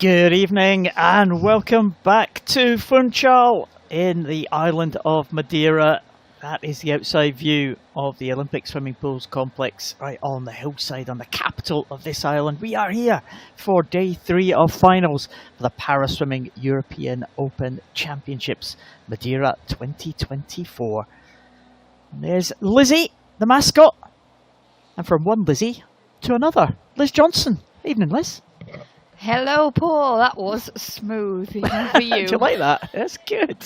Good evening and welcome back to Funchal in the island of Madeira. That is the outside view of the Olympic swimming pools complex right on the hillside on the capital of this island. We are here for day 3 of finals for the Paraswimming European Open Championships Madeira 2024. And there's Lizzie, the mascot, and from one Lizzie to another, Liz Johnson. Evening, Liz. Hello, Paul. That was smooth, even for you. Do you like that? That's good.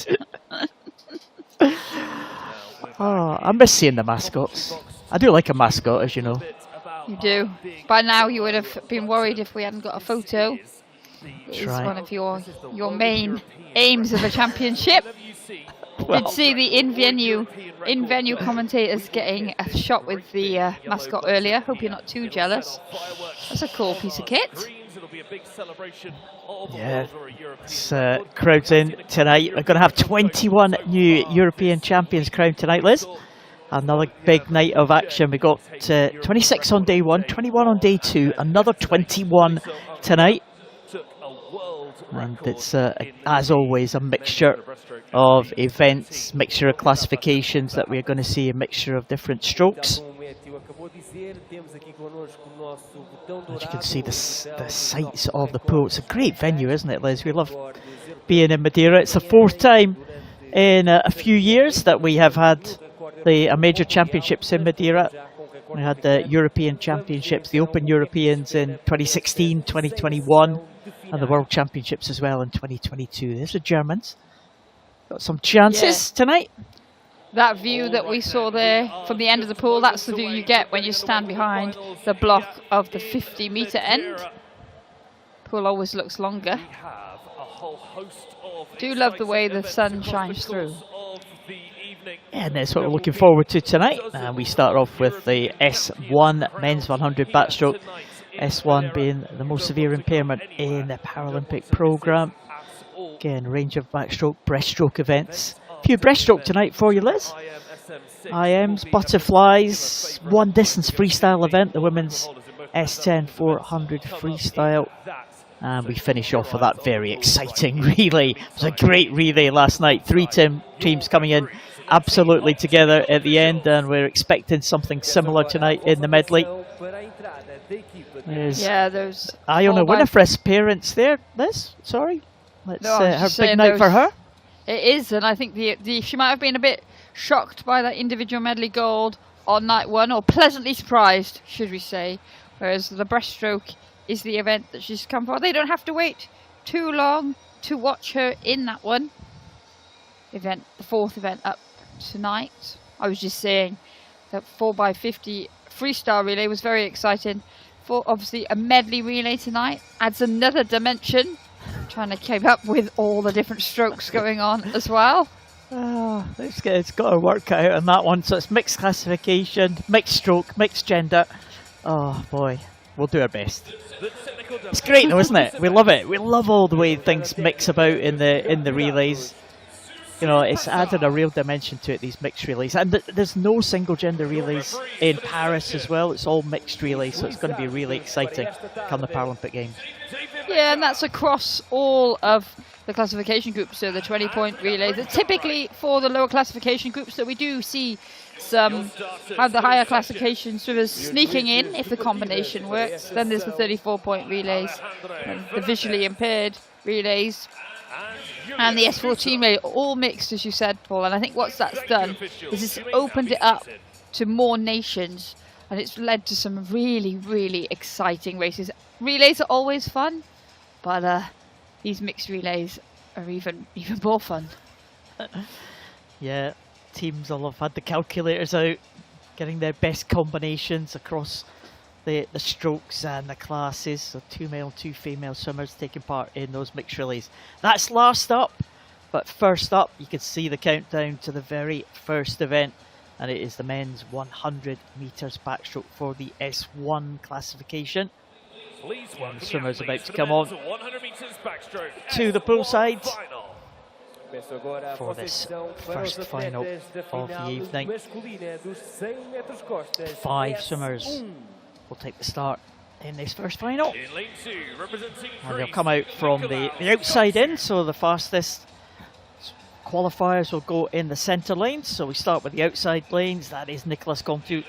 Oh, I miss seeing the mascots. I do like a mascot, as you know. You do. By now, you would have been worried if we hadn't got a photo. It's one of your main aims of a championship. Well, did see the in-venue commentators getting a shot with the mascot earlier. Hope you're not too jealous. That's a cool piece of kit. Yeah, it's crowds in tonight. We're going to have 21 new European champions crowned tonight, Liz. Another big night of action. We got 26 on day 1, 21 on day 2, another 21 tonight. And it's, as always, a mixture of events, mixture of classifications that we're going to see, a mixture of different strokes. As you can see, the sights of the pool. It's a great venue, isn't it, Liz? We love being in Madeira. It's the 4th time in a few years that we have had the major championships in Madeira. We had the European Championships, the Open Europeans in 2016, 2021, and the World Championships as well in 2022. There's the Germans. Got some chances tonight. That view that we saw there from the end of the pool, that's the view you get when you stand behind the block of the 50-metre end. Pool always looks longer. Do love the way the sun shines through. And that's what we're looking forward to tonight. And we start off with the S1 men's 100 backstroke. S1 being the most severe impairment in the Paralympic programme. Again, range of backstroke, breaststroke events. A few breaststroke tonight for you, Liz. IMs, butterflies, one distance freestyle event, the women's S10 400 freestyle. And we finish off with that very exciting relay. It was a great relay last night. 3 teams coming in absolutely together at the end, and we're expecting something similar tonight in the medley. There's Iona Winifred's parents there, Liz. Sorry. Let's have a big night for her. It is, and I think she might have been a bit shocked by that individual medley gold on night 1, or pleasantly surprised, should we say. Whereas the breaststroke is the event that she's come for. They don't have to wait too long to watch her in that one. The 4th event up tonight. I was just saying that 4x50 freestyle relay was very exciting. For obviously a medley relay tonight adds another dimension. Trying to keep up with all the different strokes going on as well. It's got to work out on that one. So it's mixed classification, mixed stroke, mixed gender. Oh boy, we'll do our best. It's great though, isn't it? We love it. We love all the way things mix about in the relays. You know, it's added a real dimension to it, these mixed relays. And there's no single gender relays in Paris as well. It's all mixed relays, so it's going to be really exciting come the Paralympic Games. Yeah, and that's across all of the classification groups, so the 20-point relays. Typically for the lower classification groups that we do see some have the higher classification swimmers sneaking in if the combination works. Then there's the 34-point relays, and the visually impaired relays, and the S14 relay, all mixed, as you said, Paul. And I think what that's done is it's opened it up to more nations, and it's led to some really, really exciting races. Relays are always fun, but these mixed relays are even more fun. Yeah, teams will have had the calculators out, getting their best combinations across the strokes and the classes. So 2 male, 2 female swimmers taking part in those mixed relays. That's last up, but first up, you can see the countdown to the very first event, and it is the men's 100 meters backstroke for the S1 classification. And the swimmers about to come on to the poolside for this first final of the evening. 5 swimmers will take the start in this first final. And they'll come out from the outside in, so the fastest qualifiers will go in the centre lanes. So we start with the outside lanes. That is Nicholas Contu,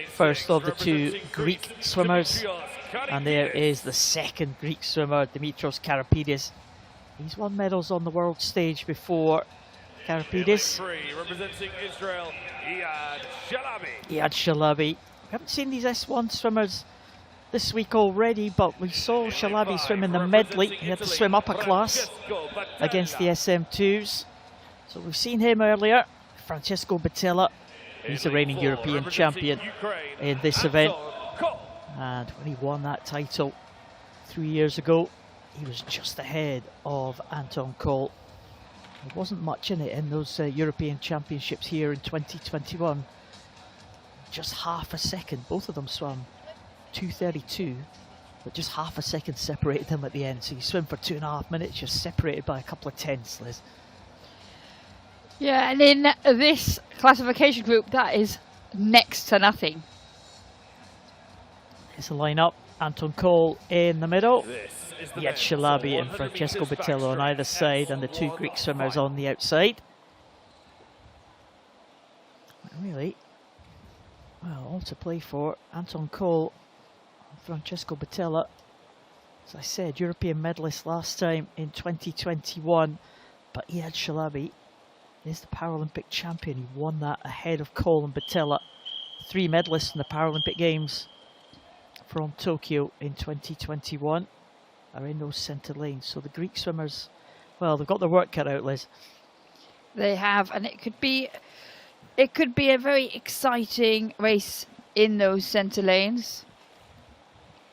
first of the two Greek swimmers. And there is the second Greek swimmer, Dimitrios Karapidis. He's won medals on the world stage before. Karapidis. Representing Israel, Iyad Shalabi. We haven't seen these S1 swimmers this week already, but we saw Shalabi swim in the medley. He had to swim up a class against the SM2s. So we've seen him earlier. Francesco Batella, he's the reigning European champion in this event. And when he won that title 3 years ago, he was just ahead of Anton Cole. There wasn't much in it in those European Championships here in 2021. Just half a second, both of them swam 2:32, but just half a second separated them at the end. So you swim for 2.5 minutes, you're separated by a couple of tenths, Liz. Yeah, and in this classification group, that is next to nothing. Here's the lineup. Anton Cole in the middle. Iyad Shalabi and Francesco Batella on either side, and the two Greek swimmers on the outside. Really, well, all to play for. Anton Cole and Francesco Batella, as I said, European medalist last time in 2021, but Iyad Shalabi is the Paralympic champion. He won that ahead of Cole and Batella. 3 medalists in the Paralympic Games from Tokyo in 2021 are in those centre lanes. So the Greek swimmers, well, they've got their work cut out, Liz. They have, and it could be a very exciting race in those centre lanes.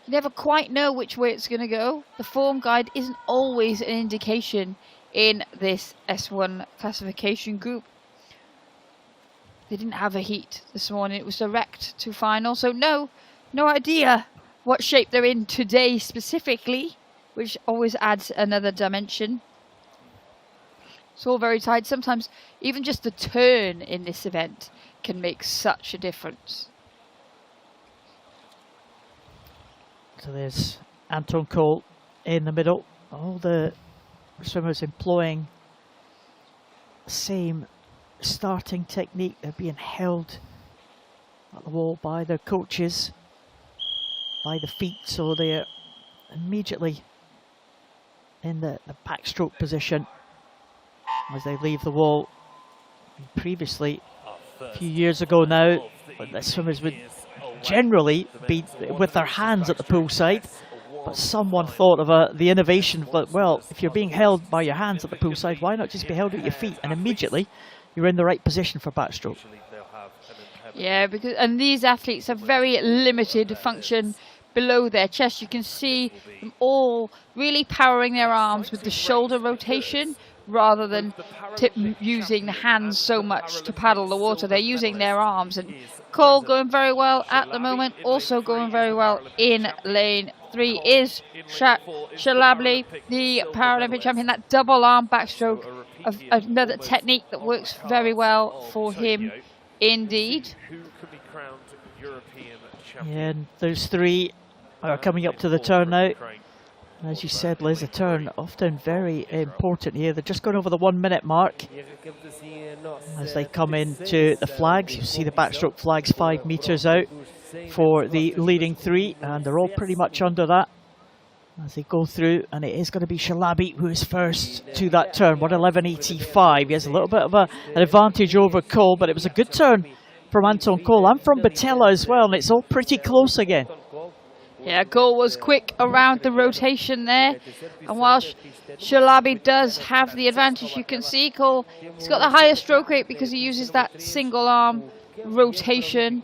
You never quite know which way it's going to go. The form guide isn't always an indication in this S1 classification group. They didn't have a heat this morning. It was direct to final, so no idea what shape they're in today specifically, which always adds another dimension. It's all very tight. Sometimes even just a turn in this event can make such a difference. So there's Anton Cole in the middle. All the swimmers employing the same starting technique. They're being held at the wall by their coaches, by the feet, so they're immediately in the backstroke position as they leave the wall. Previously, a few years ago now, the swimmers would generally be with their hands at the pool side, but someone thought of the innovation that, well, if you're being held by your hands at the pool side, why not just be held at your feet? And immediately you're in the right position for backstroke. Yeah, and these athletes have very limited function below their chest. You can see them all really powering their arms with the shoulder rotation rather than using the hands so much to paddle the water. They're using their arms. And Cole going very well at the moment, also going very well in lane 3 is Shalabi, the Paralympic champion. That double arm backstroke, another technique that works very well for him indeed. Yeah, and those 3 are coming up to the turn now. And as you said, Liz, a turn often very important here. They're just going over the 1 minute mark. As they come into the flags, you see the backstroke flags 5 meters out for the leading 3, and they're all pretty much under that as they go through. And it is going to be Shalabi who is first to that turn, 1:11.85. He has a little bit of an advantage over Cole, but it was a good turn from Anton Cole and from Batella as well, and it's all pretty close again. Yeah, Cole was quick around the rotation there, and while Shalabi does have the advantage, you can see Cole, he's got the higher stroke rate because he uses that single arm rotation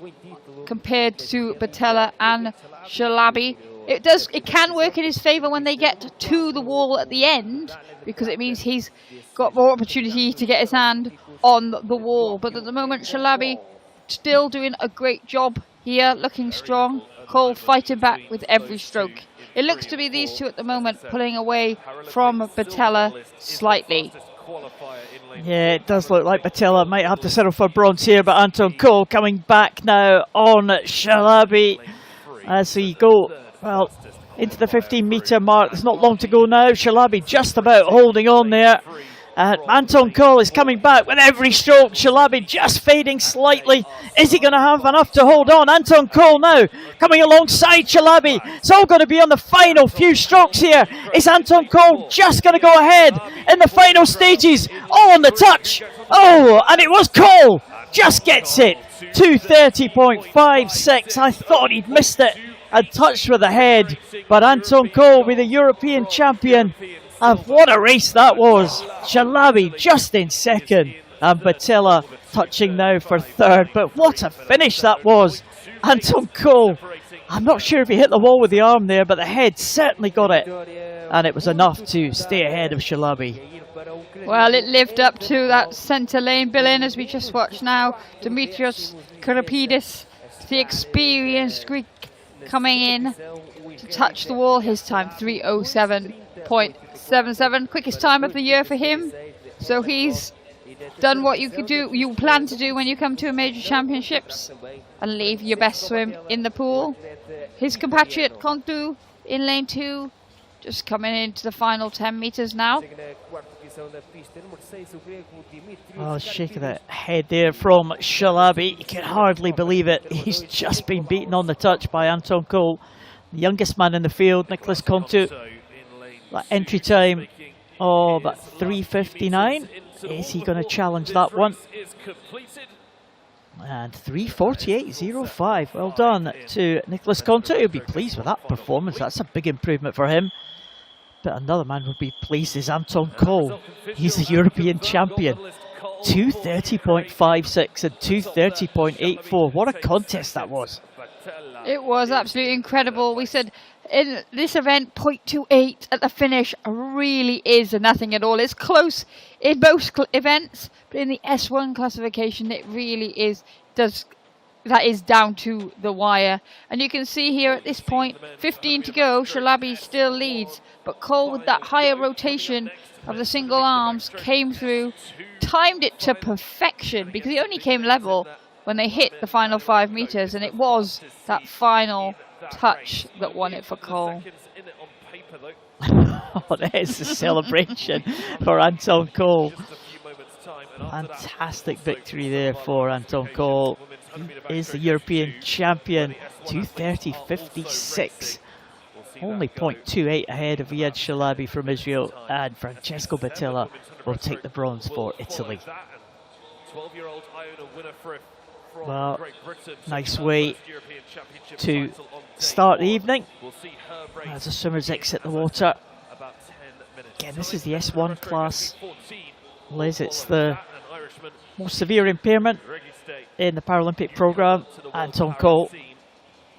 compared to Batella and Shalabi. It can work in his favour when they get to the wall at the end, because it means he's got more opportunity to get his hand on the wall. But at the moment, Shalabi still doing a great job here, looking strong. Cole fighting back with every stroke. It looks to be these two at the moment pulling away from Batella slightly. Yeah, it does look like Batella might have to settle for bronze here, but Anton Cole coming back now on Shalabi as we go Well, into the 15-metre mark. There's not long to go now. Shalabi just about holding on there. Anton Cole is coming back with every stroke. Shalabi just fading slightly. Is he going to have enough to hold on? Anton Cole now coming alongside Shalabi. It's all going to be on the final few strokes here. Is Anton Cole just going to go ahead in the final stages? All on the touch. Oh, and it was Cole. Just gets it. 2:30.56. I thought he'd missed it and touched with the head. But Anton Cole will be the European champion. And what a race that was. Shalabi just in second. And Batilla touching now for third. But what a finish that was. Anton Cole. I'm not sure if he hit the wall with the arm there, but the head certainly got it. And it was enough to stay ahead of Shalabi. Well, it lived up to that centre lane bill-in as we just watched now. Dimitrios Karapidis, the experienced Greek, coming in to touch the wall. His time 3:07.77, quickest time of the year for him. So he's done what you plan to do when you come to a major championships and leave your best swim in the pool. His compatriot Kontu in lane 2, just coming into the final 10 metres now. Oh, shake of the head there from Shalabi. You can hardly believe it. He's just been beaten on the touch by Anton Cole, the youngest man in the field, Nicholas Kontu. That entry time of 3:59. Is he going to challenge that one? And 3:48.05. Well done to Nicholas Kontu. He'll be pleased with that performance. That's a big improvement for him. But another man would be pleased is Anton Cole. He's the European champion. 2:30.56 and 2:30.84. What a contest that was. It was absolutely incredible. We said in this event, 0.28 at the finish really is nothing at all. It's close in most events, but in the S1 classification, it really is. That is down to the wire. And you can see here at this point, 15 to go, Shalabi still leads. But Cole, with that higher rotation of the single arms, came through, timed it to perfection, because he only came level when they hit the final 5 metres. And it was that final touch that won it for Cole. Oh, there's the celebration for Anton Cole. Fantastic victory there for Anton Cole. He is the European champion. 2:30.56. Only 0.28 ahead of Iyad Shalabi from Israel, and Francesco Batilla will take the bronze for Italy. Well, nice way to start the evening as the swimmers exit the water. Again, this is the S1 class. Liz, it's the most severe impairment in the Paralympic programme. Anton Cole.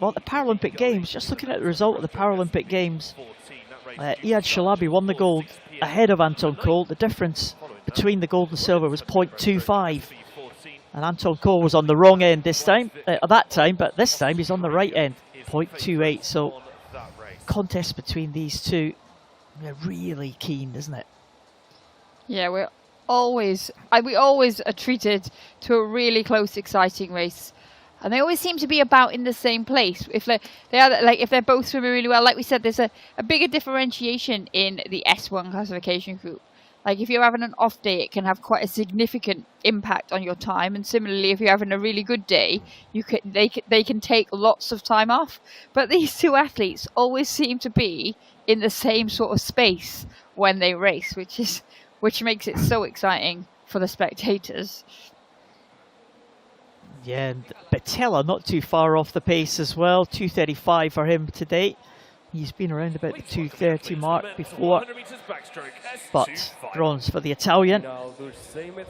Well, the Paralympic Games, just looking at the result of the Paralympic Games, Iyad Shalabi won the gold ahead of Anton Cole. The difference between the gold and silver was 0.25. And Anton Cole was on the wrong end this time, that time, but this time he's on the right end, 0.28. So, contest between these two, they're really keen, isn't it? Yeah, we always are treated to a really close, exciting race, and they always seem to be about in the same place. If if they're both swimming really well, like we said, there's a bigger differentiation in the S1 classification group. Like if you're having an off day, it can have quite a significant impact on your time, and similarly, if you're having a really good day, they can take lots of time off. But these two athletes always seem to be in the same sort of space when they race, which makes it so exciting for the spectators. Yeah, and Batilla not too far off the pace as well. 2:35 for him today. He's been around about the 2:30 mark before. But bronze for the Italian.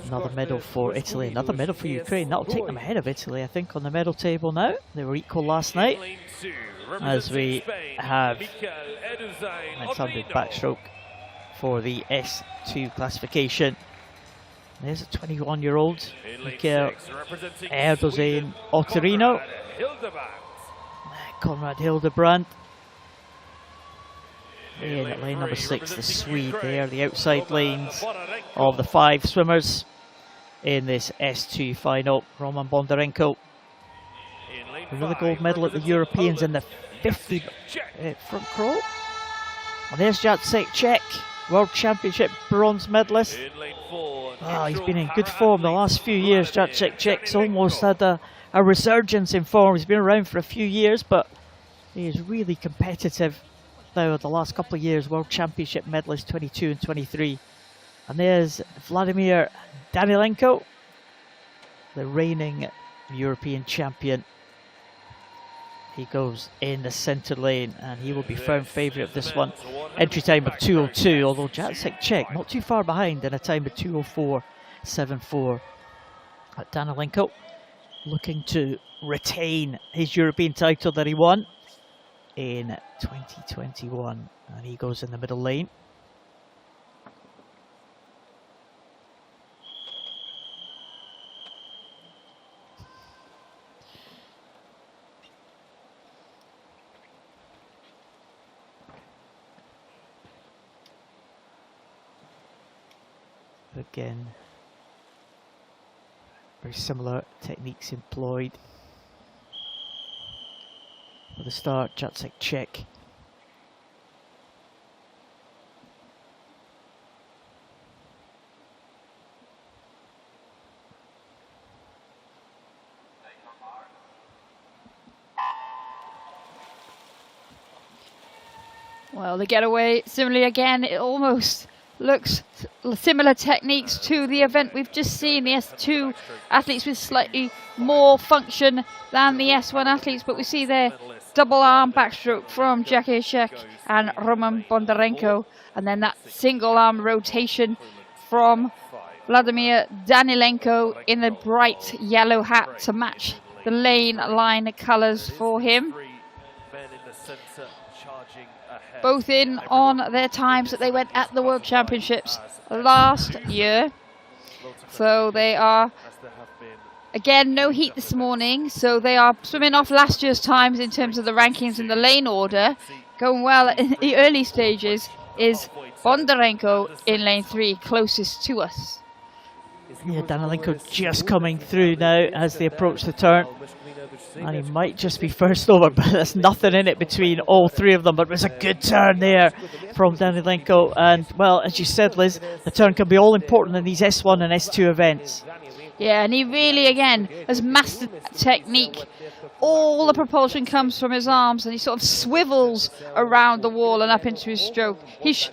Another medal for Italy, another medal for Ukraine. That'll take them ahead of Italy, I think, on the medal table now. They were equal last night. As we have 900 backstroke for the S2 classification. There's a 21-year-old, Michael Erdogan Otterino. Conrad Hildebrand. In at lane number 6, the Swede there, the outside lanes of the 5 swimmers in this S2 final. Roman Bondarenko, another gold medal at the Europeans in the 50 front crawl. And there's Jacek Czech, World Championship bronze medalist. He's been in good form the last few years. Jacek Czech's almost had a resurgence in form. He's been around for a few years, but he is really competitive now the last couple of years. World Championship medalist 22 and 23. And there's Vladimir Danilenko, the reigning European champion. He goes in the centre lane and he will be firm favourite of this one. Entry time of 2:02, although Jacek Czech not too far behind in a time of 2:04.74. Danilenko looking to retain his European title that he won in 2021, and he goes in the middle lane. Again, very similar techniques employed. For the start, Jacek Czech. Well, the getaway, similarly again, it almost looks similar techniques to the event we've just seen. The S2 athletes with slightly more function than the S1 athletes, but we see there double arm backstroke from Jacek Czech and Roman Bondarenko, and then that single arm rotation from Vladimir Danilenko in the bright yellow hat to match the lane line colours for him. Both in on their times that they went at the World Championships last year. So they are, again, no heat this morning. So they are swimming off last year's times in terms of the rankings in the lane order. Going well in the early stages is Bondarenko in lane 3, closest to us. Yeah, Danilenko just coming through now as they approach the turn. And he might just be first over, but there's nothing in it between all three of them. But it was a good turn there from Danilenko. And, well, as you said, Liz, the turn can be all important in these S1 and S2 events. Yeah, and he really, again, has mastered technique. All the propulsion comes from his arms, and he sort of swivels around the wall and up into his stroke. He's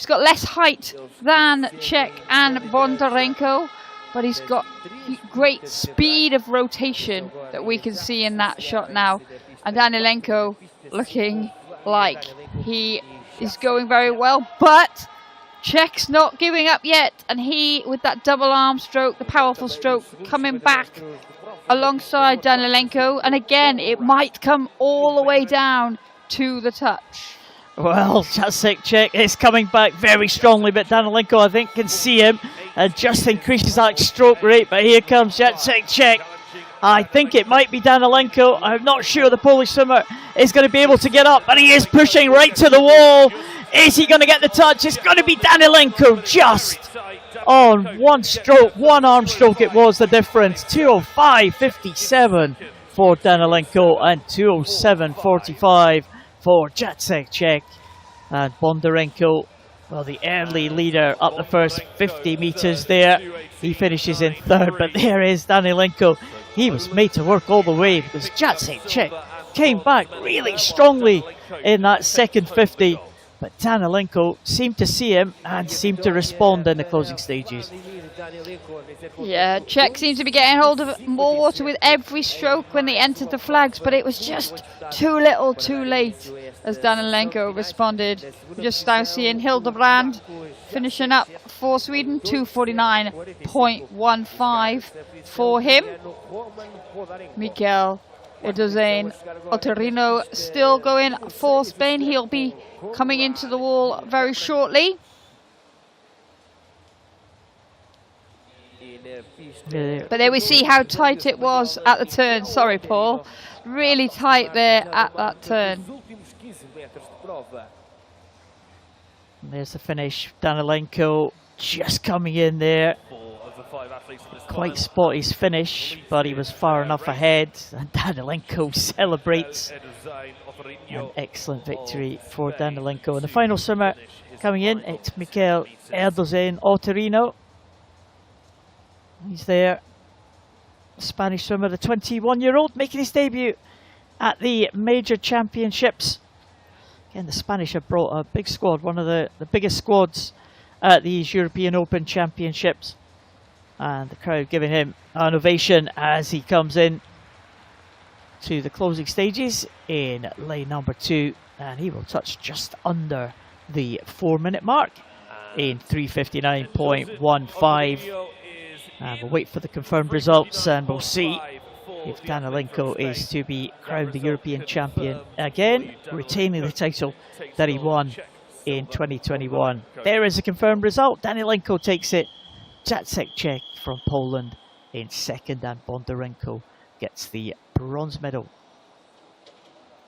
got less height than Czech and Bondarenko, but he's got great speed of rotation that we can see in that shot now. And Danilenko looking like he is going very well, but Czech's not giving up yet. And he, with that double arm stroke, the powerful stroke, coming back alongside Danilenko. And again, it might come all the way down to the touch. Well, Jacek Czech is coming back very strongly, but Danilenko, I think, can see him and just increases that stroke rate. But here comes Jacek Czech. I think it might be Danilenko. I'm not sure the Polish swimmer is going to be able to get up, but he is pushing right to the wall. Is he going to get the touch? It's going to be Danilenko just on one stroke, one arm stroke. It was the difference. 2:05.57 for Danilenko and 2:07.45 for Jacek Czech. And Bondarenko, well, the early leader up the first 50 metres there. He finishes in third, but there is Danilenko. He was made to work all the way because Jacek Czech came back really strongly in that second 50. But Danilenko seemed to see him and seemed to respond in the closing stages. Yeah, Czech seems to be getting hold of more water with every stroke when they entered the flags, but it was just too little too late as Danilenko responded. Just now seeing Hildebrand finishing up for Sweden, 2:49.15 for him. Miguel Edozain Oterino still going for Spain. He'll be coming into the wall very shortly. But there we see how tight it was at the turn. Sorry, Paul. Really tight there at that turn. And there's the finish. Danilenko just coming in there. quite spot his finish, but he was far enough ahead. And Danilenko celebrates. An excellent victory for Danilenko. And the final swimmer coming in, it's Mikel Erdogan Otterino. He's there. Spanish swimmer, the 21-year-old, making his debut at the major championships. Again, the Spanish have brought a big squad, one of the biggest squads at these European Open Championships. And the crowd giving him an ovation as he comes in to the closing stages in lane number 2. And he will touch just under the 4-minute mark in 3:59.15. And we'll wait for the confirmed results and we'll see if Danilenko is to be crowned the European champion again, retaining the title that he won in 2021. There is a confirmed result. Danilenko takes it. Jacek from Poland in second, and Bondarenko gets the bronze medal.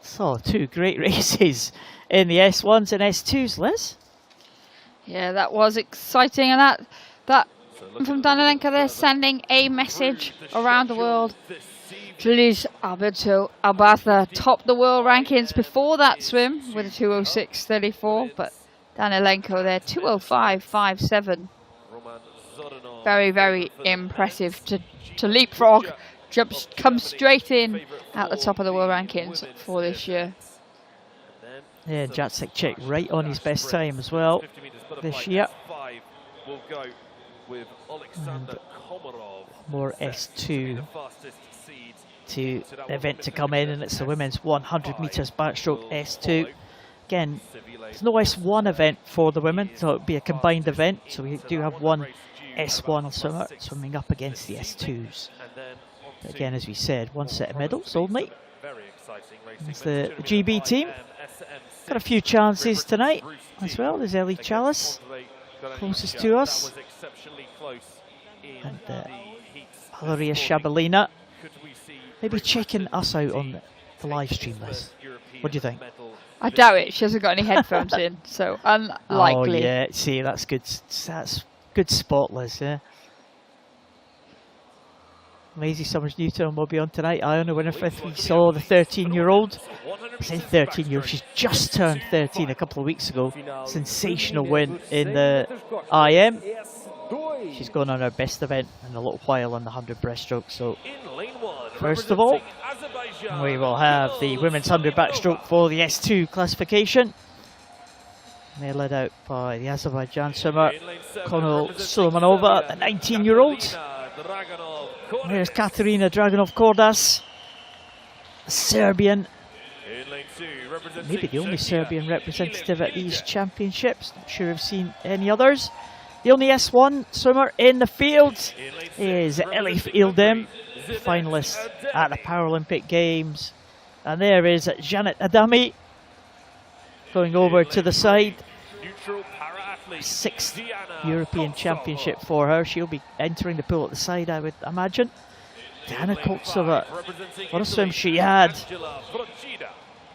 So, 2 great races in the S1s and S2s, Liz. Yeah, that was exciting, and that from Danilenko, they're sending a message around the world. Luis Alberto Albaza topped the world rankings before that swim with a 2:06.34, but Danilenko there 2:05.57. Very, very impressive to leapfrog, come straight in at the top of the world rankings for this year. Yeah, Jacek right on his best time as well this year. And more S2 to the event to come in, and it's the women's 100 metres backstroke S2. Again, there's no S1 event for the women, so it'll be a combined event. So we do have one S1 swimmer swimming up against the S2s. But again, as we said, 1 set of medals only. It's the GB team. Got a few chances tonight as well. There's Ellie Chalice, closest to us. And Valeria Shabalina. Maybe checking us out on the live stream, Liz. What do you think? I doubt it. She hasn't got any headphones in, so unlikely. Oh yeah, see, that's good. That's good spot, Liz. Yeah. Maisie Summers-Newton will be on tonight. Iona Winifred, we saw the 13-year-old. I say 13-year-old. She's just turned 13 a couple of weeks ago. Sensational win in the IM. She's going on her best event in a little while on the 100 breaststroke. So, first of all, we will have the women's 100 backstroke for the S2 classification. They're led out by the Azerbaijan swimmer, Konal Sulemanova, the 19-year-old. There's Katerina Dragunov-Kordas, a Serbian. Maybe the only Serbian representative at these championships. Not sure I've seen any others. The only S1 swimmer in the field is Elif Ildem, finalist at the Paralympic Games. And there is Janet Adami going over to the side. 6th European Championship for her. She'll be entering the pool at the side, I would imagine. Dana Koltsova, what a swim she had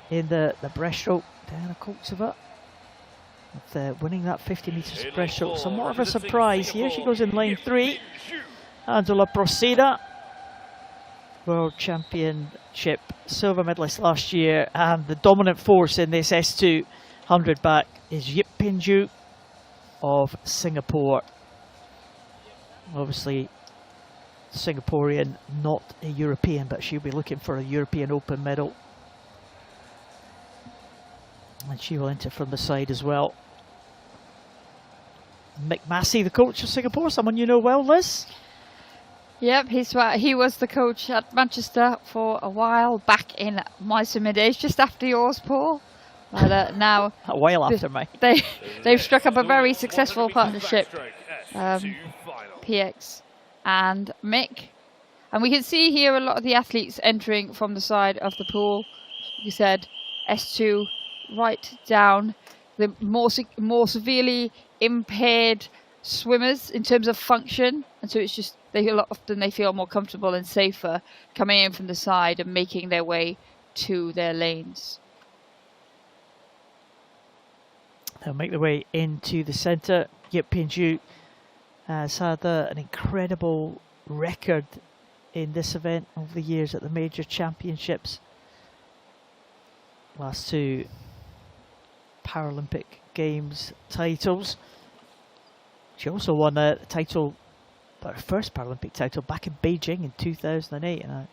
in the breaststroke. Dana Koltsova with, winning that 50 metres breaststroke. Somewhat of a surprise here. She goes in lane 3. Angela Procida, World Championship silver medalist last year, and the dominant force in this S2 100 back is Yip Pinju of Singapore. Obviously Singaporean, not a European, but she'll be looking for a European Open medal. And she will enter from the side as well. Mick Massey, the coach of Singapore, someone you know well, Liz? Yep, he was the coach at Manchester for a while, back in my summer days, just after yours, Paul. But now a while after me. They've struck up a very successful partnership, PX and Mick. And we can see here a lot of the athletes entering from the side of the pool. You said S2 right down, the more severely impaired swimmers in terms of function, and so it's just often they feel more comfortable and safer coming in from the side and making their way to their lanes. They'll make their way into the centre. Yip Pinju has had an incredible record in this event over the years at the major championships. Last two Paralympic Games titles. She also won a title, her first Paralympic title, back in Beijing in 2008, and I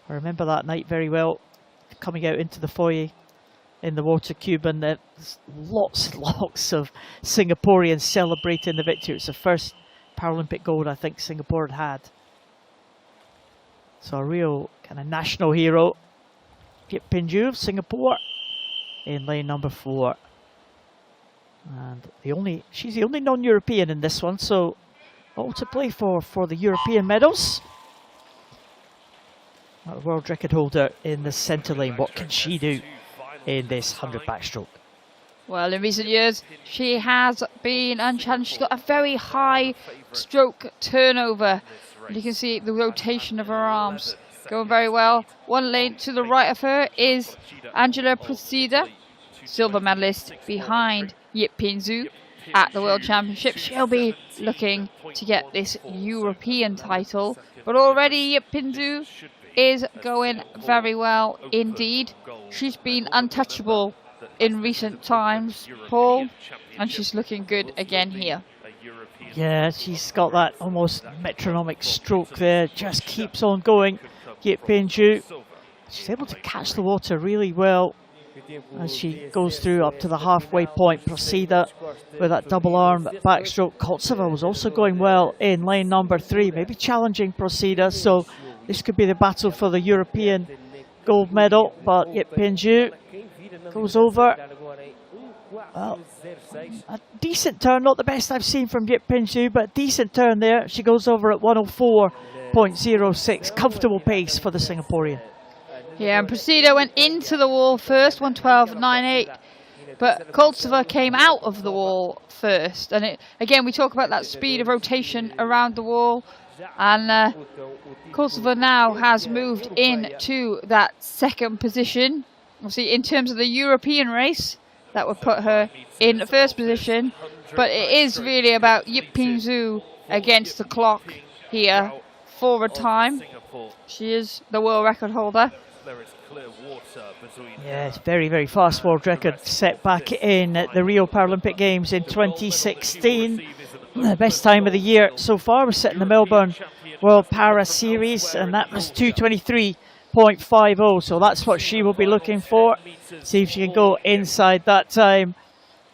remember that night very well, coming out into the foyer in the water cube, and there's lots and lots of Singaporeans celebrating the victory. It's the first Paralympic gold I think Singapore had. So a real kind of national hero. Yip Pinju of Singapore in lane number 4. And she's the only non-European in this one, so all to play for the European medals. A world record holder in the centre lane. What can she do in this 100 backstroke? Well, in recent years, she has been unchallenged. She's got a very high stroke turnover. And you can see the rotation of her arms going very well. One lane to the right of her is Angela Procida, silver medalist behind Yip Pinju at the World Championship. She'll be looking to get this European title. But already Yip Pinju is going very well indeed. She's been untouchable in recent times, Paul, and she's looking good again here. Yeah, she's got that almost metronomic stroke there, just keeps on going. Yip Pinju, she's able to catch the water really well as she goes through up to the halfway point. Procida with that double arm backstroke. Koltseva was also going well in lane number 3, maybe challenging Procida, so this could be the battle for the European gold medal, but Yip Pinju goes over. Well, a decent turn, not the best I've seen from Yip Pinju, but a decent turn there. She goes over at 104.06, comfortable pace for the Singaporean. Yeah, and Procida went into the wall first, 112.98, but Koltseva came out of the wall first. And again, we talk about that speed of rotation around the wall, and Koltseva now has moved into that second position. Obviously, in terms of the European race, that would put her in the first position, but it is really about Yip Pinju against the clock here for a time. She is the world record holder. Yeah, it's very, very fast world record set back in the Rio Paralympic Games in 2016. The best time of the year so far was set in the Melbourne World Para Series, and that was 2:23.50, so that's what she will be looking for. See if she can go inside that time.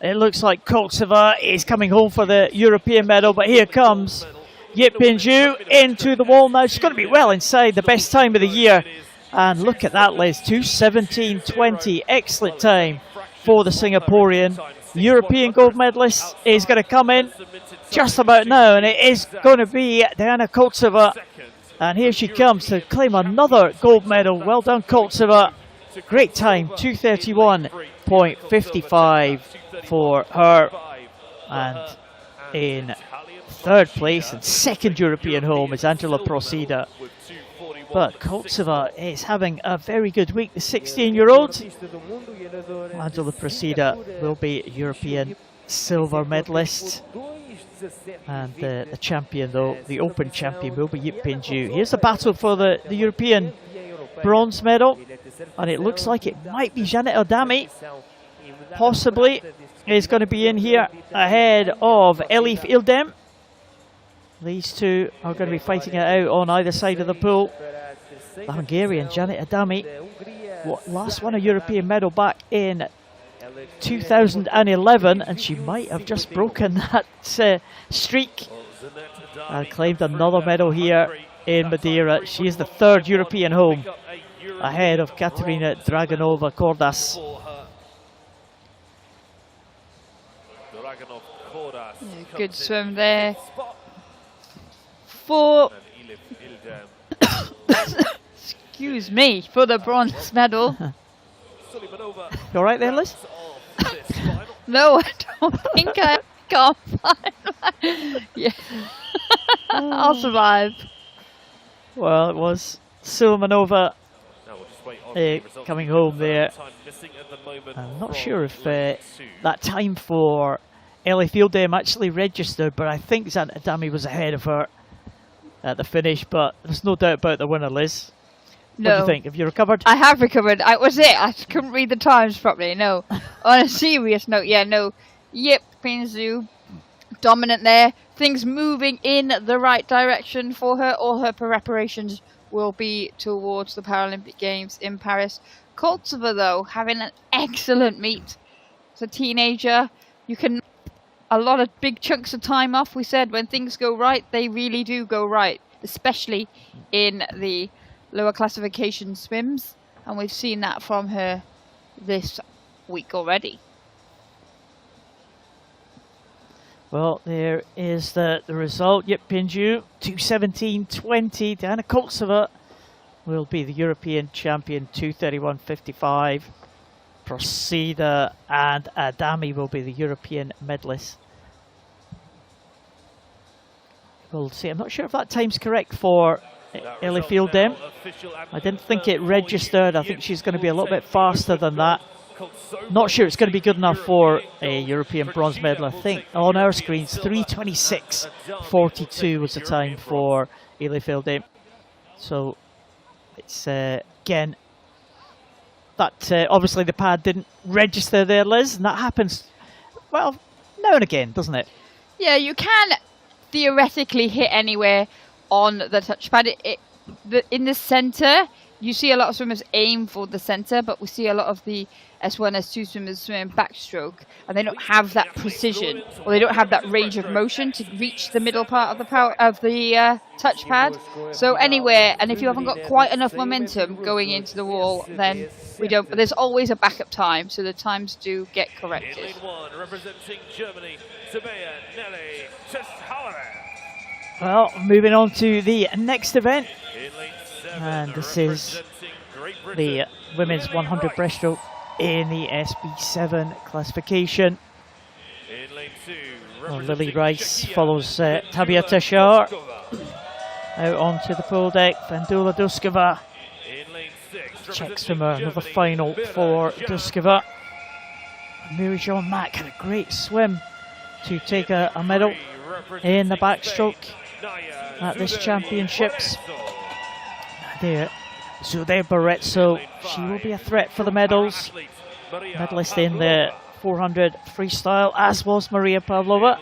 It looks like Koltseva is coming home for the European medal, but here comes Yip Pinju into the wall now. She's going to be well inside the best time of the year. And look at that, Liz, 2:17.20, excellent time for the Singaporean. European gold medalist is going to come in just about now, and it is going to be Diana Koltseva. And here she comes to claim another gold medal. Well done, Koltseva. Great time, 2:31.55 for her. And in third place and second European home is Angela Procida. But Koltseva is having a very good week, the 16-year-old. Angela Procida will be European silver medalist. And the champion, though, the Open champion, will be Yip Pinju. Here's the battle for the European bronze medal. And it looks like it might be Janet Adami, possibly, is going to be in here ahead of Elif Ildem. These two are going to be fighting it out on either side of the pool. The Hungarian Janet Adami last won a European medal back in 2011, and she might have just broken that streak and claimed another medal here in Madeira. She is the third European home ahead of Katerina Dragonova Cordas. Good swim there for excuse me, for the bronze medal. You alright there, Liz? No, I don't think I can't find my yeah. I'll survive. Well, it was Sulamanova coming home there. I'm not sure if that time for Ellie Fieldame actually registered, but I think Zanta Adami was ahead of her at the finish, but there's no doubt about the winner, Liz. No. What do you think? Have you recovered? I have recovered. I was it. I couldn't read the times properly. No. On a serious note, yeah, no. Yep, Pinzu, dominant there. Things moving in the right direction for her. All her preparations will be towards the Paralympic Games in Paris. Koltsova, though, having an excellent meet. As a teenager, you can a lot of big chunks of time off. We said when things go right, they really do go right, especially in the lower classification swims, and we've seen that from her this week already. Well, there is the result. Yip Pinju, 2:17.20. Diana Koltsova will be the European champion, 2:31.55. Procida and Adami will be the European medalists. We'll see. I'm not sure if that time's correct for Ellie Fieldame. I didn't think it registered. I think she's going to be a little bit faster than that. Not sure it's going to be good enough for a European bronze medal. I think on our screens 3:26.42 was the time for Ellie Fieldame. So it's again that obviously the pad didn't register there, Liz, and that happens well now and again, doesn't it? Yeah, you can theoretically hit anywhere on the touchpad. In the centre, you see a lot of swimmers aim for the centre, but we see a lot of the S1, S2 swimmers swim backstroke, and they don't have that precision, or they don't have that range of motion to reach the middle part of the touchpad. So anywhere, and if you haven't got quite enough momentum going into the wall, then we don't. But there's always a backup time, so the times do get corrected. Representing Germany, Medley. Well, moving on to the next event, and this is the women's 100 breaststroke in the SB7 classification. Well, Lily Rice follows Tabia Tashar out onto the pool deck. Vendula Duskova checks swimmer, another final for Duskova. Mary Jean Mack had a great swim to take a medal in the backstroke at this championships. There, Zude Barretso, she will be a threat for the medals. Medalist in the 400 freestyle, as was Maria Pavlova.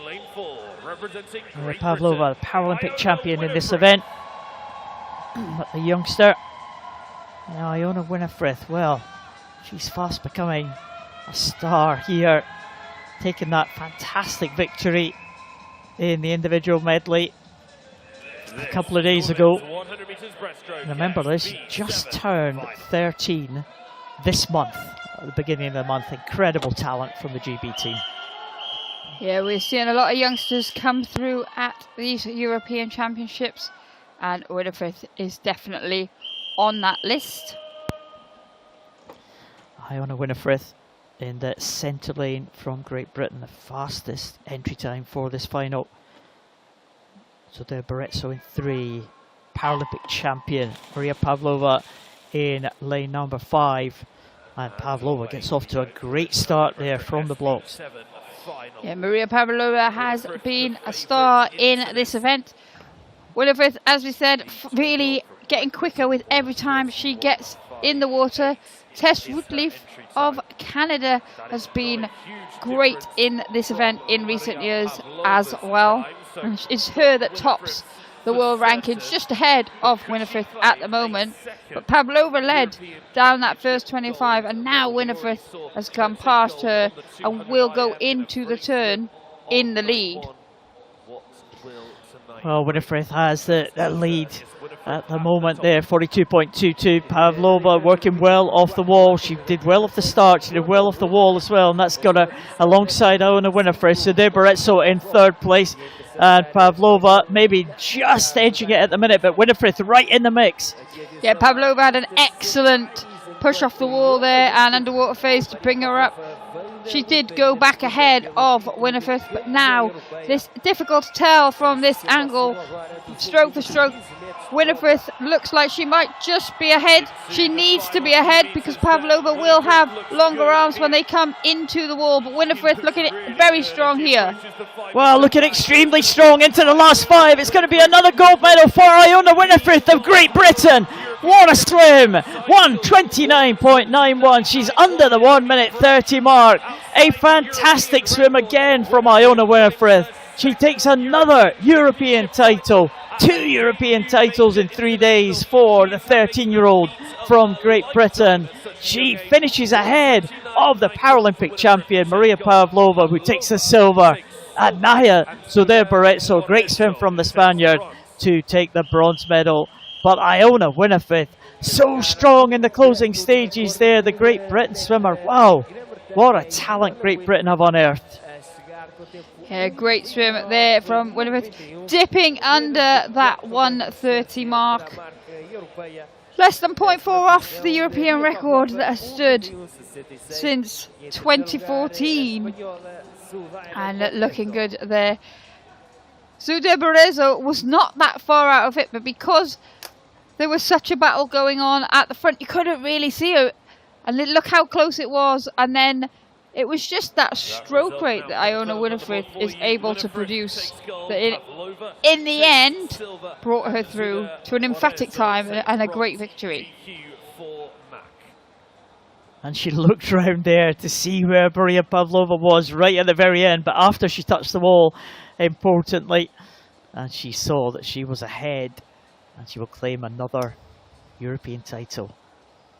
Maria Pavlova, the Paralympic champion in this event. But the youngster, now Iona Winifred, well, she's fast becoming a star here, taking that fantastic victory in the individual medley a couple of days ago. Remember this, she just turned 13 this month, at the beginning of the month. Incredible talent from the GB team. Yeah, we're seeing a lot of youngsters come through at these European Championships, and Winifred is definitely on that list. Iona Winifred in the centre lane from Great Britain, the fastest entry time for this final. So there, Barretso in 3, Paralympic champion Maria Pavlova in lane number 5, and Pavlova gets off to a great start there from the blocks. Yeah, Maria Pavlova has been a star in this event. Winifred, as we said, really getting quicker with every time she gets in the water. Tess Woodleaf of Canada has been great in this event in recent years as well. It's her that tops the world rankings, just ahead of Winifred at the moment. But Pavlova led down that first 25, and now Winifred has come past her and will go into the turn in the lead. Well, Winifred has the lead at the moment there, 42.22. Pavlova working well off the wall. She did well off the start, she did well off the wall as well, and that's got her alongside Iona Winifred. So there, Barretso in 3rd place, and Pavlova maybe just edging it at the minute, but Winifred right in the mix. Yeah, Pavlova had an excellent push off the wall there and underwater phase to bring her up. She did go back ahead of Winifred, but now this difficult to tell from this angle, stroke for stroke. Winifred looks like she might just be ahead. She needs to be ahead because Pavlova will have longer arms when they come into the wall. But Winifred looking very strong here. Well, looking extremely strong into the last 5. It's going to be another gold medal for Iona Winifred of Great Britain. What a swim! 1:29.91. She's under the 1:30 mark. A fantastic swim again from Iona Winifred. She takes another European title. 2 European titles in 3 days for the 13-year-old from Great Britain. She finishes ahead of the Paralympic champion Maria Pavlova, who takes the silver, and Naya Zoder-Barretso. Great swim from the Spaniard to take the bronze medal. But Iona Winifred, so strong in the closing stages there, the Great Britain swimmer. Wow, what a talent Great Britain have unearthed. Yeah, great swim there from Winifred, dipping under that 1:30 mark. Less than 0.4 off the European record that has stood since 2014. And looking good there. Zoder-Barretso was not that far out of it, but because there was such a battle going on at the front, you couldn't really see her. And look how close it was. And then it was just that stroke rate that Iona Winifred is able to produce that in the end brought her through to an emphatic time and a great victory. And she looked round there to see where Maria Pavlova was right at the very end, but after she touched the wall, importantly, and she saw that she was ahead and she will claim another European title.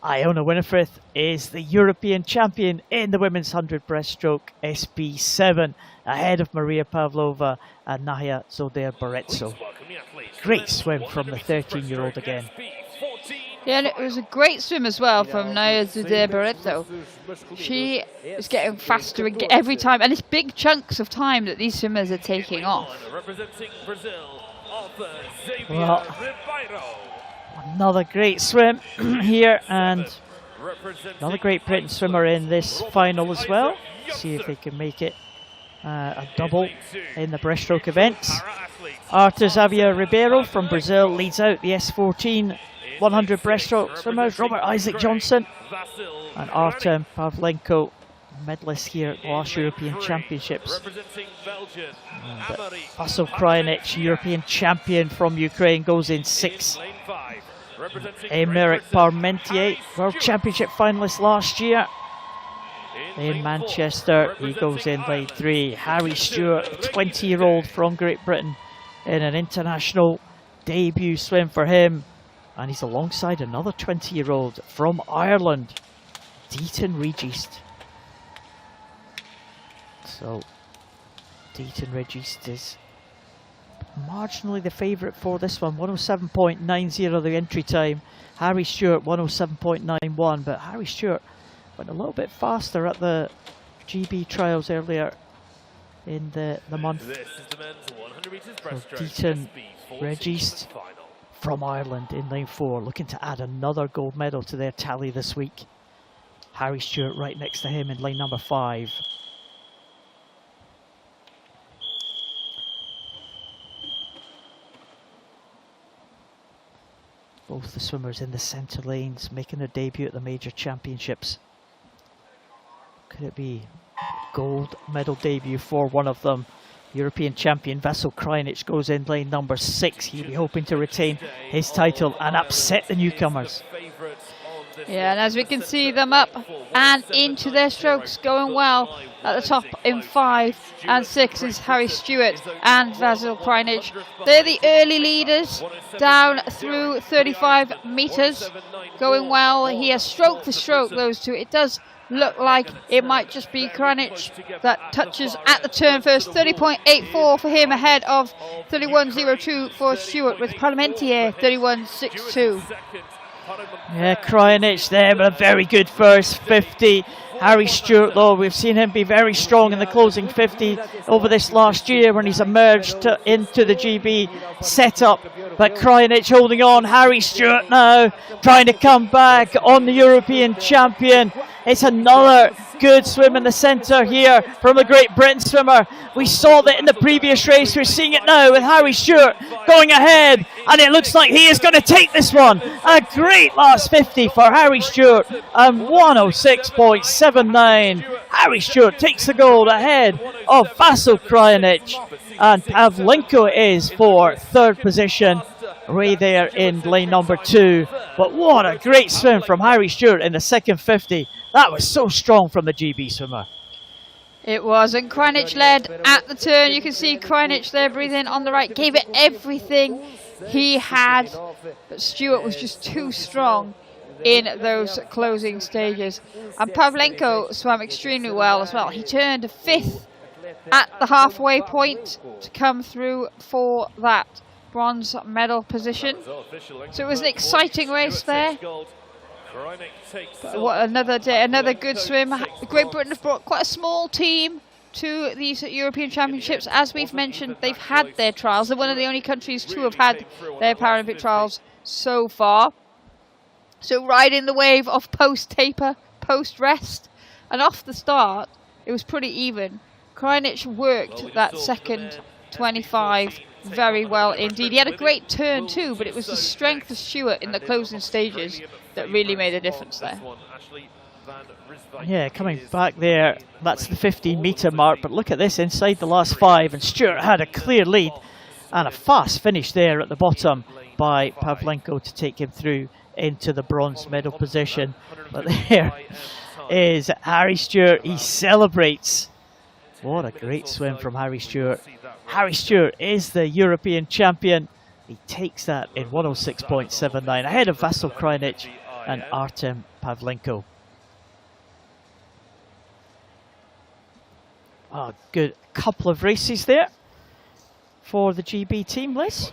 Iona Winifred is the European champion in the women's 100 breaststroke SB7, ahead of Maria Pavlova and Naya Zoder-Barretso. Great swim from the 13-year-old again. Yeah, and it was a great swim as well from Naya Zoder-Barretso. She is getting faster every time, and it's big chunks of time that these swimmers are taking off. Well, another great swim here, and another Great Britain swimmer in this final as well. See if they can make it a double in the breaststroke events. Arthur Xavier Ribeiro from Brazil leads out the S14 100 breaststroke swimmers. Robert Isaac Johnson and Artem Pavlenko, medalists here at the last European Championships. Vasyl Krajanic, European champion from Ukraine, goes in 6. Emeric Parmentier, World Championship finalist last year in Manchester, he goes in lane 3. Harry Stewart, a 20-year-old from Great Britain, in an international debut swim for him, and he's alongside another 20-year-old from Ireland, Deaton Regist. So Deaton Regist is marginally the favourite for this one. 107.90 the entry time. Harry Stewart 107.91, but Harry Stewart went a little bit faster at the GB trials earlier in the month. So Deaton Regist from Ireland in lane 4, looking to add another gold medal to their tally this week. Harry Stewart right next to him in lane number 5. Both the swimmers in the centre lanes making their debut at the major championships. Could it be gold medal debut for one of them? European champion Vasyl Krajanic goes in lane number 6. He'll be hoping to retain his title and upset the newcomers. Yeah, and as we can see them up and into their strokes, going well at the top in 5 and 6 is Harry Stewart and Vasyl Krajanic. They're the early leaders down through 35 metres, going well here, stroke for stroke, those two. It does look like it might just be Krajanic that touches at the turn first. 30.84 for him, ahead of 31.02 for Stewart, with Parmentier 31.62. Yeah, Krajanic there, but a very good first 50. Harry Stewart, though, we've seen him be very strong in the closing 50 over this last year when he's emerged into the GB setup. But Krajanic holding on. Harry Stewart now trying to come back on the European champion. It's another good swim in the centre here from a Great Britain swimmer. We saw that in the previous race. We're seeing it now with Harry Stewart going ahead, and it looks like he is going to take this one. A great last 50 for Harry Stewart, and 106.79. Harry Stewart takes the gold ahead of Vasil Krajinic, and Pavlenko is for third position, right there in lane number 2. But what a great swim from Harry Stewart in the second 50. That was so strong from the GB swimmer. It was, and Krajinic led at the turn. You can see Krajinic there breathing on the right, gave it everything he had, but Stewart was just too strong in those closing stages. And Pavlenko swam extremely well as well. He turned 5th at the halfway point to come through for that bronze medal position. So it was an exciting race there. But what another day, another good swim. Great Britain have brought quite a small team to these European Championships. As we've mentioned, they've had their trials. They're one of the only countries to have had their Paralympic trials so far. So riding the wave of post-taper, post-rest, and off the start, it was pretty even. Krajinic worked that second 25 very well indeed. He had a great turn too, but it was the strength of Stewart in the closing stages that really made a difference there. Yeah, coming back there, that's the 15-metre mark, but look at this inside the last 5, and Stewart had a clear lead and a fast finish there at the bottom by Pavlenko to take him through into the bronze medal position. But there is Harry Stewart. He celebrates. What a great swim from Harry Stewart. Harry Stewart is the European champion. He takes that in 106.79 ahead of Vasil Krajinic and Artem Pavlenko. Oh, good couple of races there for the GB team, Liz.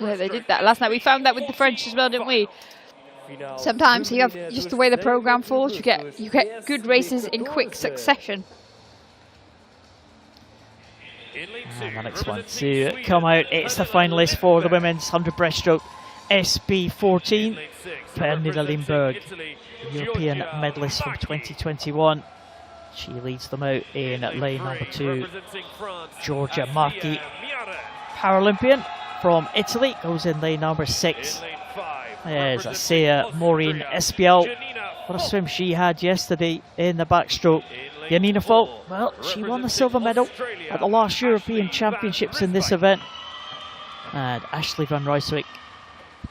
Yeah, they did that last night. We found that with the French as well, didn't we? Sometimes you have just the way the program falls, you get good races in quick succession. And the next one to come out, it's the finalist for the women's 100 breaststroke SB14. Pernilla Lindberg, European medalist from 2021. She leads them out in lane number 2. Giorgia Marchi, Paralympian from Italy, goes in lane number 6. There's Asea Maureen Espial. What a swim she had yesterday in the backstroke. Janina Falk, well, she won the silver medal at the last European Championships in this event. And Ashley van Rijswijk,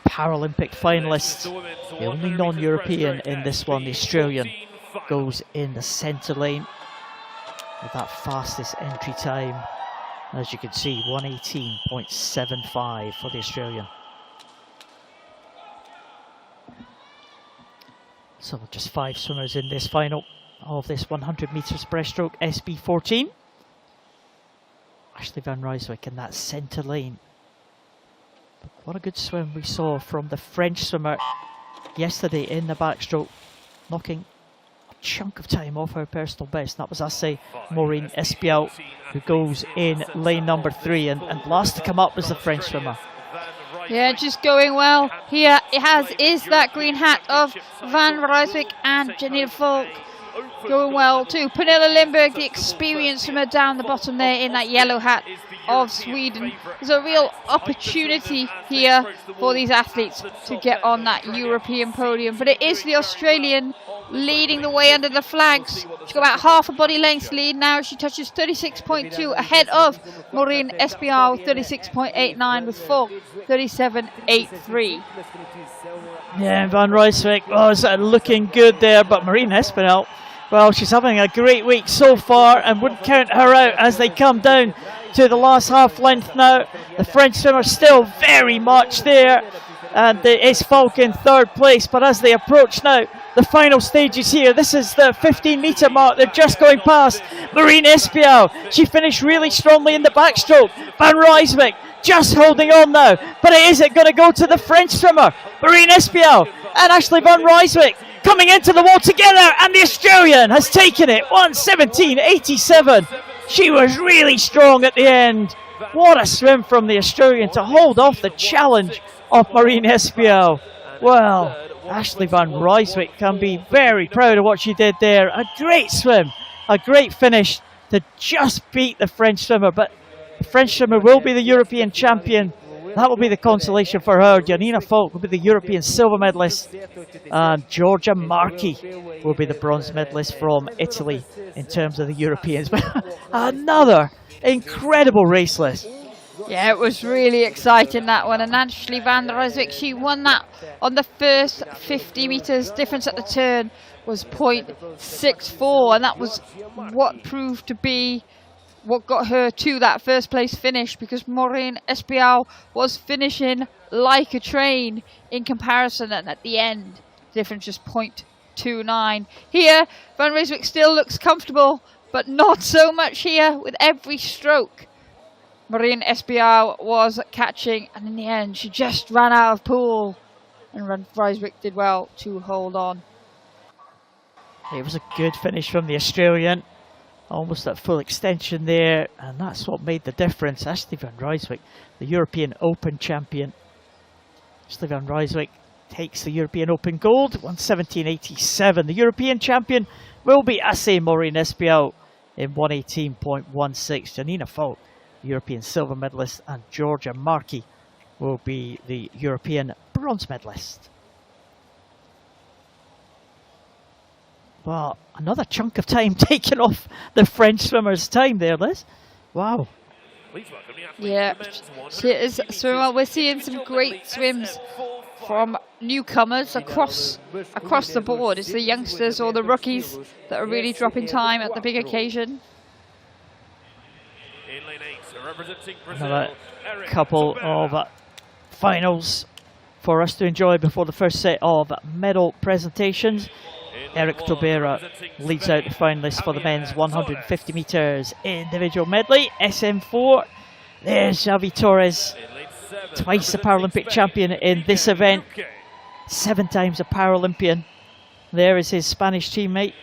Paralympic finalist, the only non-European in this one, the Australian, goes in the centre lane with that fastest entry time. As you can see, 118.75 for the Australian. So just 5 swimmers in this final of this 100 metres breaststroke SB14. Ashley van Rijswijk in that centre lane. But what a good swim we saw from the French swimmer yesterday in the backstroke, knocking a chunk of time off her personal best. That was Asea Maureen Espial, who goes in lane number 3, and last to come up was the French swimmer. Yeah, just going well. Here it is that green hat of Van Rijswijk and Janina Falk going well too. Pernilla Lindberg, the experienced swimmer down the bottom there in that yellow hat of Sweden. There's a real opportunity here for these athletes to get on that European podium, but it is the Australian leading the way under the flags. She's got about half a body length lead now. She touches 36.2 ahead of Maureen Espial, 36.89 with Falk 37.83. Yeah, Van Rijswijk was looking good there, but Maureen Espial, well, she's having a great week so far and wouldn't count her out as they come down to the last half length now. The French swimmer still very much there, and it's Falk in 3rd place, but as they approach now the final stages here, this is the 15-metre mark, they're just going past Maureen Espial. She finished really strongly in the backstroke. Van Rijswijk just holding on now, but is it going to go to the French swimmer, Maureen Espial and Ashley van Rijswijk coming into the wall together, and the Australian has taken it, 1:17.87. She was really strong at the end. What a swim from the Australian to hold off the challenge of Maureen Espial. Well, Ashley Van Rijswijk can be very proud of what she did there. A great swim, a great finish to just beat the French swimmer, but the French swimmer will be the European champion. That will be the consolation for her. Janina Falk will be the European silver medalist, and Giorgia Marchi will be the bronze medalist from Italy in terms of the Europeans. Another incredible race list. Yeah, it was really exciting, that one. And Ashley Van Rijswijk, she won that on the first 50 metres. Difference at the turn was 0.64, and that was what proved to be what got her to that first place finish, because Maureen Espiau was finishing like a train in comparison, and at the end, difference just 0.29. Here, Van Rijswijk still looks comfortable, but not so much here. With every stroke, Maureen Espiau was catching, and in the end, she just ran out of pool, and Van Rijswijk did well to hold on. It was a good finish from the Australian. Almost at full extension there, and that's what made the difference. Ashley Van Rijswijk, the European Open champion. Ashley Van Rijswijk takes the European Open gold, 1:17.87. The European champion will be Assay Maureen Espiau in 1:18.16. Janina Falk, the European silver medalist, and Giorgia Marchi will be the European bronze medalist. Well, another chunk of time taken off the French swimmer's time there, Liz. Wow. Yeah, she is a swimmer. We're seeing some great swims from newcomers across the board. It's the youngsters or the rookies that are really dropping time at the big occasion. Another couple of finals for us to enjoy before the first set of medal presentations. Eric Tobera leads out the finalists for the men's 150 metres individual medley. SM4, there's Xavi Torres, twice a Paralympic champion in this event, 7 times a Paralympian. There is his Spanish teammate,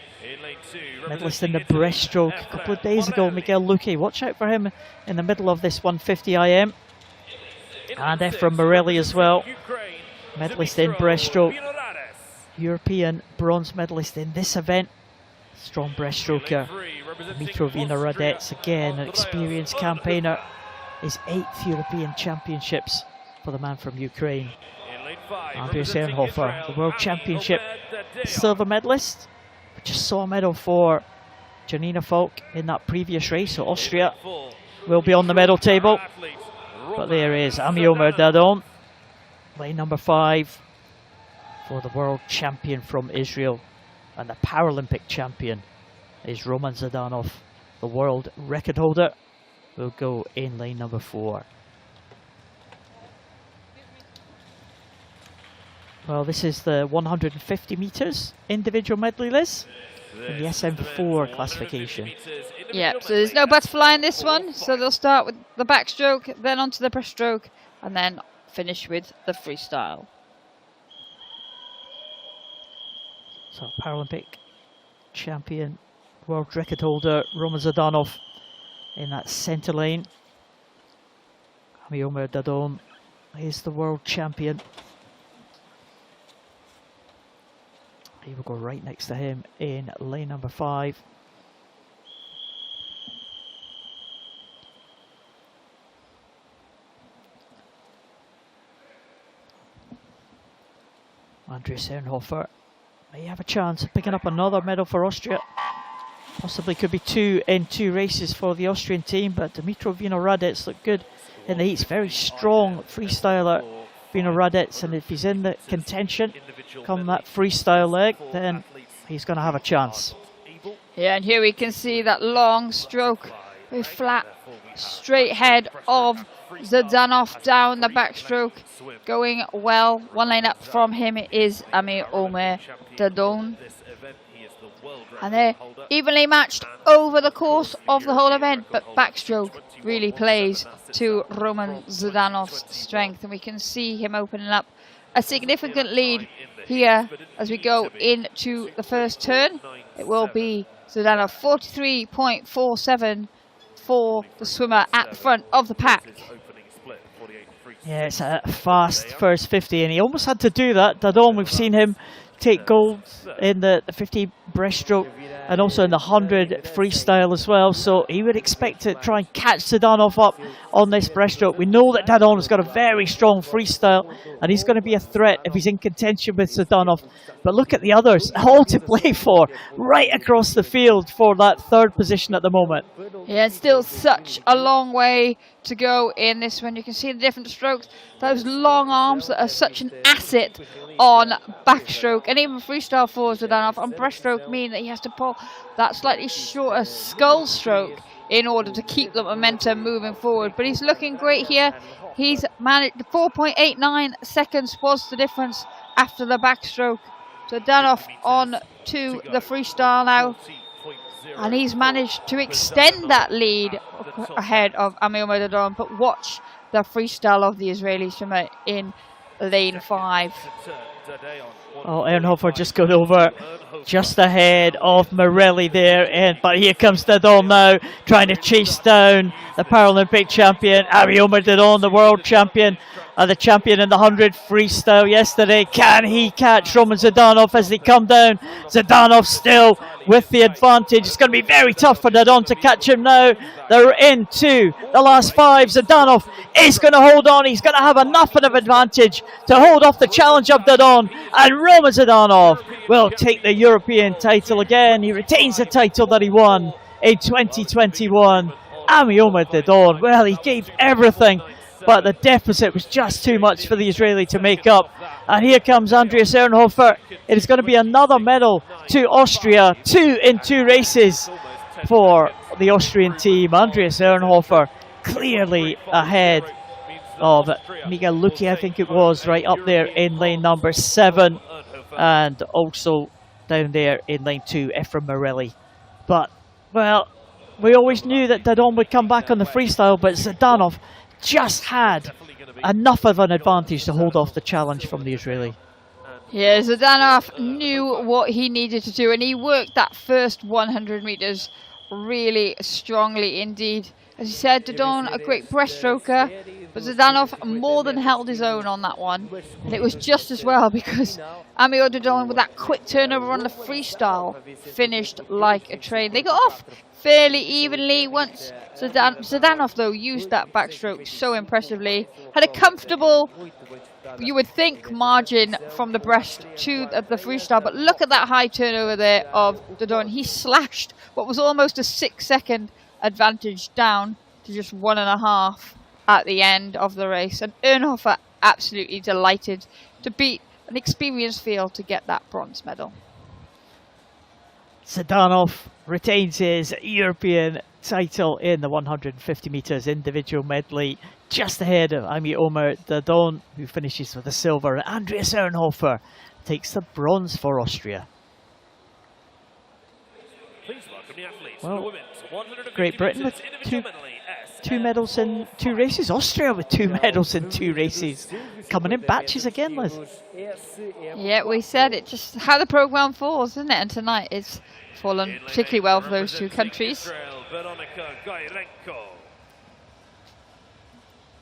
medalist in the breaststroke a couple of days ago, Miguel Luque. Watch out for him in the middle of this 150 IM. And Ephraim Morelli as well, medalist in breaststroke. European bronze medalist in this event. Strong breaststroker. Mitrovina Radets, again an experienced campaigner. His 8th European Championships for the man from Ukraine. Andreas Ehrenhofer, the World Championship silver medalist. We just saw a medal for Janina Falk in that previous race, so Austria will be on the medal table. But there is Ami Omer Dadon, lane number 5. For the world champion from Israel, and the Paralympic champion is Roman Zhdanov, the world record holder, will go in lane number 4. Well, this is the 150 metres individual medley, Liz, in the SM4 classification. Yeah, so there's no butterfly in this one, so they'll start with the backstroke, then onto the breaststroke, and then finish with the freestyle. So Paralympic champion, world record holder Roman Zhdanov in that centre lane. Ami Omer Dadon is the world champion. He will go right next to him in lane number 5. Andreas Ehrenhofer may have a chance of picking up another medal for Austria. Possibly could be 2 in 2 races for the Austrian team, but Dimitro Vinoradets looked good in the heats. Very strong freestyler, Vinoradets, and if he's in the contention come that freestyle leg, then he's going to have a chance. Yeah, and here we can see that long stroke with flat, straight head of Zhdanov down the backstroke, going well. 1 lane up from him is Ami Omer Dadon. And they're evenly matched over the course of the whole event, but backstroke really plays to Roman Zhdanov's strength, and we can see him opening up a significant lead here as we go into the first turn. It will be Zhdanov 43.47 for the swimmer at the front of the pack. Yeah, it's a fast first 50, and he almost had to do that. Dadon, we've seen him take gold in the 50 breaststroke and also in the 100 freestyle as well, so he would expect to try and catch Zdanov up on this breaststroke. We know that Dadon has got a very strong freestyle, and he's going to be a threat if he's in contention with Zdanov. But look at the others, all to play for, right across the field for that third position at the moment. Yeah, it's still such a long way to go in this one. You can see the different strokes, those long arms that are such an asset on backstroke, and even freestyle for Zdanov on breaststroke mean that he has to pull that slightly shorter skull stroke in order to keep the momentum moving forward. But he's looking great here. He's managed 4.89 seconds was the difference after the backstroke. Zdanov on to the freestyle now, and he's managed to extend that lead ahead of Amir Dadon. But watch the freestyle of the Israelis from in lane 5. Oh, Ernhofer just got over just ahead of Morelli there, but here comes Dadon now, trying to chase down the Paralympic champion, Amir Dadon, the world champion, the champion in the 100 freestyle yesterday. Can he catch Roman Zdanov as they come down? Zdanov still with the advantage. It's going to be very tough for Dadon to catch him now. They're into the last 5. Zdanov is going to hold on. He's going to have enough of an advantage to hold off the challenge of Dadon. And Roman Zdanov will take the European title again. He retains the title that he won in 2021. Amir Dadon, well, he gave everything, but the deficit was just too much for the Israeli to make up. And here comes Andreas Ernhofer. It is going to be another medal to Austria. 2 in 2 races for the Austrian team. Andreas Ernhofer clearly ahead of Miguel Luque, I think it was, right up there in lane number 7. And also down there in lane 2, Efrem Morelli. But, well, we always knew that Dadon would come back on the freestyle, but Zdanov just had enough of an advantage to hold off the challenge from the Israeli. Yeah, Zdanov knew what he needed to do, and he worked that first 100 meters really strongly indeed. As you said, Dadon, a great breaststroker, but Zdanov more than held his own on that one. And it was just as well, because Amir Dadon, with that quick turnover on the freestyle, finished like a train. They got off fairly evenly once Zdanov, though, used that backstroke so impressively. Had a comfortable, you would think, margin from the breast to the freestyle, but look at that high turnover there of Dadon. He slashed what was almost a 6-second advantage down to just 1.5 at the end of the race. And Ernhofer absolutely delighted to beat an experienced field to get that bronze medal. Zdanov retains his European title in the 150 metres individual medley, just ahead of Amir Dadon, who finishes with the silver, and Andreas Ernhofer takes the bronze for Austria. Well, Great Britain with two medals in 2 races. Austria with 2 medals in 2 races. Coming in batches again, Liz. Yeah, we said it, just how the programme falls, isn't it? And tonight it's fallen particularly well for those 2 countries.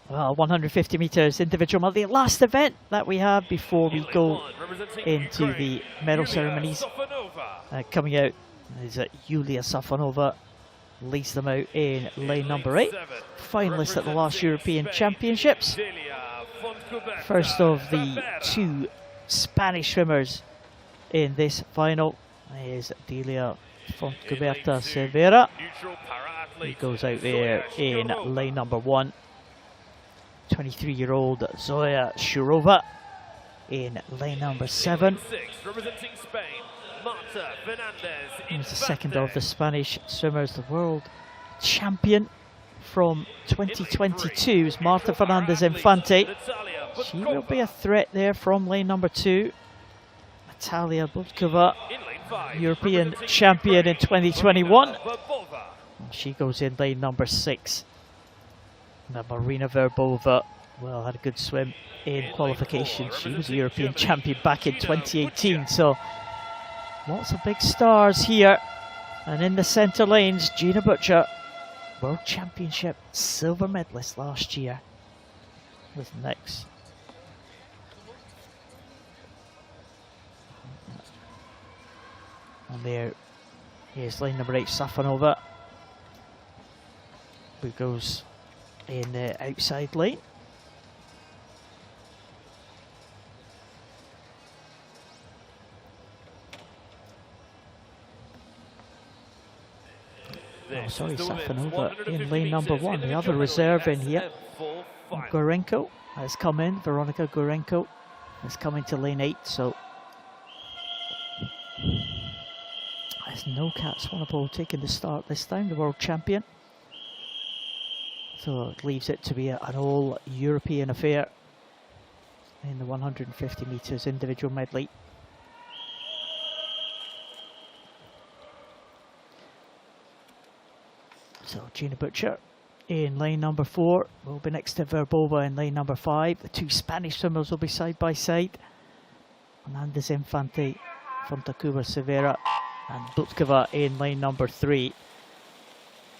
Well, 150 metres individual medley, last event that we have before we go into the medal ceremonies. Coming out is Yulia Safonova, leads them out in lane number 8. Finalist at the last European Championships. First of the 2 Spanish swimmers in this final is Delia Fontcuberta Severa, who goes out there in lane number 1. 23-year-old Zoya Shurova in lane number 7. He's the second of the Spanish swimmers. The world champion from 2022 is Marta Fernandez Infante. She will be a threat there from lane number 2. Natalia Budkova, European champion in 2021. She goes in lane number 6. Now Marina Verbova, well, had a good swim in qualification. She was a European champion back in 2018, so lots of big stars here. And in the centre lanes, Gina Butcher, World Championship silver medalist last year. with next. And there is lane number 8, Safanova, who goes in the outside lane. Oh, sorry, Safanova in lane number 1. The other reserve in here, Gorenko has come in. Veronica Gorenko has come into lane 8. So there's no Kat Swanepoel taking the start this time, the world champion. So it leaves it to be an all-European affair in the 150 metres individual medley. So Gina Butcher in lane number 4 will be next to Verbova in lane number 5. The 2 Spanish swimmers will be side by side. Hernandez Infante, Fontacova Severa and Butkova in lane number 3.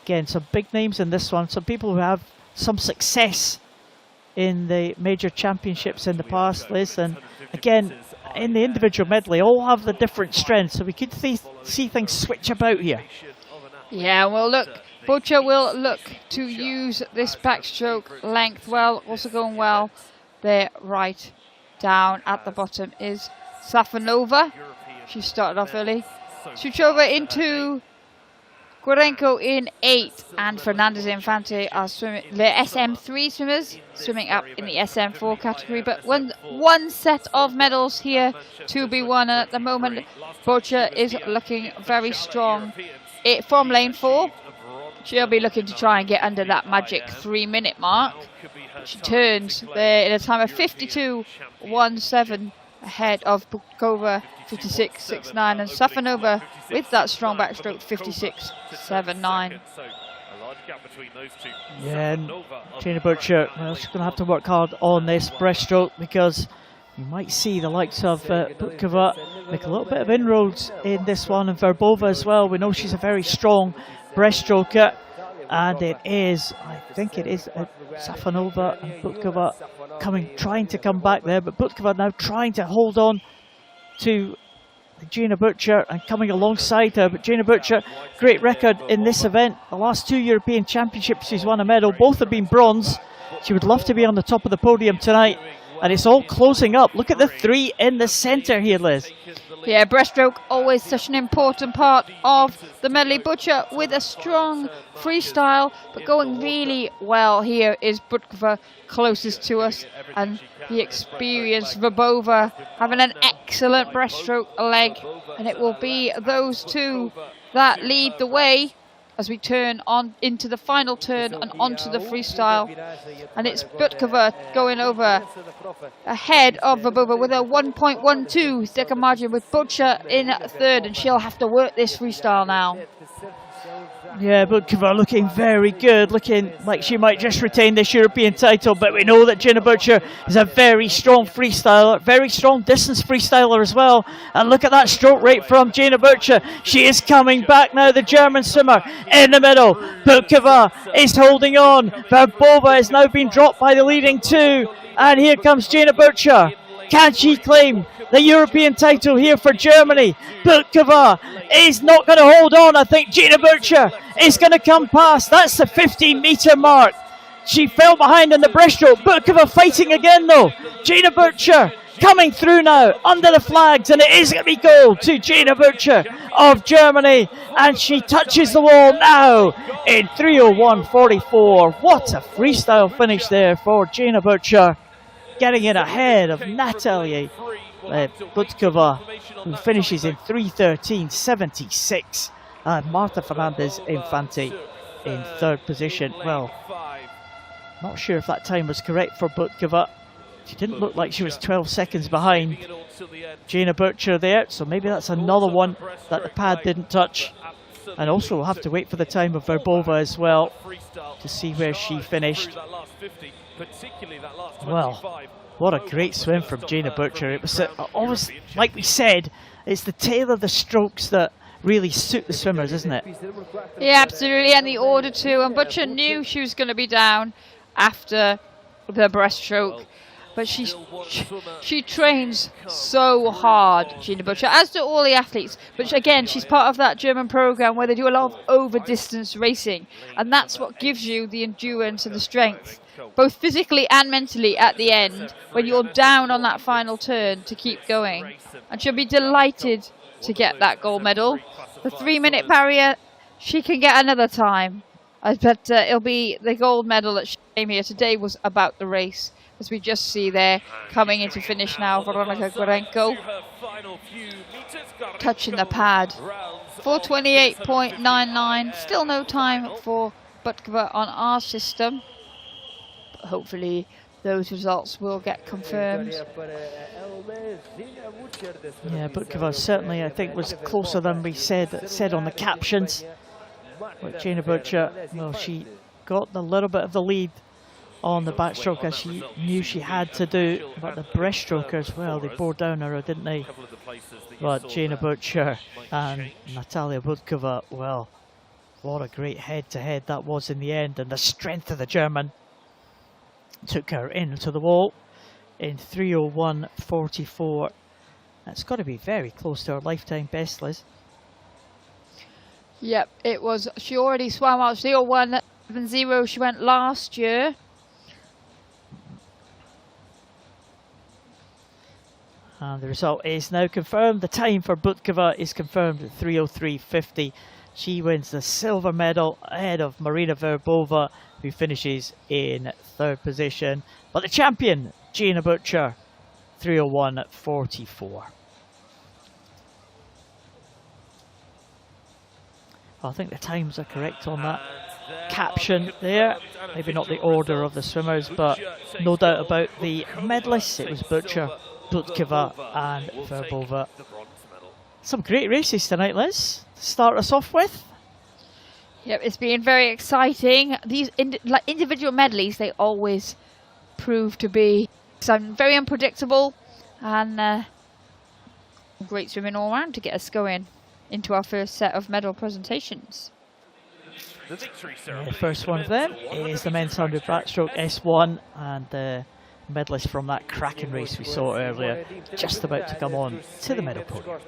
Again, some big names in this one. Some people who have some success in the major championships in the past, Liz. And again, in the individual medley, all have the different strengths. So we could see things switch about here. Yeah, well, look, Butcher will look to use this backstroke length well, also going well there right down at the bottom is Safanova. She started off early. Suchova into Gorenko in 8, and Fernandez Infante are swimming, the SM3 swimmers swimming up in the SM4 category. But one set of medals here to be won, and at the moment Butcher is looking very strong. From lane 4, she'll be looking to try and get under that magic 3-minute mark. She turns there in a time of 52.17 ahead of Bukova 56.69, and Safanova with that strong backstroke 56.79. Yeah, and Gina Butcher, well, she's going to have to work hard on this breaststroke, because you might see the likes of Butkova make a little bit of inroads in this one, and Verbova as well. We know she's a very strong breaststroker, and it is, I think it is Safanova and Butkova trying to come back there, but Butkova now trying to hold on to Gina Butcher and coming alongside her. But Gina Butcher, great record in this event. The last 2 European Championships she's won a medal, both have been bronze. She would love to be on the top of the podium tonight. And it's all closing up. Look at the 3 in the centre here, Liz. Yeah, breaststroke always such an important part of the medley. Butcher with a strong freestyle, but going really well here is Butkova closest to us, and the experienced Verbova having an excellent breaststroke leg, and it will be those 2 that lead the way as we turn on into the final turn and onto the freestyle. And it's Butkova going over ahead of Verbova with a 1.12 second margin, with Butcher in 3rd, and she'll have to work this freestyle now. Yeah, Butkova looking very good, looking like she might just retain this European title, but we know that Gina Butcher is a very strong freestyler, very strong distance freestyler as well. And look at that stroke rate from Gina Butcher. She is coming back now, the German swimmer in the middle. Butkova is holding on. Verbova has now been dropped by the leading 2, and here comes Gina Butcher. Can she claim the European title here for Germany? Butkova is not going to hold on. I think Gina Butcher is going to come past. That's the 15-metre mark. She fell behind in the breaststroke. Butkova fighting again though. Gina Butcher coming through now under the flags, and it is going to be gold to Gina Butcher of Germany, and she touches the wall now in 3:01.44. What a freestyle finish there for Gina Butcher, getting in ahead of Natalia Butkova, who finishes in 3:13.76, and Marta Fernandez Infante in 3rd position. Well, not sure if that time was correct for Butkova. She didn't look like she was 12 seconds behind Gina Butcher there, so maybe that's another one that the pad didn't touch. And also we'll have to wait for the time of Verbova as well to see where she finished. Well, what a great swim from Gina Butcher. It was always, like we said, it's the tail of the strokes that really suit the swimmers, isn't it? Yeah, absolutely, and the order too. And Butcher knew she was going to be down after the breaststroke. But she trains so hard, Gina Butcher, as do all the athletes. But again, she's part of that German program where they do a lot of over-distance racing. And that's what gives you the endurance and the strength, both physically and mentally at the end, when you're down on that final turn to keep going. And she'll be delighted to get that gold medal. The 3-minute barrier, she can get another time. But it'll be the gold medal that she came here today was about the race. As we just see there, coming into finish now, Veronika Gurenko, touching the pad. 4:28.99, still no time for Butkova on our system. But hopefully those results will get confirmed. Yeah, Butkova certainly, I think, was closer than we said on the captions. But Gina Butcher, well, she got a little bit of the lead on the backstroke as she knew she had to do, but the breaststroke as well, they bore down her, didn't they? But Gina Butcher and Natalia Butkova, well, what a great head-to-head that was in the end, and the strength of the German took her into the wall in 3:01.44. That's got to be very close to her lifetime best, Liz. Yep, it was. She already swam out 3:01.70. She went last year. And the result is now confirmed. The time for Butkova is confirmed at 3:03.50. She wins the silver medal ahead of Marina Verbova, who finishes in 3rd position. But the champion, Gina Butcher, 3:01.44. I think the times are correct on that caption there. Maybe not the order of the swimmers, but no doubt about the medalists. It was Butcher, Butkova and Verbova. Some great races tonight, Liz, to start us off with. Yep, it's been very exciting. These individual medleys, they always prove to be very unpredictable, and great swimming all round to get us going into our first set of medal presentations. The first one of them is the men's 100 backstroke S1, and the medalist from that cracking race we saw earlier, just about to come on to the medal podium.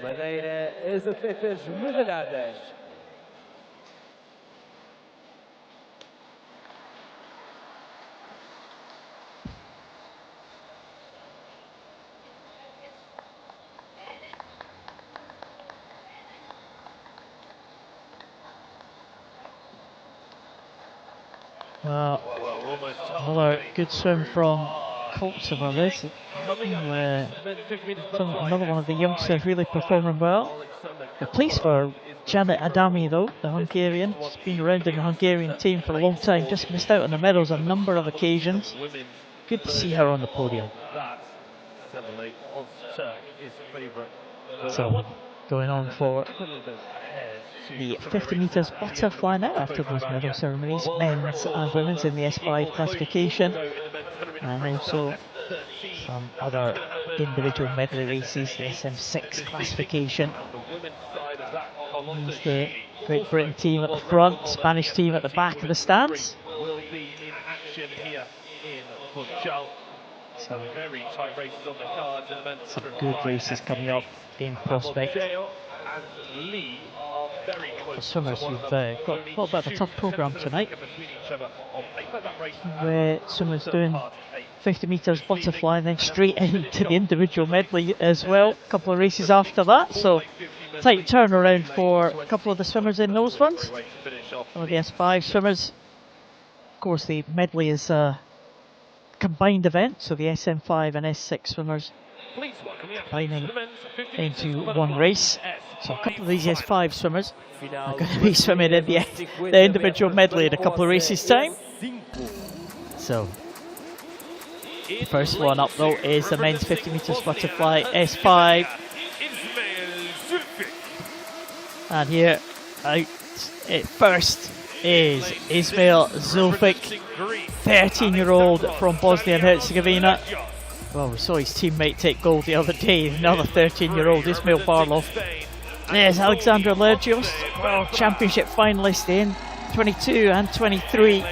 Madeira as atletas medalhadas. Well, another good swim from Coltzimer. This another one of the youngsters really performing well. The place for Janet Adami though, the Hungarian. She's been around in the Hungarian team for a long time, just missed out on the medals on a number of occasions. Good to see her on the podium. So, going on for the 50 metres butterfly now after those medal ceremonies, men's and women's in the S5 classification, and also some other individual medley races, the SM6 classification. There's the Great Britain team at the front, Spanish team at the back of the stands. Some good races coming up in prospect. For swimmers who've got a bit of a tough programme tonight, where swimmers doing 50 metres butterfly and then straight into the individual medley as well. A couple of races after that, so tight turnaround for a couple of the swimmers in those ones. Some of the S5 swimmers. Of course, the medley is a combined event, so the SM5 and S6 swimmers combining into one race. So a couple of these S5 swimmers are going to be swimming in the individual medley in a couple of races' time. So the first one up though is the men's 50 metres butterfly S5. And here out it first is Ismail Zulfic, 13-year-old from Bosnia and Herzegovina. Well, we saw his teammate take gold the other day, another 13-year-old Ismail Barlov. There's Alexandra Lergios, World Championship finalist in 22 and 23.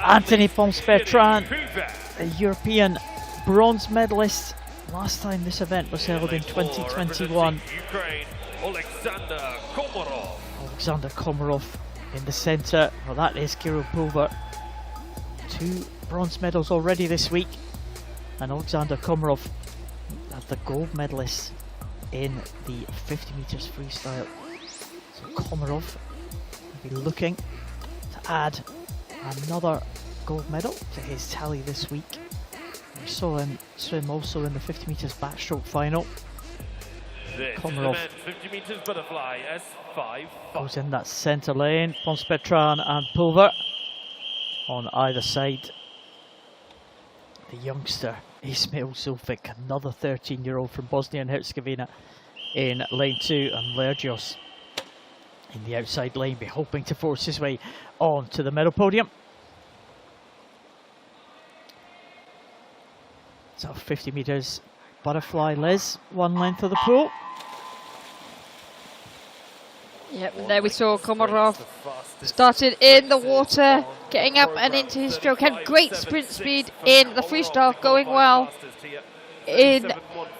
Anthony Pons-Bertrand, a European bronze medalist. Last time this event was held in 2021. Alexander Komarov in the centre. Well, that is Kirill Pulver. 2 bronze medals already this week. And Alexander Komarov, the gold medalist in the 50 metres freestyle. So Komarov will be looking to add another gold medal to his tally this week. We saw him swim also in the 50 metres backstroke final. Komarov 50 metres butterfly S5 goes in that centre lane. Pons-Bertrand and Pulver on either side. The youngster Ismail Zulfic, another 13-year-old from Bosnia and Herzegovina, in lane 2, and Lergios in the outside lane, be hoping to force his way on to the medal podium. So 50 metres butterfly, Les, one length of the pool. Yep, and there we saw Komarov started in the water, getting up and into his stroke. Had great sprint speed in the freestyle, going well. In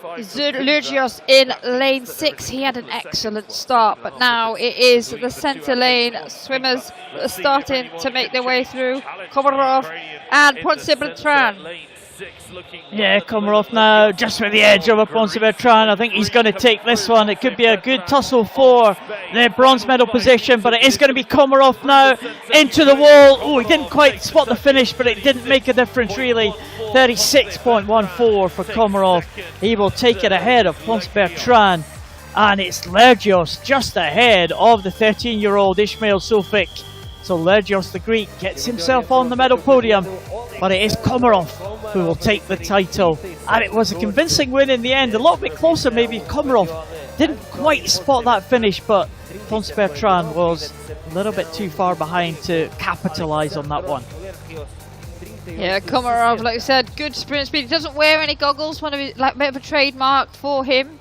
Lergios in lane 6, he had an excellent start, but now it is the centre lane swimmers that are starting to make their way through. Komarov and Pons-Bertrand. Yeah, Komarov now just with the edge over Pons-Bertrand. I think he's going to take this one. It could be a good tussle for the bronze medal position, but it is going to be Komarov now into the wall. Oh, he didn't quite spot the finish, but it didn't make a difference really. 36.14 for Komarov. He will take it ahead of Pons-Bertrand, and it's Lergios just ahead of the 13-year-old Ismail Zulfic. So Lergios, the Greek, gets himself on the medal podium, but it is Komarov who will take the title. And it was a convincing win in the end, a little bit closer maybe. Komarov didn't quite spot that finish, but Pons-Bertrand was a little bit too far behind to capitalise on that one. Yeah, Komarov, like I said, good sprint speed. He doesn't wear any goggles, one of his, like, a bit of a trademark for him.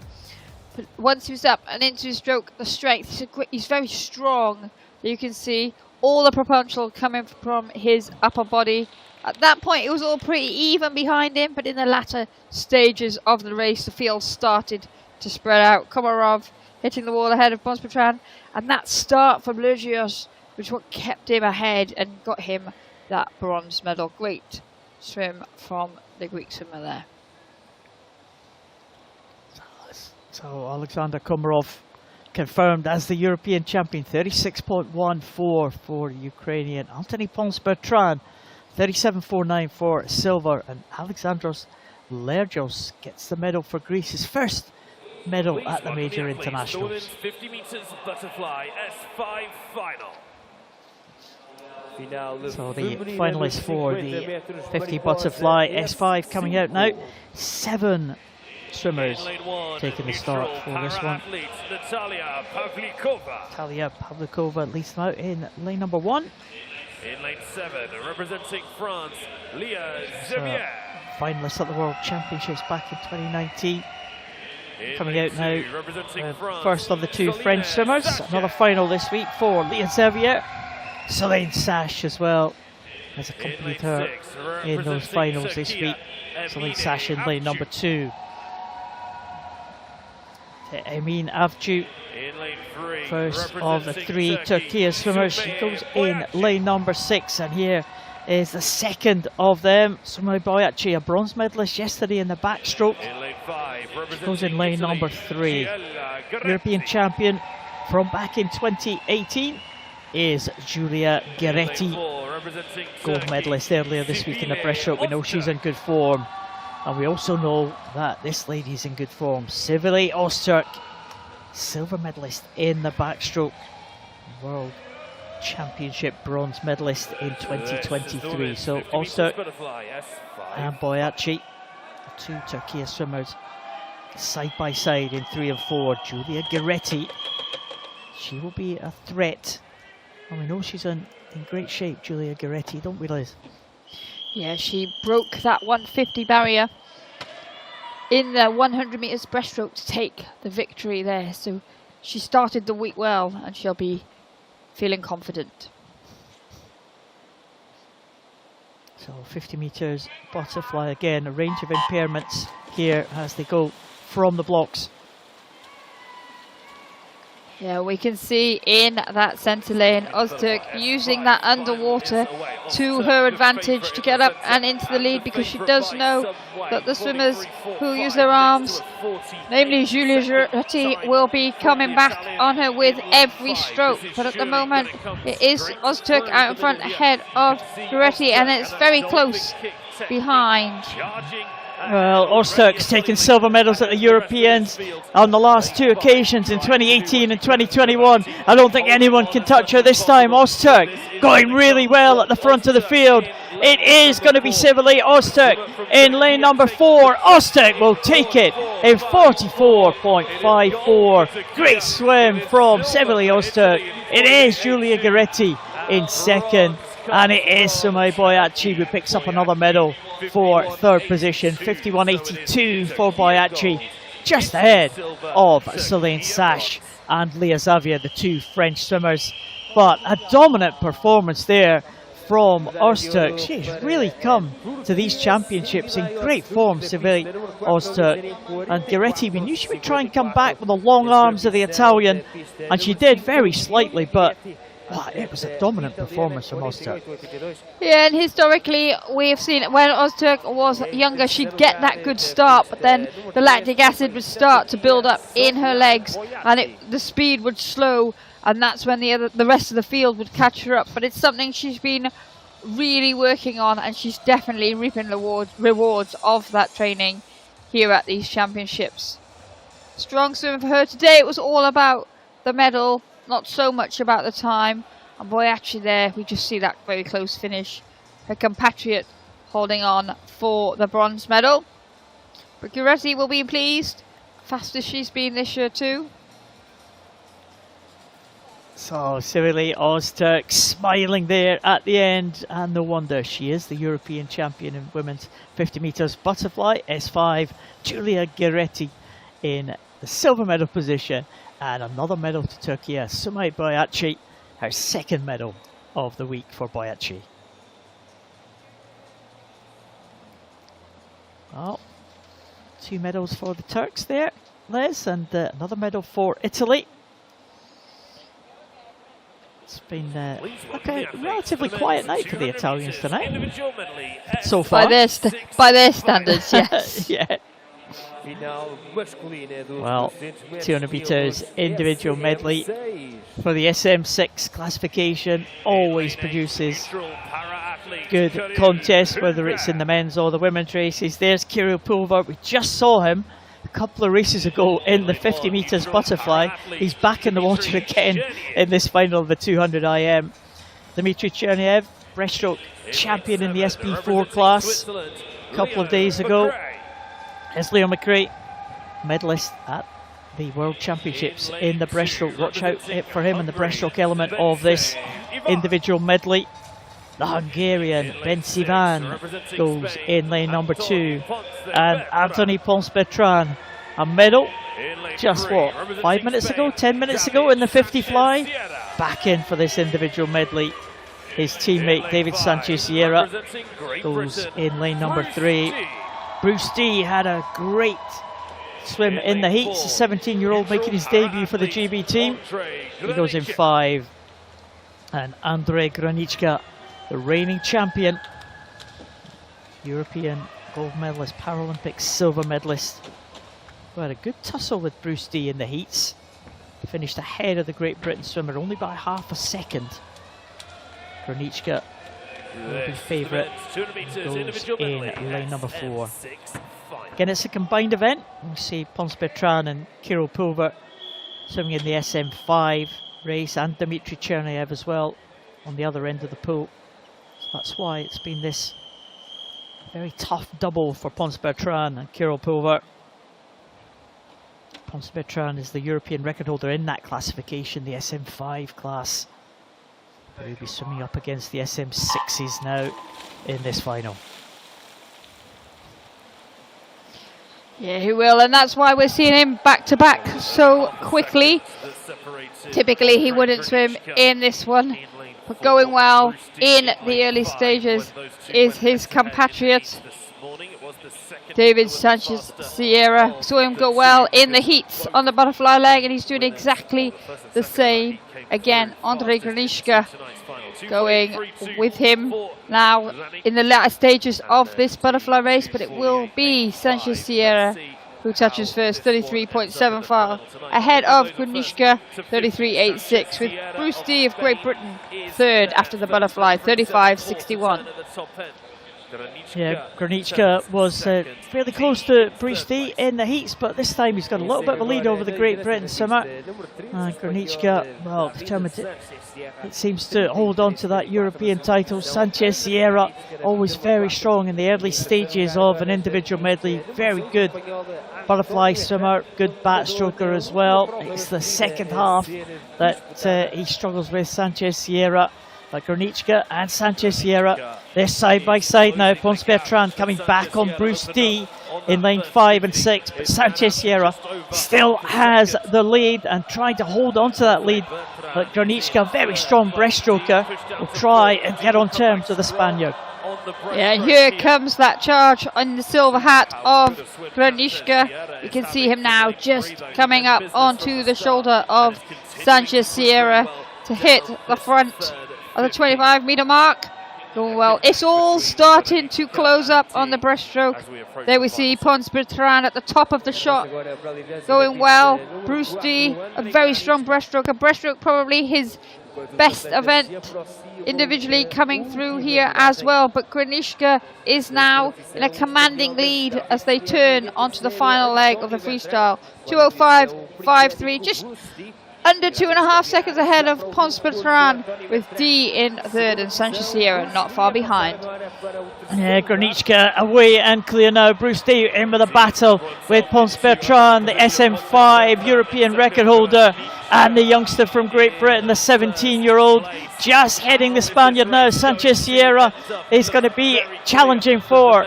But once he was up and into his stroke, the strength, he's very strong. You can see all the propulsion coming from his upper body. At that point, it was all pretty even behind him, but in the latter stages of the race, the field started to spread out. Komarov hitting the wall ahead of Bonspatran, and that start from Lergios, which is what kept him ahead and got him that bronze medal. Great swim from the Greek swimmer there. So Alexander Komarov confirmed as the European champion, 36.14 for Ukrainian. Anthony Pons-Bertrand, 37.49 for silver, and Alexandros Lergios gets the medal for Greece, his first medal at the major internationals. Women's 50 meters butterfly S5 final. So the finalists for the 50 butterfly S5 coming out now. 7 swimmers taking the start for this one. Natalia Pavlikova leads them out in lane number 1. In lane 7, representing France, Leah Xavier. Finalists at the World Championships back in 2019. Coming out now, first of the 2 French swimmers. Another final this week for Leah Xavier. Selene Sash as well has accompanied her in those finals this week. Selene Sash in lane number 2. Emin Avcı, first of the 3 Turkey swimmers. She goes in lane number 6, and here is the second of them. Sumay Boyachi, a bronze medalist yesterday in the backstroke. She goes in lane number 3. European champion from back in 2018 is Giulia Gueretti, gold medalist earlier this week in the breaststroke. We know she's in good form, and we also know that this lady's in good form. Sivile Öztürk, silver medalist in the backstroke, World Championship bronze medalist in 2023. So Öztürk and Boyachi, the 2 Turkey swimmers, side by side in 3 and 4. Giulia Gueretti, she will be a threat. And we know she's in great shape, Giulia Gueretti, don't we, Liz? Yeah, she broke that 150 barrier in the 100 metres breaststroke to take the victory there. So she started the week well, and she'll be feeling confident. So 50 metres butterfly again, a range of impairments here as they go from the blocks. Yeah, we can see in that centre lane, Öztürk using that underwater to her advantage to get up and into the lead, because she does know that the swimmers who use their arms, namely Giulia Gueretti, will be coming back on her with every stroke. But at the moment, it is Öztürk out in front ahead of Gueretti, and it's very close behind. Well, Öztürk's taken silver medals at the Europeans on the last 2 occasions in 2018 and 2021. I don't think anyone can touch her this time. Öztürk going really well at the front of the field. It is going to be Sivile Öztürk in lane number 4. Öztürk will take it in 44.54. Great swim from Sivile Öztürk. It is Giulia Gueretti in second. And it is Sumay Boyachi who picks up another medal for 3rd position. 51.82 for Boyachi, just ahead of Selene Sash and Leah Xavier, the 2 French swimmers. But a dominant performance there from Öztürk. She's really come to these championships in great form, Sivile Öztürk. And Gueretti, we knew she would try and come back with the long arms of the Italian, and she did very slightly, but wow, it was a dominant performance from Öztürk. Yeah, and historically we've seen when Öztürk was younger, she'd get that good start, but then the lactic acid would start to build up in her legs, and the speed would slow, and that's when the rest of the field would catch her up. But it's something she's been really working on, and she's definitely reaping the rewards of that training here at these championships. Strong swim for her today. It was all about the medal, not so much about the time. And Boyachi there, we just see that very close finish. Her compatriot holding on for the bronze medal. But Gueretti will be pleased. Fastest she's been this year too. So Sivile Öztürk smiling there at the end, and no wonder, she is the European champion in women's 50 metres butterfly S5. Giulia Gueretti in the silver medal position. And another medal to Turkey, Sumay Boyachi, her 2nd medal of the week for Boyachi. Well, 2 medals for the Turks there. Les, and another medal for Italy. It's been like a relatively quiet night for the Italians tonight, so far. By their standards, yes. Yeah. Well, 200 metres individual medley for the SM6 classification always produces good contests, whether it's in the men's or the women's races. There's Kirill Pulvar. We just saw him a couple of races ago in the 50 metres butterfly. He's back in the water again in this final of the 200 IM. Dmitry Cherniev, breaststroke champion in the SB4 class a couple of days ago. There's Leo McRae, medalist at the World Championships in the breaststroke. Watch out for him in the breaststroke element of this individual medley. The Hungarian Ben Sivan goes in lane number 2. And Anthony Pons-Bertrand, a medal just what, 5 minutes ago, 10 minutes ago in the 50 fly. Back in for this individual medley. His teammate David Sanchez Sierra goes in lane number 3. Bruce D had a great swim in the heats. A 17-year-old making his debut for the GB team. He goes in 5. And Andrei Granichka, the reigning champion, European gold medalist, Paralympic silver medalist, who had a good tussle with Bruce D in the heats. Finished ahead of the Great Britain swimmer only by half a second. Granichka will be favourite, goes in lane number 4. Again, it's a combined event. We see Pons-Bertrand and Kirill Pulvar swimming in the SM5 race, and Dmitry Cherniev as well on the other end of the pool. So that's why it's been this very tough double for Pons-Bertrand and Kirill Pulvar. Pons-Bertrand is the European record holder in that classification, the SM5 class. But he'll be swimming up against the SM6s now in this final. Yeah, he will, and that's why we're seeing him back to back so quickly. Typically he wouldn't swim in this one, but going well in the early stages is his compatriot David Sanchez Sierra. Saw him go well in the heats on the butterfly leg, and he's doing exactly the same again. Andrei Granichka going with him now in the latter stages of this butterfly race, but it will be Sanchez Sierra who touches first, 33.75, ahead of Granichka, 33.86, with Bruce D of Great Britain third after the butterfly, 35.61. Yeah, Granichka was fairly close to Bruce D in the heats, but this time he's got a little bit of a lead over the Great Britain swimmer. Granichka, well, determined it seems to hold on to that European title. Sanchez Sierra, always very strong in the early stages of an individual medley. Very good butterfly swimmer, good backstroker as well. It's the second half that he struggles with, Sanchez Sierra. But Granichka and Sanchez Sierra, they're side by side now. Pons-Bertrand coming back on Bruce D in lane 5 and 6, but Sanchez Sierra still has the lead and trying to hold on to that lead. But Granichka, very strong breaststroker, will try and get on terms with the Spaniard. Yeah, and here comes that charge on the silver hat of Granichka. You can see him now just coming up onto the shoulder of Sanchez Sierra to hit the front of the 25-metre mark. Going well. It's all starting to close up on the breaststroke. There we see Pons-Bertrand at the top of the shot. Going well. Bruce D, a very strong breaststroke. A breaststroke probably his best event individually coming through here as well. But Granichka is now in a commanding lead as they turn onto the final leg of the freestyle. 2:05.53, just under 2.5 seconds ahead of Pons-Bertrand, with D in third and Sanchez Sierra not far behind. Yeah, Granichka away and clear now. Bruce D in with a battle with Pons-Bertrand, the SM5 European record holder, and the youngster from Great Britain, the 17-year-old, just heading the Spaniard now. Sanchez Sierra is going to be challenging for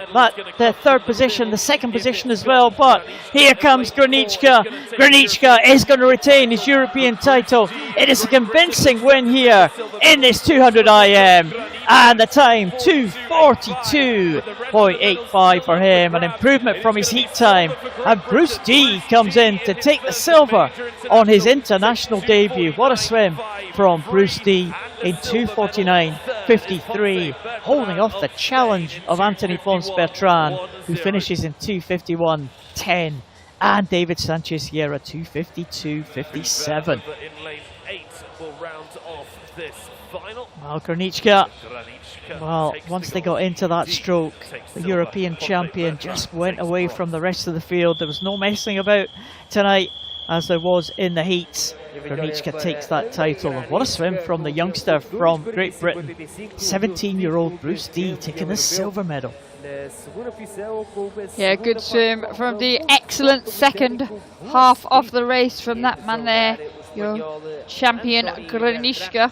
the third position, the second position as well. But here comes Granichka. Granichka is going to retain his European title. It is a convincing win here in this 200 IM. And the time, 2:42.85 for him, an improvement from his heat time. And Bruce D comes in to take the silver on his international debut. What a swim from Bruce D in 2:49.53, holding off the challenge of Anthony Pons-Bertrand, who finishes in 2:51.10, and David Sanchez-Sierra 2:52.57. Well, Granička, well, once they got into that stroke, the European champion just went away from the rest of the field. There was no messing about tonight as there was in the heats. Granička takes that title. And what a swim from the youngster from Great Britain, 17-year-old Bruce D taking the silver medal. Yeah, good swim from the excellent second half of the race from that man there, your champion Granička.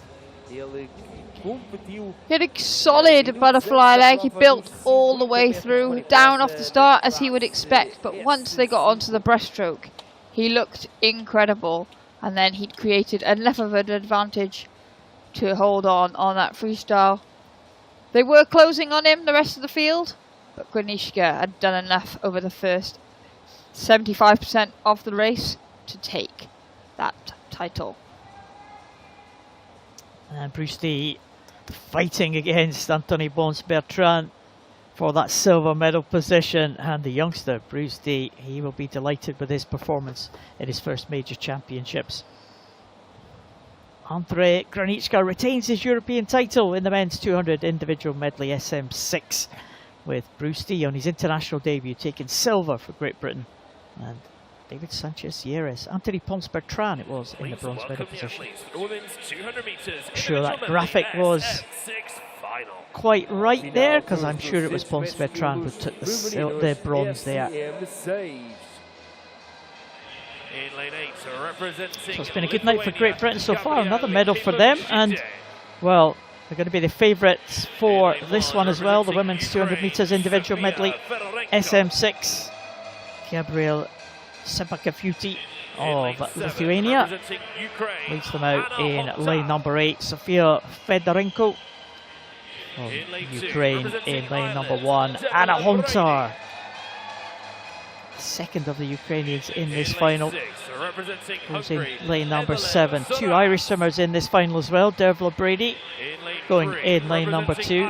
He had a solid butterfly leg. He built all the way through, down off the start as he would expect, but once they got onto the breaststroke, he looked incredible, and then he'd created enough of an advantage to hold on that freestyle. They were closing on him, the rest of the field, but Granička had done enough over the first 75% of the race to take that title. And Bruce D fighting against Anthony Pons-Bertrand for that silver medal position, and the youngster Bruce D, he will be delighted with his performance in his first major championships. Andre Granička retains his European title in the men's 200 individual medley SM6, with Bruce D on his international debut taking silver for Great Britain, and David Sanchez-Sierra, Anthony Pons-Bertrand it was in the bronze medal position. Sure, that graphic was quite right there, because I'm sure it was Pons-Bertrand who took the bronze there. So it's been a good night for Great Britain so far. Another medal for them, and well, they're going to be the favourites for this one as well, the women's 200 metres individual medley SM6. Gabriel Sebakafuti of Lithuania leads them out in lane number 8. Sofia Fedorenko of Ukraine in lane number 1. Anna Hontar, second of the Ukrainians in this final, goes in lane number 7. 2 Irish swimmers in this final as well. Dervla Brady going in lane number 2.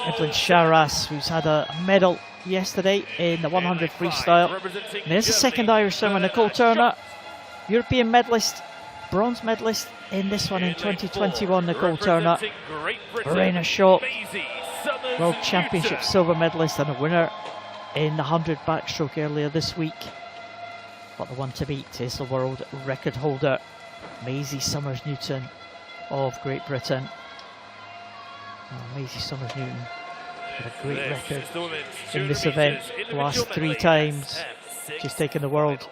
Evelyn Sharas, who's had a medal yesterday in the 100 freestyle. And there's a second Irish swimmer, Nicole Turner, European medalist, bronze medalist in this one in 2021. Nicole Turner, Verena Schott, World Championship silver medalist and a winner in the 100 backstroke earlier this week. But the one to beat is the world record holder, Maisie Summers-Newton of Great Britain. Oh, Maisie Summers-Newton had a great record in this event. The last 3 times she's taken the world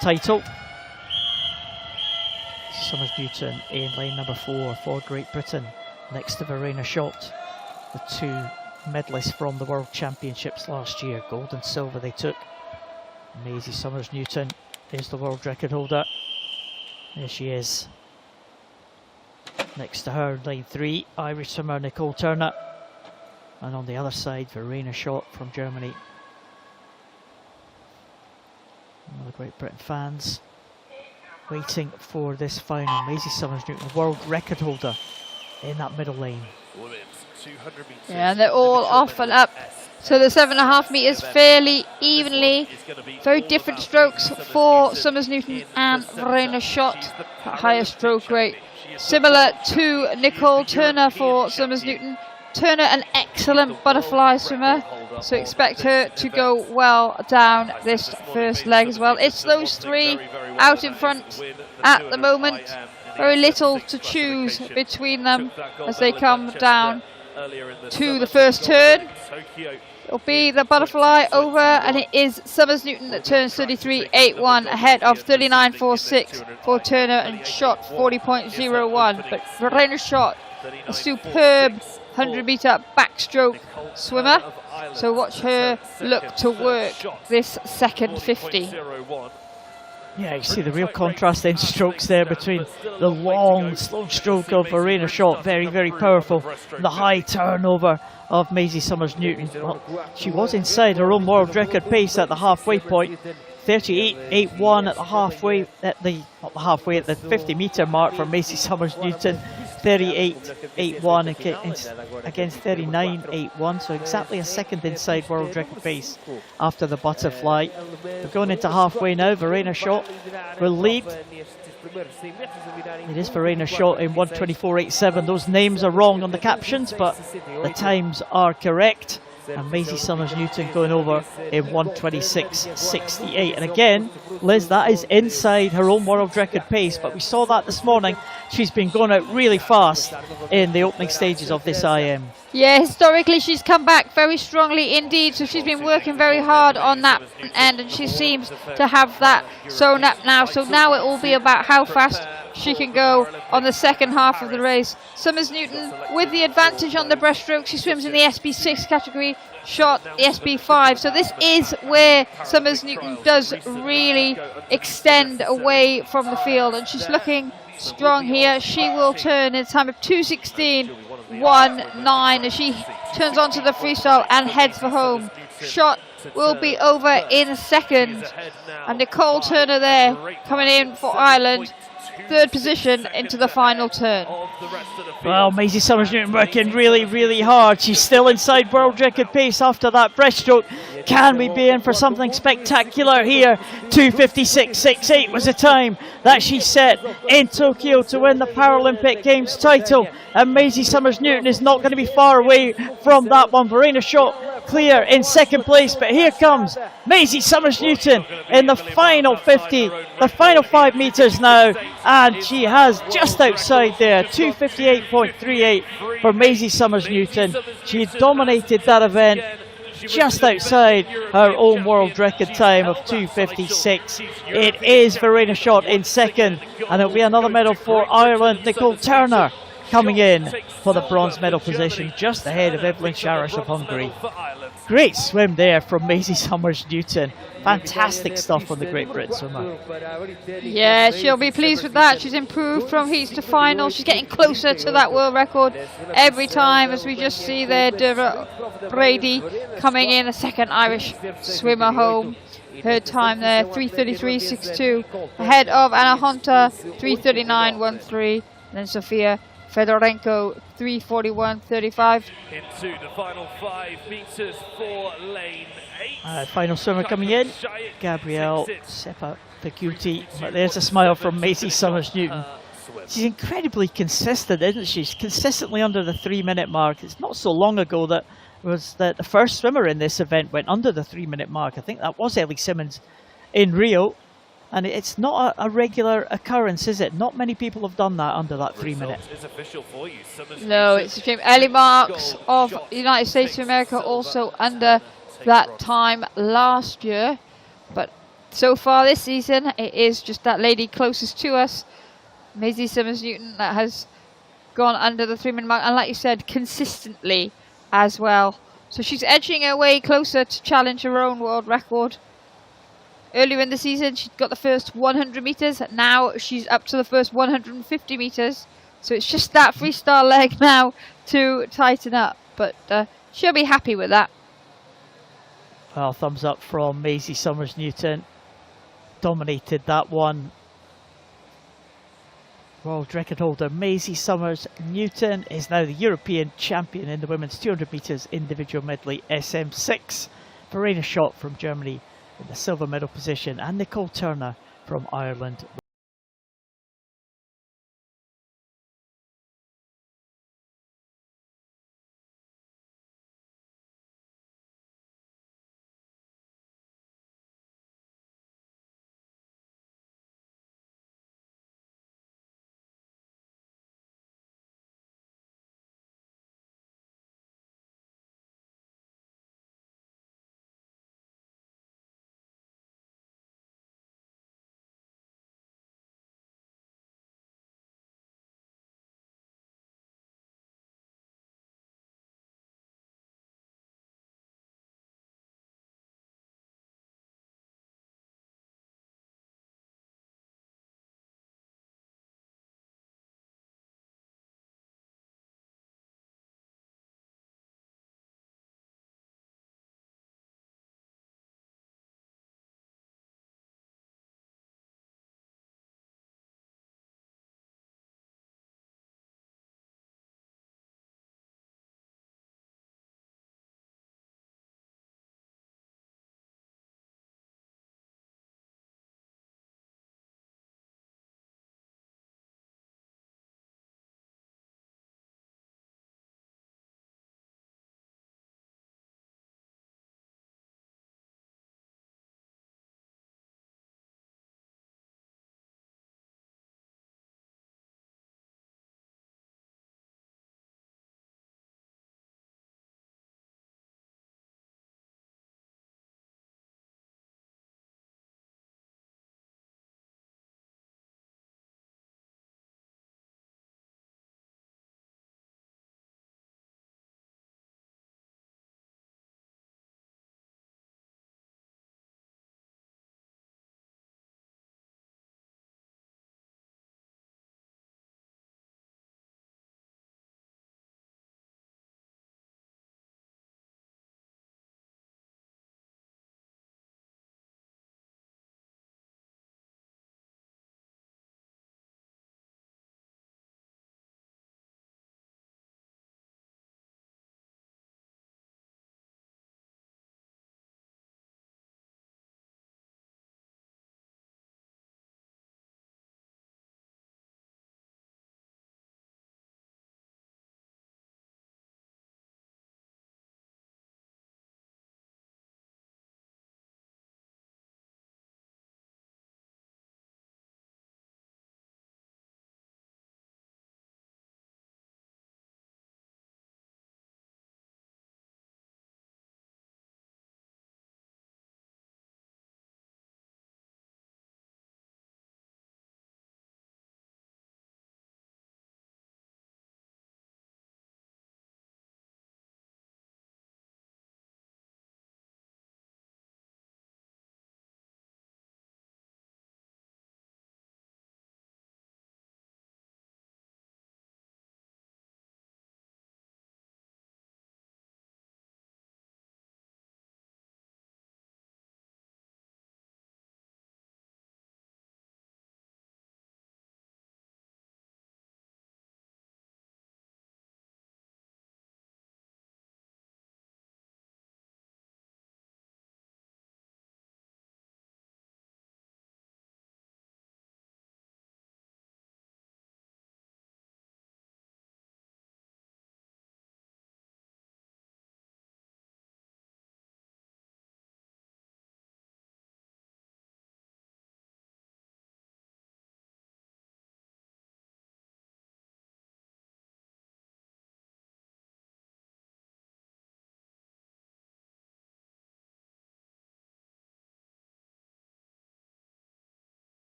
title. Summers-Newton in lane number 4 for Great Britain, next to Verena Schott, the 2 medalists from the World Championships last year. Gold and silver they took. Maisie Summers-Newton is the world record holder. There she is. Next to her, lane 3, Irish swimmer Nicole Turner. And on the other side, Verena Schott from Germany. All the Great Britain fans waiting for this final. Maisie Summers-Newton, the world record holder in that middle lane. Yeah, and they're all off and up. So the 7.5 metres fairly evenly. Very different strokes for Summers-Newton and Verena Schott. Higher stroke rate. Similar to Nicole Turner for Summers-Newton. Turner, an excellent butterfly swimmer, so expect her to go well down this first leg as well. It's those 3 out in front at the moment. Very little to choose between them as they come down to the first turn. It'll be the butterfly over, and it is Summers-Newton that turns 33.81 ahead of 39.46 for Turner and Schott 40.01. But Verena Schott, a superb 100-metre backstroke swimmer, so watch her look to work this second 50. Yeah, you see the real contrast in strokes there between the long, slow stroke of Verena Schott, very, very powerful, and the high turnover of Maisie Summers-Newton. Well, she was inside her own world record pace at the halfway point, 38.81 at the halfway, not the halfway, at the 50-metre mark for Maisie Summers-Newton, 38.81 against 39.81, so exactly a second inside world record pace after the butterfly. We're going into halfway now. Verena Schott will lead. It is Verena Schott in 1:24.87. Those names are wrong on the captions, but the times are correct. And Maisie Summers-Newton going over in 1:26.68. And again, Liz, that is inside her own world record pace, but we saw that this morning. She's been going out really fast in the opening stages of this IM. Yeah, historically she's come back very strongly indeed, so she's been working very hard on that end, and she seems to have that sewn up now. So now it will be about how fast she can go on the second half of the race. Summers-Newton with the advantage on the breaststroke. She swims in the SB6 category, Schott the SB5. So this is where Summers-Newton does really extend away from the field, and she's looking strong here. She will turn in a time of 2:16.19 as she turns onto the freestyle and heads for home. Schott will be over in second, and Nicole Turner there coming in for Ireland, third position into the final turn. Well, Maisie Summers-Newton working really, really hard. She's still inside world record pace after that breaststroke. Can we be in for something spectacular here? 2:56.68 was the time that she set in Tokyo to win the Paralympic Games title. And Maisie Summers-Newton is not going to be far away from that one. Verena Schott clear in second place, but here comes Maisie Summers-Newton in the final 50, the final 5 metres now, and she has just outside there, 2:58.38 for Maisie Summers-Newton. She dominated that event just outside her own world record time of 2:56. It is Verena Schott in second, and it'll be another medal for Ireland. Nicole Turner coming in for the bronze medal position, just ahead of Evelyn Sharash of Hungary. Great swim there from Maisie Summers-Newton. Fantastic stuff on the Great Britain swimmer. Yeah, she'll be pleased with that. She's improved from heats to final. She's getting closer to that world record every time, as we just see there, Deirdre Brady coming in, a second Irish swimmer home. Her time there, 3:33.62, ahead of Anna Hunter, 3:39.13, then Sofia Fedorenko, 3:41.35. Into the final 5 metres for lane 8. Final swimmer coming in, Gabrielle Sepa-Faculty. But there's a smile from Maisie Summers-Newton. She's incredibly consistent, isn't she? She's consistently under the 3-minute mark. It's not so long ago that the first swimmer in this event went under the 3-minute mark. I think that was Ellie Simmons in Rio. And it's not a regular occurrence, is it? Not many people have done that under that 3-minute. No, it's a shame. Ellie Marks of the United States of America also under that time last year. But so far this season, it is just that lady closest to us, Maisie Summers-Newton, that has gone under the 3-minute mark. And like you said, consistently as well. So she's edging her way closer to challenge her own world record. Earlier in the season, she got the first 100 metres. Now she's up to the first 150 metres. So it's just that freestyle leg now to tighten up. But she'll be happy with that. Well, thumbs up from Maisie Summers-Newton. Dominated that one. World record holder Maisie Summers-Newton is now the European champion in the women's 200 metres individual medley SM6. Verena Schott from Germany in the silver medal position, and Nicole Turner from Ireland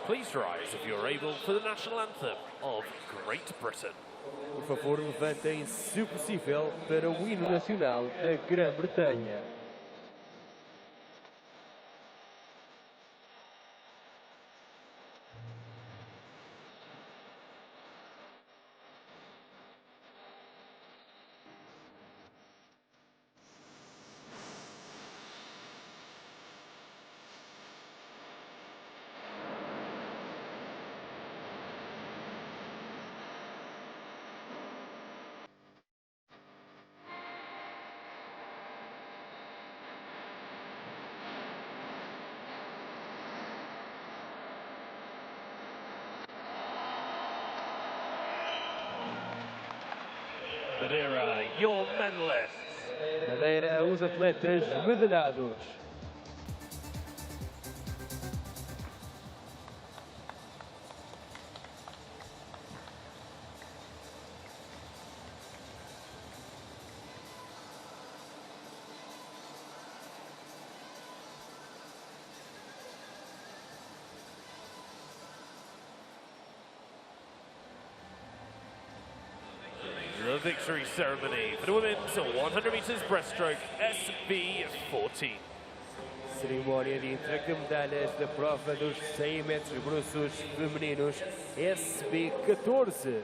Please rise if you're able for the national anthem of Great Britain. Por favor, levantem, se possível, para o hino nacional da Grã-Bretanha. Madeira, your medalists. Madeira, os atletas medalhados. The victory ceremony for the women's 100 meters breaststroke SB14. Cerimónia de entrega de medalhas da prova dos 100 metros brussos femininos SB14.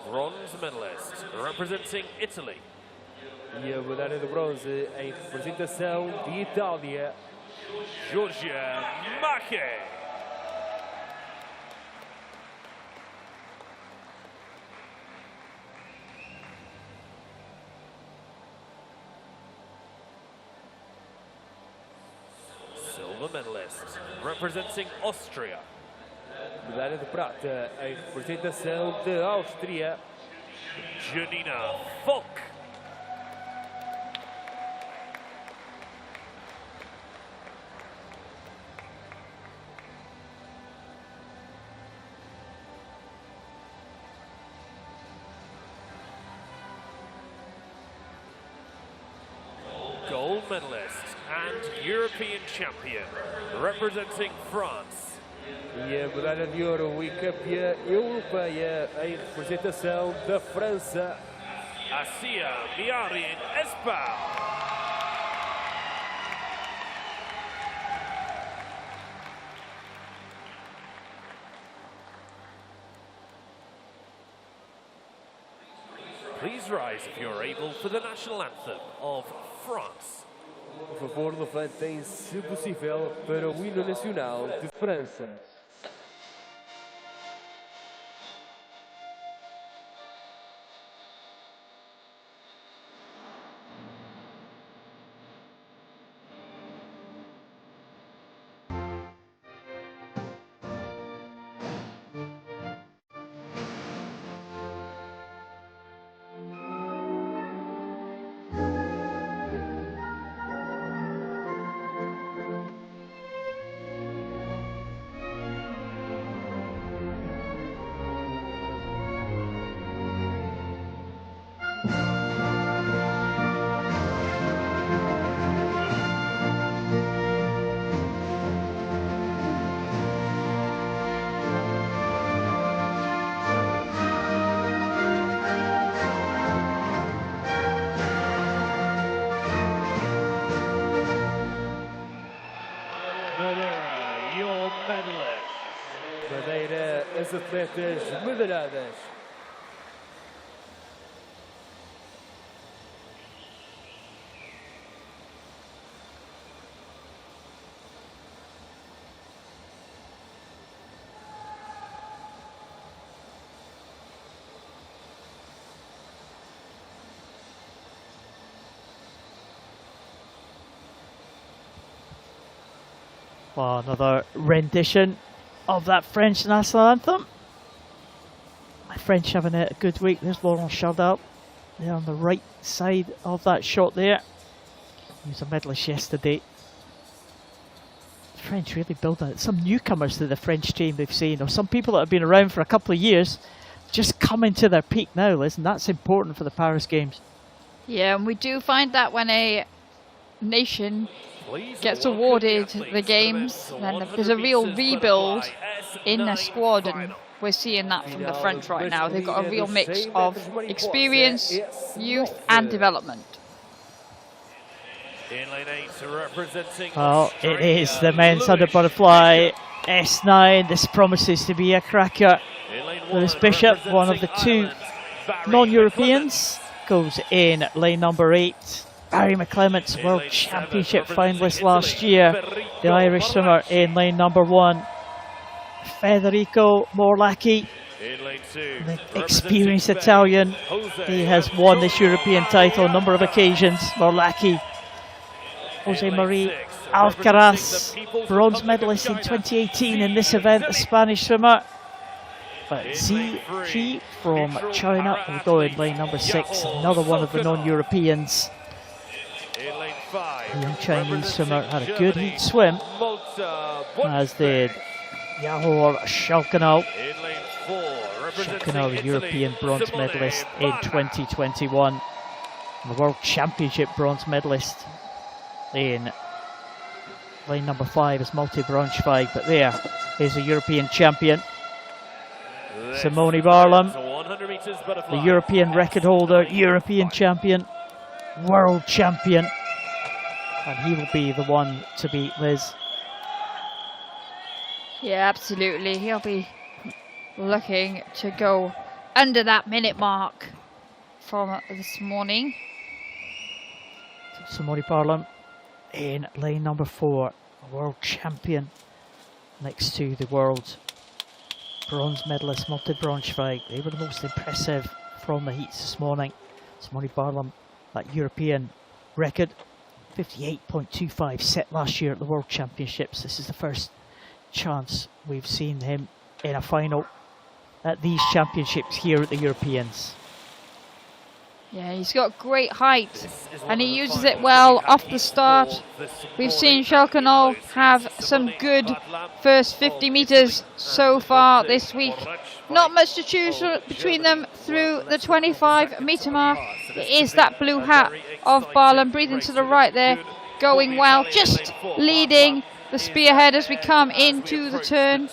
Bronze medalist representing Italy. E a medalha de bronze em representação de Itália, Giorgia Macchi. Silver medalist representing Austria. medalha de prata em representação de Áustria, Janina Falk. Gold medalist and European champion representing France. e a medalha de ouro e campeã europeia em representação da França, Asia Miarin Espal. Please rise if you're able for the national anthem of France. por favor, levantem, se possível, para o hino nacional de França. Madeira, your medalist. Madeira, as atletas medalhadas. Well, another rendition of that French national anthem. My French having a good week. There's Laurent Chardin there on the right side of that shot there. He was a medalist yesterday. The French really build out some newcomers to the French team they've seen, or some people that have been around for a couple of years just coming to their peak now, Liz, and that's important for the Paris Games. Yeah, and we do find that when a nation gets awarded the games, then there's a real rebuild in the squad, and we're seeing that from the French right now. They've got a real mix of experience, youth and development. Well, it is the men's 100 butterfly S9. This promises to be a cracker. Lewis Bishop, one of the two non-Europeans, goes in lane number 8. Barry McClements, World Championship finalist last year, the Irish swimmer in lane number 1. Federico Morlacchi, the experienced Italian, he has won this European title a number of occasions. Morlacchi, Jose Marie Alcaraz, bronze medalist in 2018 in this event, the Spanish swimmer. But Ji from China will go in lane number 6, another one of the non-Europeans. The young Chinese swimmer had a good heat swim, as did Yahor Shalkanau. Shalkanau, the European bronze medalist in 2021. The World Championship bronze medalist in lane number 5 is Malte Braunschweig, but there is a European champion. Simone Barlam, the European record holder, European champion, world champion, and he will be the one to beat Liz. Yeah, absolutely. He'll be looking to go under that minute mark from this morning. Simone Barlam in lane number 4, a world champion, next to the world bronze medalist Malte Braunschweig. They were the most impressive from the heats this morning. Simone Barlam, that European record, 58.25 set last year at the World Championships. This is the first chance we've seen him in a final at these championships here at the Europeans. Yeah, he's got great height and he uses it well off the start. We've seen Shalkanau have some good first 50 meters so far this week. Not much to choose between them through the 25-meter mark. It is that blue hat of Barlam breathing to the right there, going well, just leading the spearhead as we come into the turn.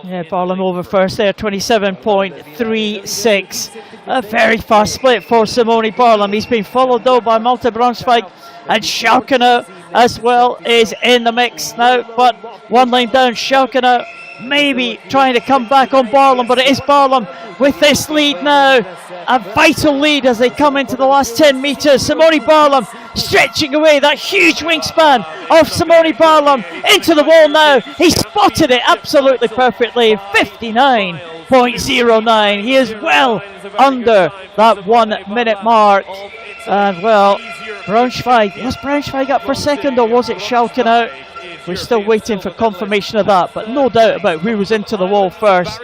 Yeah, Barlam over first there, 27.36. A very fast split for Simone Barlam. He's been followed though by Malte Braunschweig, and Shalkanau as well is in the mix now, but one lane down. Shalkanau maybe trying to come back on Barlam, but it is Barlam with this lead now. A vital lead as they come into the last 10 metres. Simone Barlam stretching away, that huge wingspan of Simone Barlam into the wall now. He spotted it absolutely perfectly, 59.09. He is well under that 1 minute mark. And well, Braunschweig, was Braunschweig up for second or was it Shalkanau? We're still waiting for confirmation of that, but no doubt about who was into the wall first,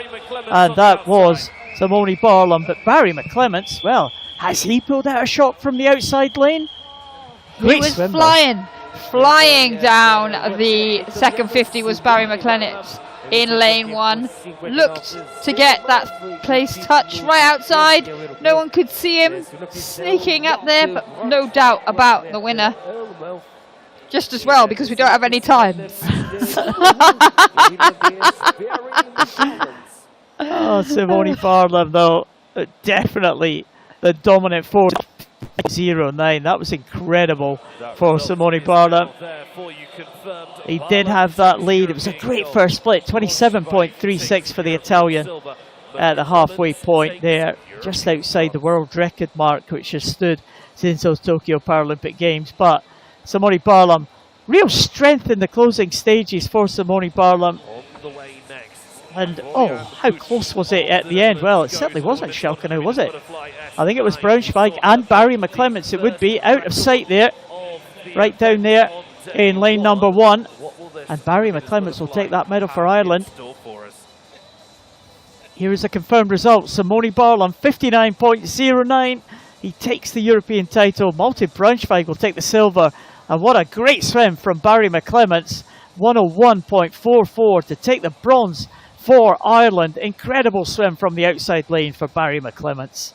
and that was Simone Barlam. But Barry McClements, well, has he pulled out a shot from the outside lane? Great He was swim, flying down the second 50 was Barry McClements in lane 1. Looked to get that place touch right outside. No one could see him sneaking up there, but no doubt about the winner. Just as well, because we don't have any time. Oh, Simone Barlam though, definitely the dominant force. 09, that was incredible for Simone Barlam. He did have that lead. It was a great first split, 27.36 for the Italian at the halfway point there, just outside the world record mark, which has stood since those Tokyo Paralympic Games. But Simone Barlam, real strength in the closing stages for Simone Barlam. And oh, how close was it at the end? Well, it certainly wasn't Shalkanau, was it? I think it was Braunschweig and Barry McClements. It would be out of sight there, right down there in lane number 1. And Barry McClements will take that medal for Ireland. Here is a confirmed result. Simone Barlam, 59.09. He takes the European title. Malte Braunschweig will take the silver. And what a great swim from Barry McClements. 101.44 to take the bronze for Ireland. Incredible swim from the outside lane for Barry McClements.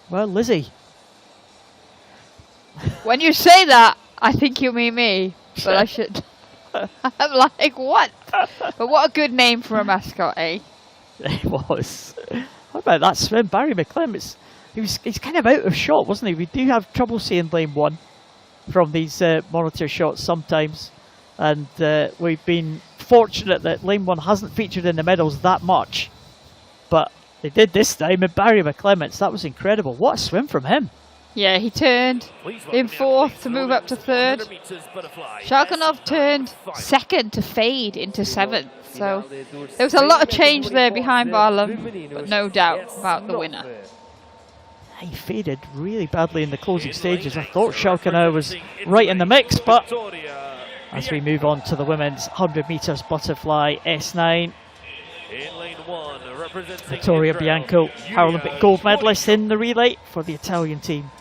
Well, Lizzie. When you say that, I think you mean me, but I should. I'm like, what? But what a good name for a mascot, eh? It was. How about that swim? Barry McClem, he's kind of out of shot, wasn't he? We do have trouble seeing lane 1 from these monitor shots sometimes. And we've been fortunate that lane 1 hasn't featured in the medals that much. But they did this time, and Barry McClements, that was incredible. What a swim from him. Yeah, he turned in 4th to move up to 3rd. Sharkanov turned 2nd to fade into 7th. So there was a lot of change there behind Barlam, but no doubt about the winner. He faded really badly in the closing stages. I thought Sharkanov was right in the mix, but as we move on to the women's 100 metres butterfly S9, Vittoria Bianco, Paralympic gold medalist in the relay for the Italian team.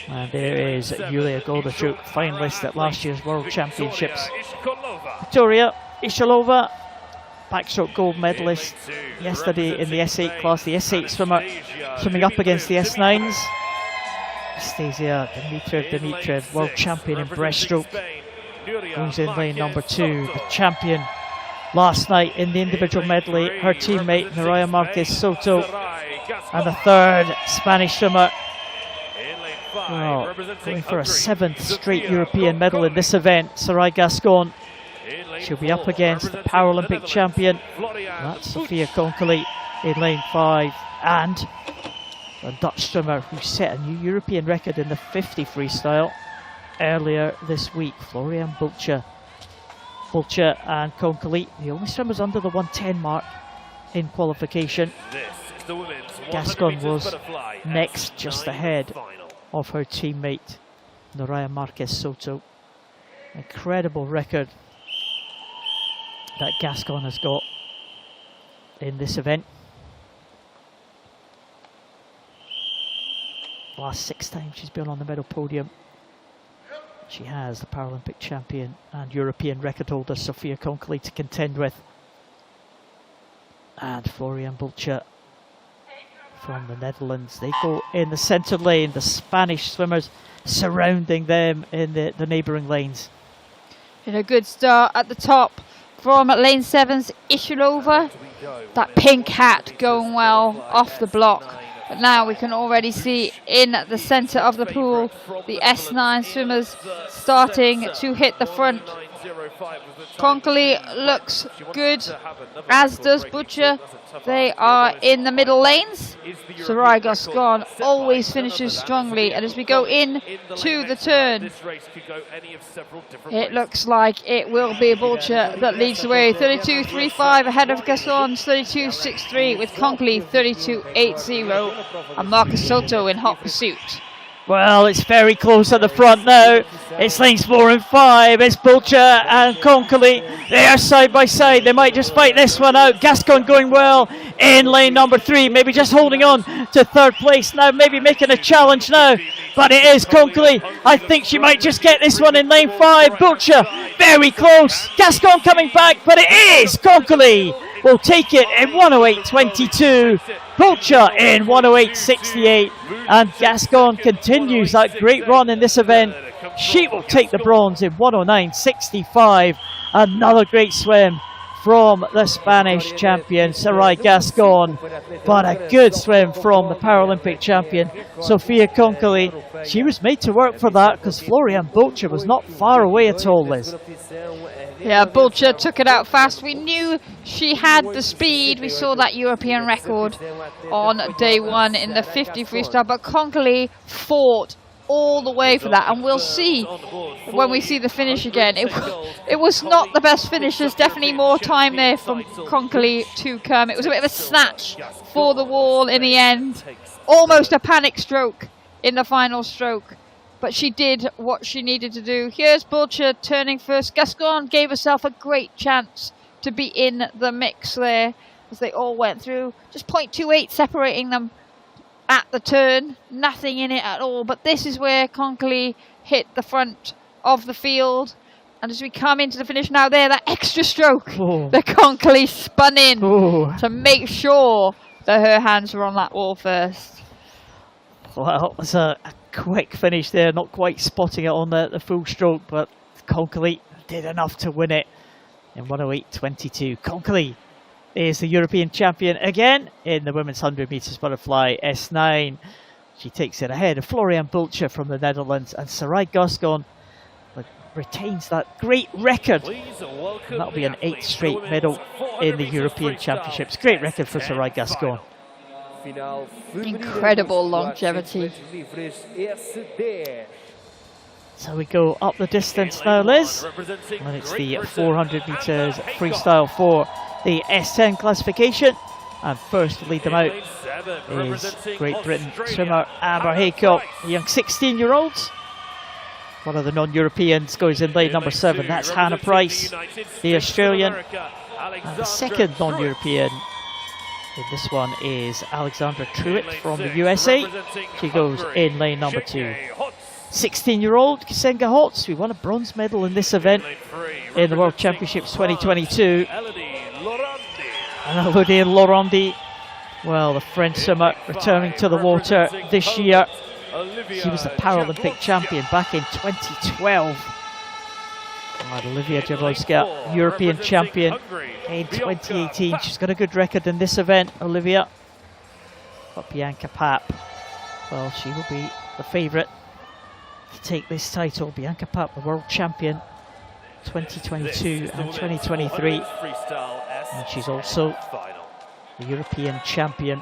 And there is Yulia Goldachuk, finalist at last year's World Championships. Victoria Ishalova, backstroke gold medalist yesterday in the S8 class, the S8 swimmer, swimming up against the S9s. Stasia Dimitriev, world champion in breaststroke, goes in lane number 2. The champion last night in the individual medley, her teammate Naraya Marquez Soto, and the 3rd Spanish swimmer. Well, going for a 7th straight European medal in this event, Sarai Gascon. She'll be up against the Paralympic champion, that's Sophia Konkeli, in lane 5, and a Dutch swimmer who set a new European record in the 50 freestyle earlier this week, Florian Bulcher. Bulcher and Konkeli, the only swimmers under the 110 mark in qualification. Gascon was next, just ahead of her teammate Naraya Marquez Soto. Incredible record that Gascon has got in this event. Last 6 times she's been on the medal podium. She has the Paralympic champion and European record holder Sophia Konkeli to contend with. And Florian Bulcher from the Netherlands. They go in the centre lane, the Spanish swimmers surrounding them in the neighbouring lanes. In a good start at the top from lane 7's Ishilova. That pink hat going well off the block. But now we can already see in the centre of the pool the S9 swimmers starting to hit the front. Konkeli looks good, as does Butcher. They are in the middle lanes. Sarai Gascon always finishes strongly, and as we go in to the turn, it looks like it will be Butcher that leads the way. 32.35 ahead of Gascon's 32.63, with Konkeli 32.80 and Marcus Soto in hot pursuit. Well, it's very close at the front now. It's lanes 4 and 5. It's Bulcher and Konkeli. They are side by side. They might just fight this one out. Gascon going well in lane number 3. Maybe just holding on to 3rd place now. Maybe making a challenge now. But it is Konkeli. I think she might just get this one in lane 5. Bulcher very close. Gascon coming back, but it is Konkeli. Will take it in 108.22. Bulcher in 108.68. And Gascon continues that great run in this event. She will take the bronze in 109.65. Another great swim from the Spanish champion, Sarai Gascon. But a good swim from the Paralympic champion, Sophia Konkeli. She was made to work for that because Florian Bulcher was not far away at all, Liz. Yeah, Bulcher took it out fast. We knew she had the speed. We saw that European record on day 1 in the 50 freestyle, but Konkeli fought all the way for that, and we'll see when we see the finish again. It was not the best finish. There's definitely more time there from Konkeli to come. It was a bit of a snatch for the wall in the end. Almost a panic stroke in the final stroke. But she did what she needed to do. Here's Bulcher turning first. Gascon gave herself a great chance to be in the mix there as they all went through. Just 0.28 separating them at the turn. Nothing in it at all. But this is where Konkeli hit the front of the field. And as we come into the finish now there, that extra stroke that Konkeli spun in to make sure that her hands were on that wall first. Well, it was a quick finish there, not quite spotting it on the full stroke, but Konkoly did enough to win it in 108.22. Konkoly is the European champion again in the women's 100 metres butterfly S9. She takes it ahead of Florian Bulcher from the Netherlands, and Sarai Gascon retains that great record. And that'll be an 8th straight medal in the European Championships. Great record for Sarai Gascon. Incredible longevity. So we go up the distance now, Liz. And it's the 400 metres freestyle for the S10 classification. And first to lead them out is Great Britain swimmer Amber Haycock, a young 16-year-old. One of the non-Europeans goes in lane number 7. That's Hannah Price, the Australian. And the second non-European in this one is Alexandra Truitt from the USA. She goes in lane number 2. 16-year-old Kisenga Hotz, who won a bronze medal in this event in the World Championships 2022. And Elodie Laurandi, well, the French swimmer returning to the water this year. She was the Paralympic champion back in 2012. And Olivia Jablonska, European champion in 2018. She's got a good record in this event, Olivia. But Bianca Papp, well, she will be the favourite to take this title. Bianca Papp, the world champion 2022 and 2023. And she's also the European champion.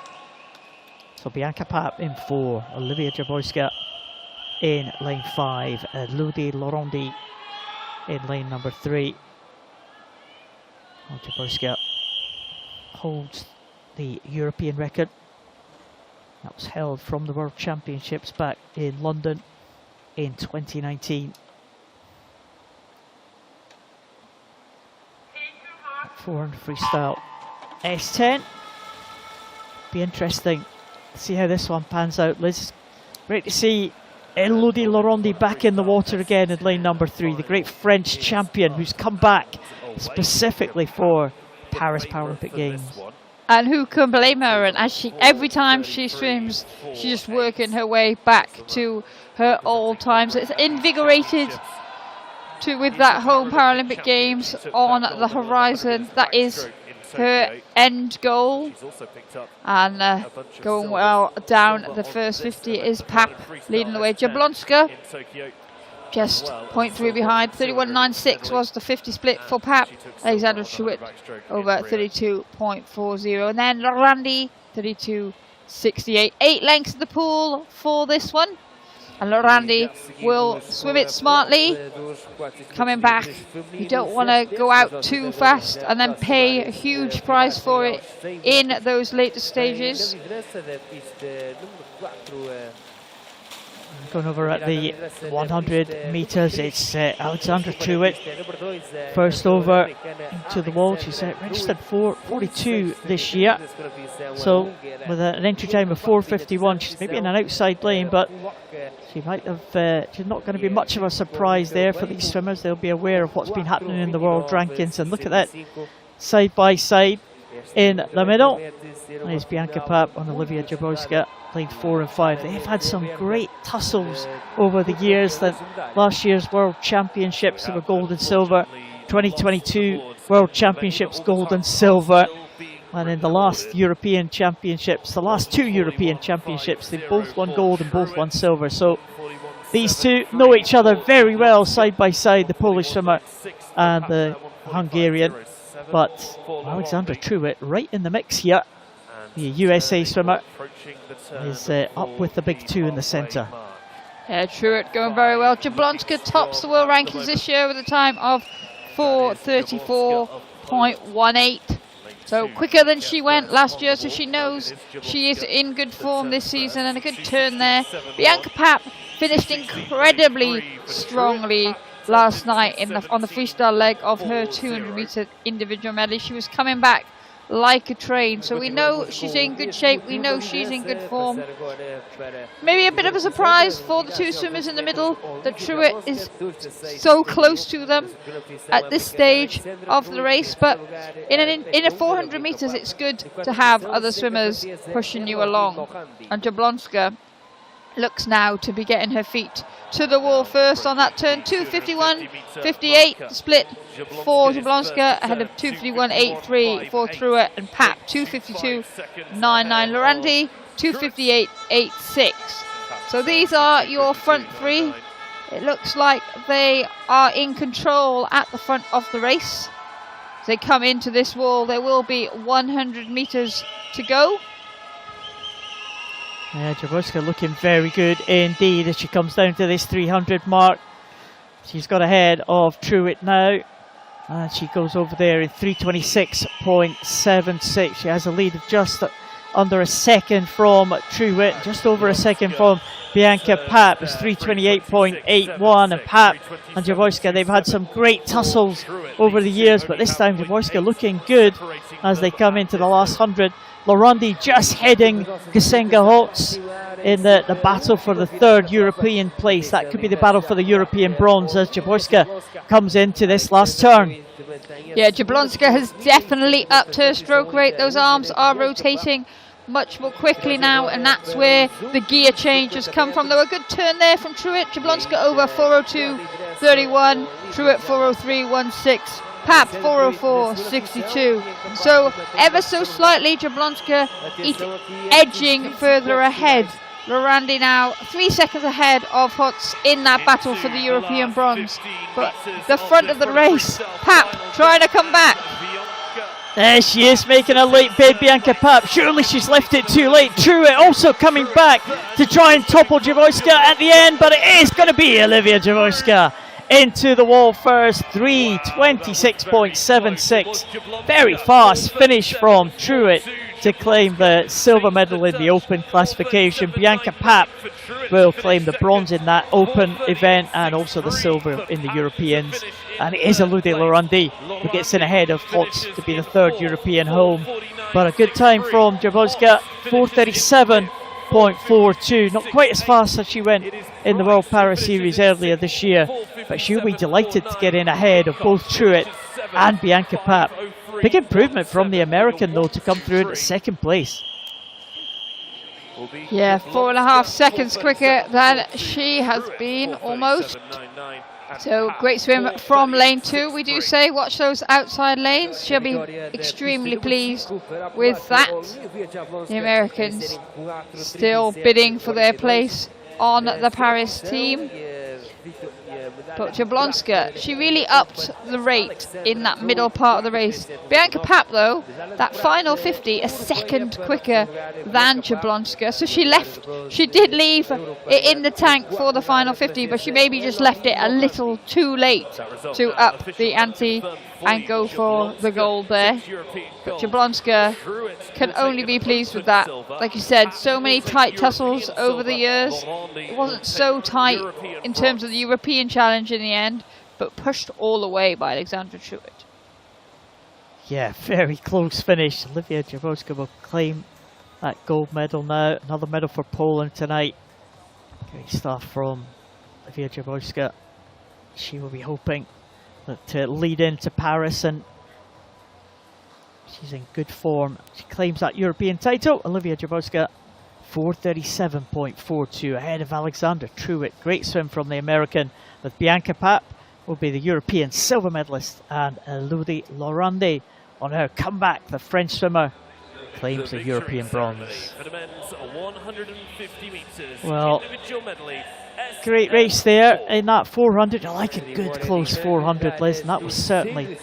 So Bianca Papp in 4, Olivia Jablonska in lane 5, Elodie Laurandi in lane number 3. Jablonska holds the European record. That was held from the World Championships back in London in 2019. 400 freestyle S10. Be interesting to see how this one pans out, Liz. Great to see Elodie Laurandi back in the water again in lane number 3, the great French champion who's come back specifically for Paris Paralympic Games. And who can blame her? And as every time she swims, she's just working her way back to her old times. It's invigorated with that home Paralympic Games on the horizon. That is her end goal. And going well down the first 50 is Papp leading the way. Jablonska just 0.3 behind. 31.96 was the 50 split for Papp. Alexandra Truitt over 32.40. And then Laurandi 32.68. 8 lengths in the pool for this one. And Laurandi will swim it smartly. Coming back, you don't want to go out too fast and then pay a huge price for it in those later stages. Going over at the 100 metres, it's Alexandra Truitt first over to the wall. She's registered 4:42 this year, so with an entry time of 4:51, she's maybe in an outside lane, but she might have. She's not going to be much of a surprise there for these swimmers. They'll be aware of what's been happening in the world rankings, and look at that side by side in the middle. There's Bianca Papp and Olivia Jablonska, lane 4 and 5. They've had some great tussles over the years. That last year's World Championships, they were gold and silver. 2022 World Championships, gold and silver. And in the last European Championships, the last 2 European Championships, they both won gold and both won silver. So these two know each other very well, side by side, the Polish swimmer and the Hungarian. But Alexandra Truitt right in the mix here. The USA swimmer is up with the big 2 in the centre. Yeah, Truitt going very well. Jablonska tops the world rankings this year with a time of 4:34.18. So quicker than she went last year, so she knows she is in good form this season, and a good turn there. Bianca Papp finished incredibly strongly last night on the freestyle leg of her 200-metre individual medley. She was coming back like a train, so we know she's in good shape, we know she's in good form. Maybe a bit of a surprise for the 2 swimmers in the middle that Truitt is so close to them at this stage of the race, but in a 400 metres it's good to have other swimmers pushing you along. And Jablonska looks now to be getting her feet to the wall first on that turn. 2:51.58 split for Jablonska ahead of 2:51.83 for Truett and Pap. 2:52.99 Lorandi, 2:58.86. So these are your front three. It looks like they are in control at the front of the race. As they come into this wall, there will be 100 meters to go. Yeah, Jablonska looking very good indeed as she comes down to this 300 mark. She's got ahead of Truett now. And she goes over there in 3:26.76. She has a lead of just under a second from Truett, just over a second from Bianca Pap. It's 3:28.81, and Pap and Jablonska, they've had some great tussles over the years, but this time Jablonska looking good as they come into the last 100. Lorandi just heading Kasenga Holtz in the battle for the third European place. That could be the battle for the European bronze as Jablonska comes into this last turn. Yeah, Jablonska has definitely upped her stroke rate. Those arms are rotating much more quickly now, and that's where the gear change has come from. There was a good turn there from Truett. Jablonska over 4:02.31, Truett 4:03.16. Pap 4:04.62. So ever so slightly Jablonska edging further ahead. Lorandi now 3 seconds ahead of Hotz in that battle for the European bronze. But the front of the race, Pap trying to come back. There she is, making a late bid, Bianca Pap. Surely she's left it too late. Truett also coming back to try and topple Jablonska at the end, but it is going to be Olivia Jablonska into the wall first. 3:26.76. Very fast finish from Truett to claim the silver medal in the open classification. Bianca Pap will claim the bronze in that open event and also the silver in the Europeans. And it is Elodie Lorandi who gets in ahead of Hotz to be the third European home. But a good time from Jablonska, 4:37.42. Not quite as fast as she went in the World Para Series earlier this year, but she'll be delighted to get in ahead of both Truett and Bianca Pap. Big improvement from the American though to come through in second place. Yeah, 4.5 seconds quicker than she has been almost. So great swim from lane 2. We do say watch those outside lanes. She'll be extremely pleased with that. The Americans still bidding for their place on the Paris team. But Jablonska, she really upped the rate in that middle part of the race. Bianca Pap though, that final 50 a second quicker than Jablonska. So she did leave it in the tank for the final 50, but she maybe just left it a little too late to up the ante and go for the gold there. But Jablonska can only be pleased with that. Like you said, so many tight tussles over the years. It wasn't so tight in terms of the European challenge in the end, but pushed all the way by Alexandra Truett. Yeah, very close finish. Olivia Jablonska will claim that gold medal now. Another medal for Poland tonight. Great stuff from Olivia Jablonska. She will be hoping to lead into Paris, and she's in good form. She claims that European title. Olivia Jablonska 4:37.42 ahead of Alexandra Truett. Great swim from the American, with Bianca Pap will be the European silver medalist, and Elodie Lorandi on her comeback. The French swimmer claims the European bronze. Well, great race there in that 400. I like a good close 400, Liz, and that was certainly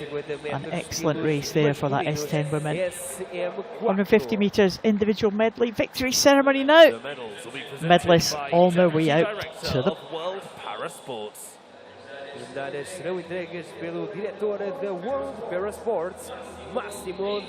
an excellent race there for that S10 women. 150 metres individual medley victory ceremony now. Medalists on their way out to the World Para Sports. Medalhas serão entregues pelo diretor da World Para Sports, Máximo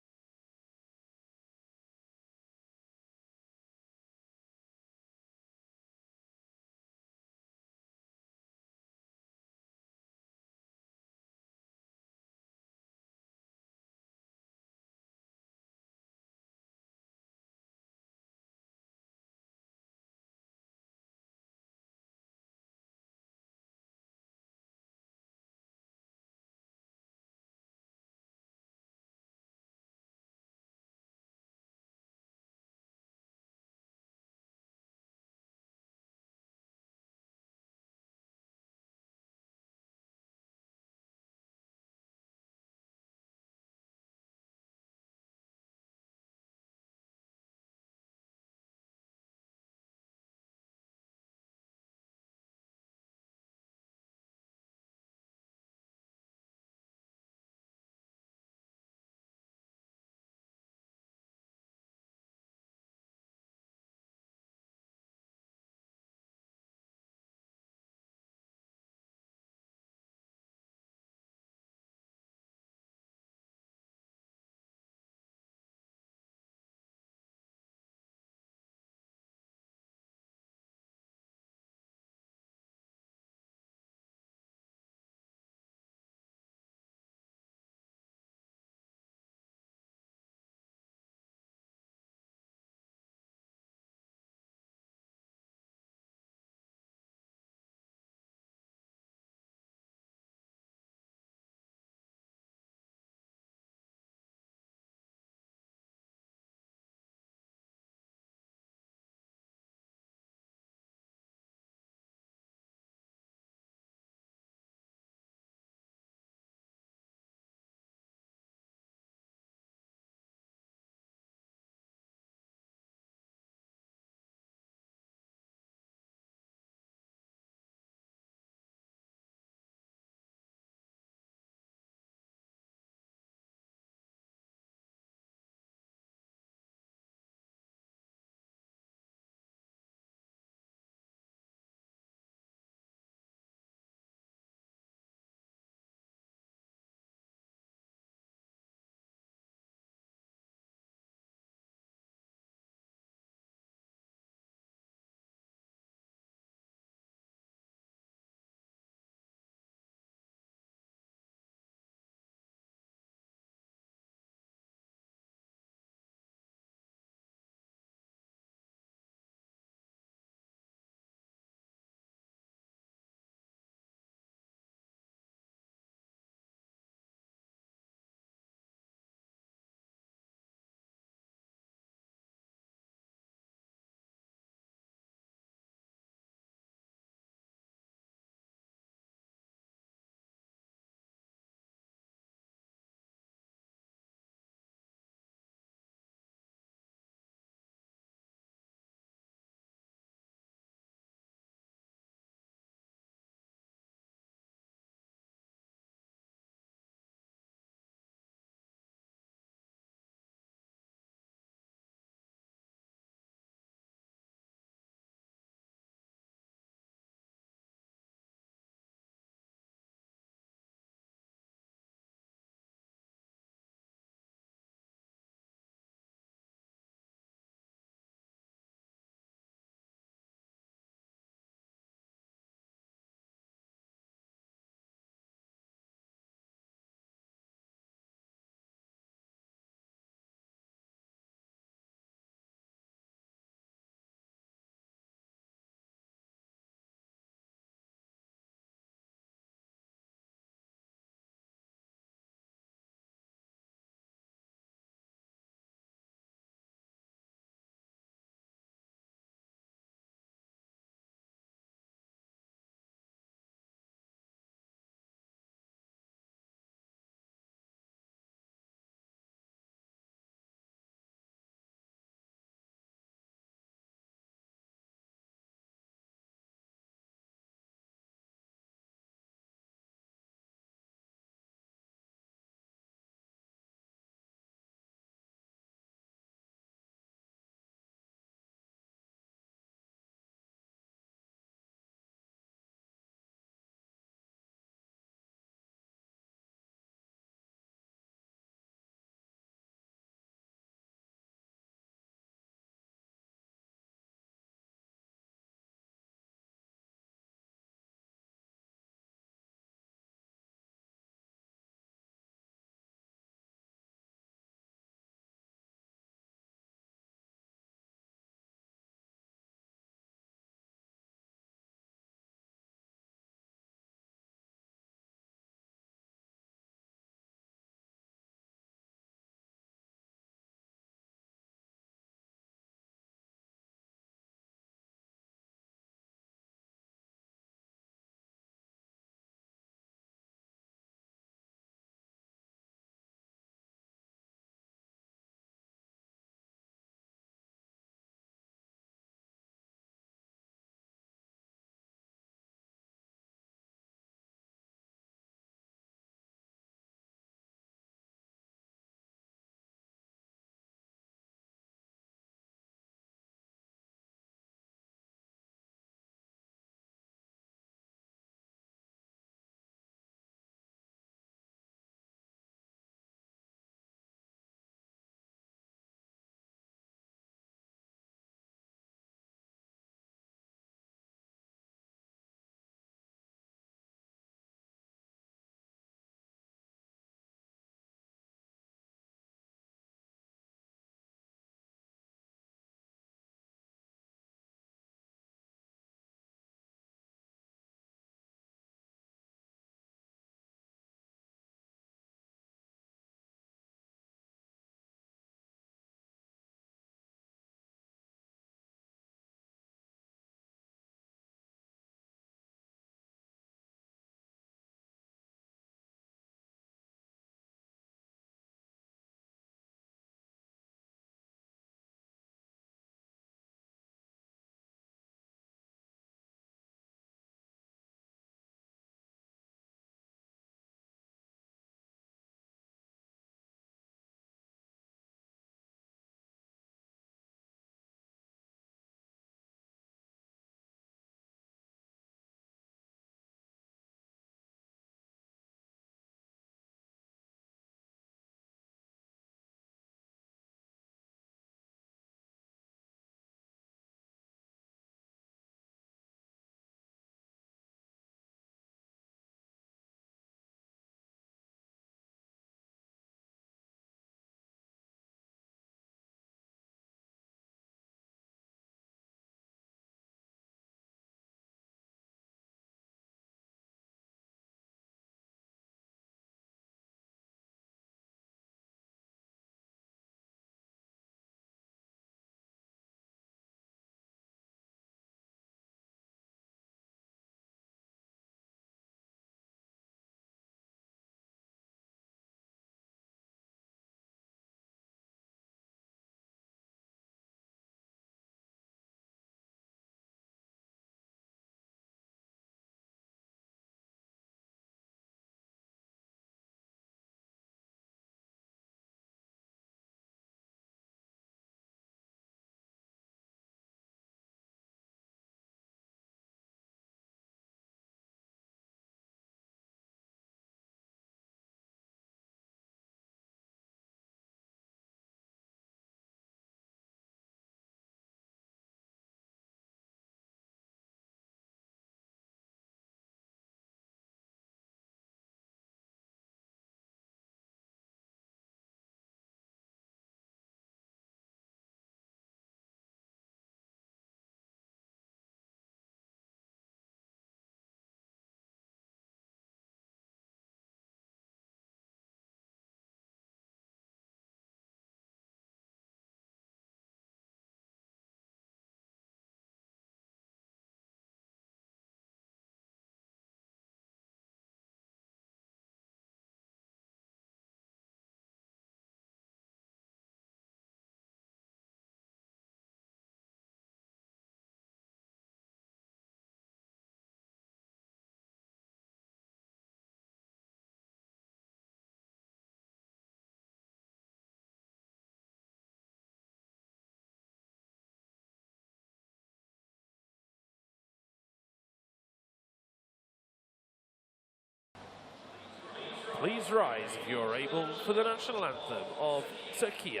Please rise if you are able for the national anthem of Turkey.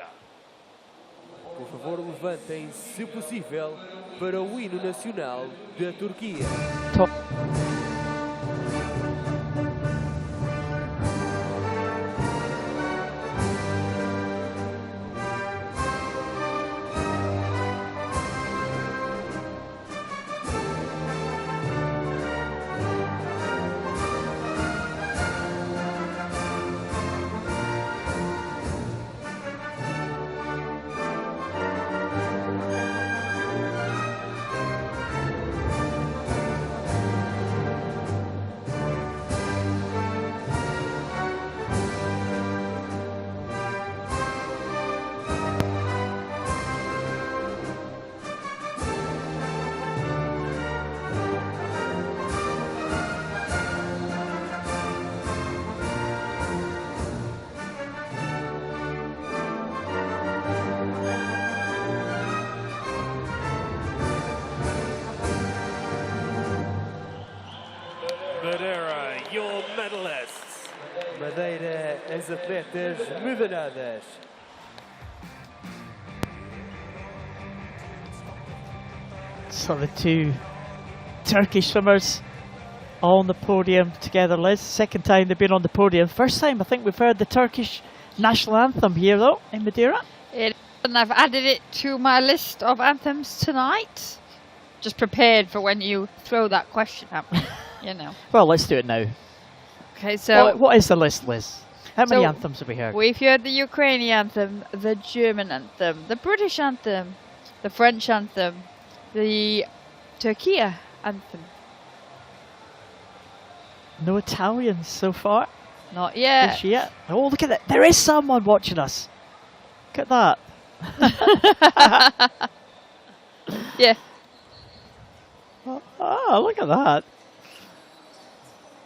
Por favor, levantem, se possível, para o hino nacional da Turquia. Top. Madeira, your medalists. Madeira, as atletas medalhadas. So the two Turkish swimmers on the podium together, Liz. Second time they've been on the podium. First time I think we've heard the Turkish national anthem here though, in Madeira. And I've added it to my list of anthems tonight. Just prepared for when you throw that question at me, you know. Well, let's do it now. Okay, so What is the list, Liz? How many So anthems have we heard? we've heard the Ukrainian anthem, the German anthem, the British anthem, the French anthem, the Turkey anthem. No Italians so far Not yet. this year. Oh, look at that. There is someone watching us. Look at that. Yeah. Oh, look at that.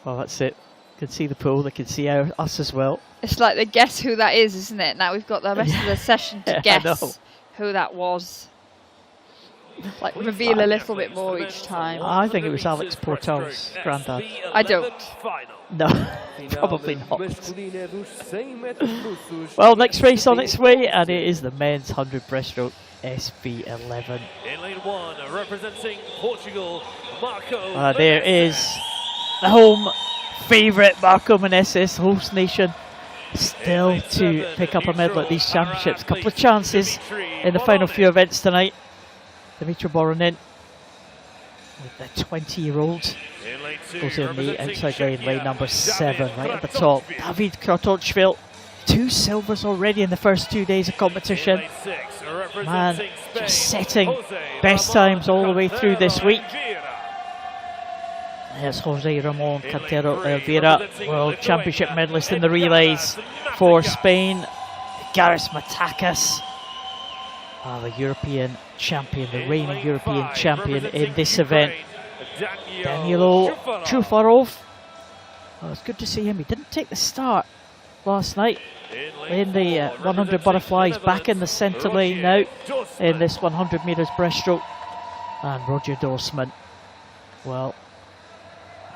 Well, that's it. Can see the pool. They can see us as well. It's like the guess who that is, isn't it? Now we've got the rest of the session to Yeah, I know. guess who that was. Like reveal a little bit more each time. I think it was Alex Portal's granddad. I don't. No, Final probably not. masculina dos 100 metros russos. Well, next race on its way, and it is the men's 100 breaststroke SB7. In lane 1, representing Portugal, Marco. There is the home favourite, Marco Meneses, host nation, still to pick up a medal at these championships. Couple of chances in the final few events tonight. Dimitri Boronin with the 20-year-old. In lane 2, Goes in the representing outside lane, Czechia, lane number 7, David right at the top. Kratochvil. David Kratochvil, 2 silvers already in the first 2 days of In competition. lane 6, Man, representing just Spain, setting Jose best Ramon times all the way through this week. Cantero There's Jose Ramon In lane Cantero 3, Elvira, representing World Lithuania, Championship medalist in the Edgaras relays for Matakas. Spain. Garis Matakas, the European champion, the In reigning lane European 5, champion in representing this Ukraine, event. Danilo Chufarov. Well, it's good to see him. He didn't take the start last night in the 100 butterflies, back in the centre lane now in this 100 metres breaststroke. And Roger Dorsman, well,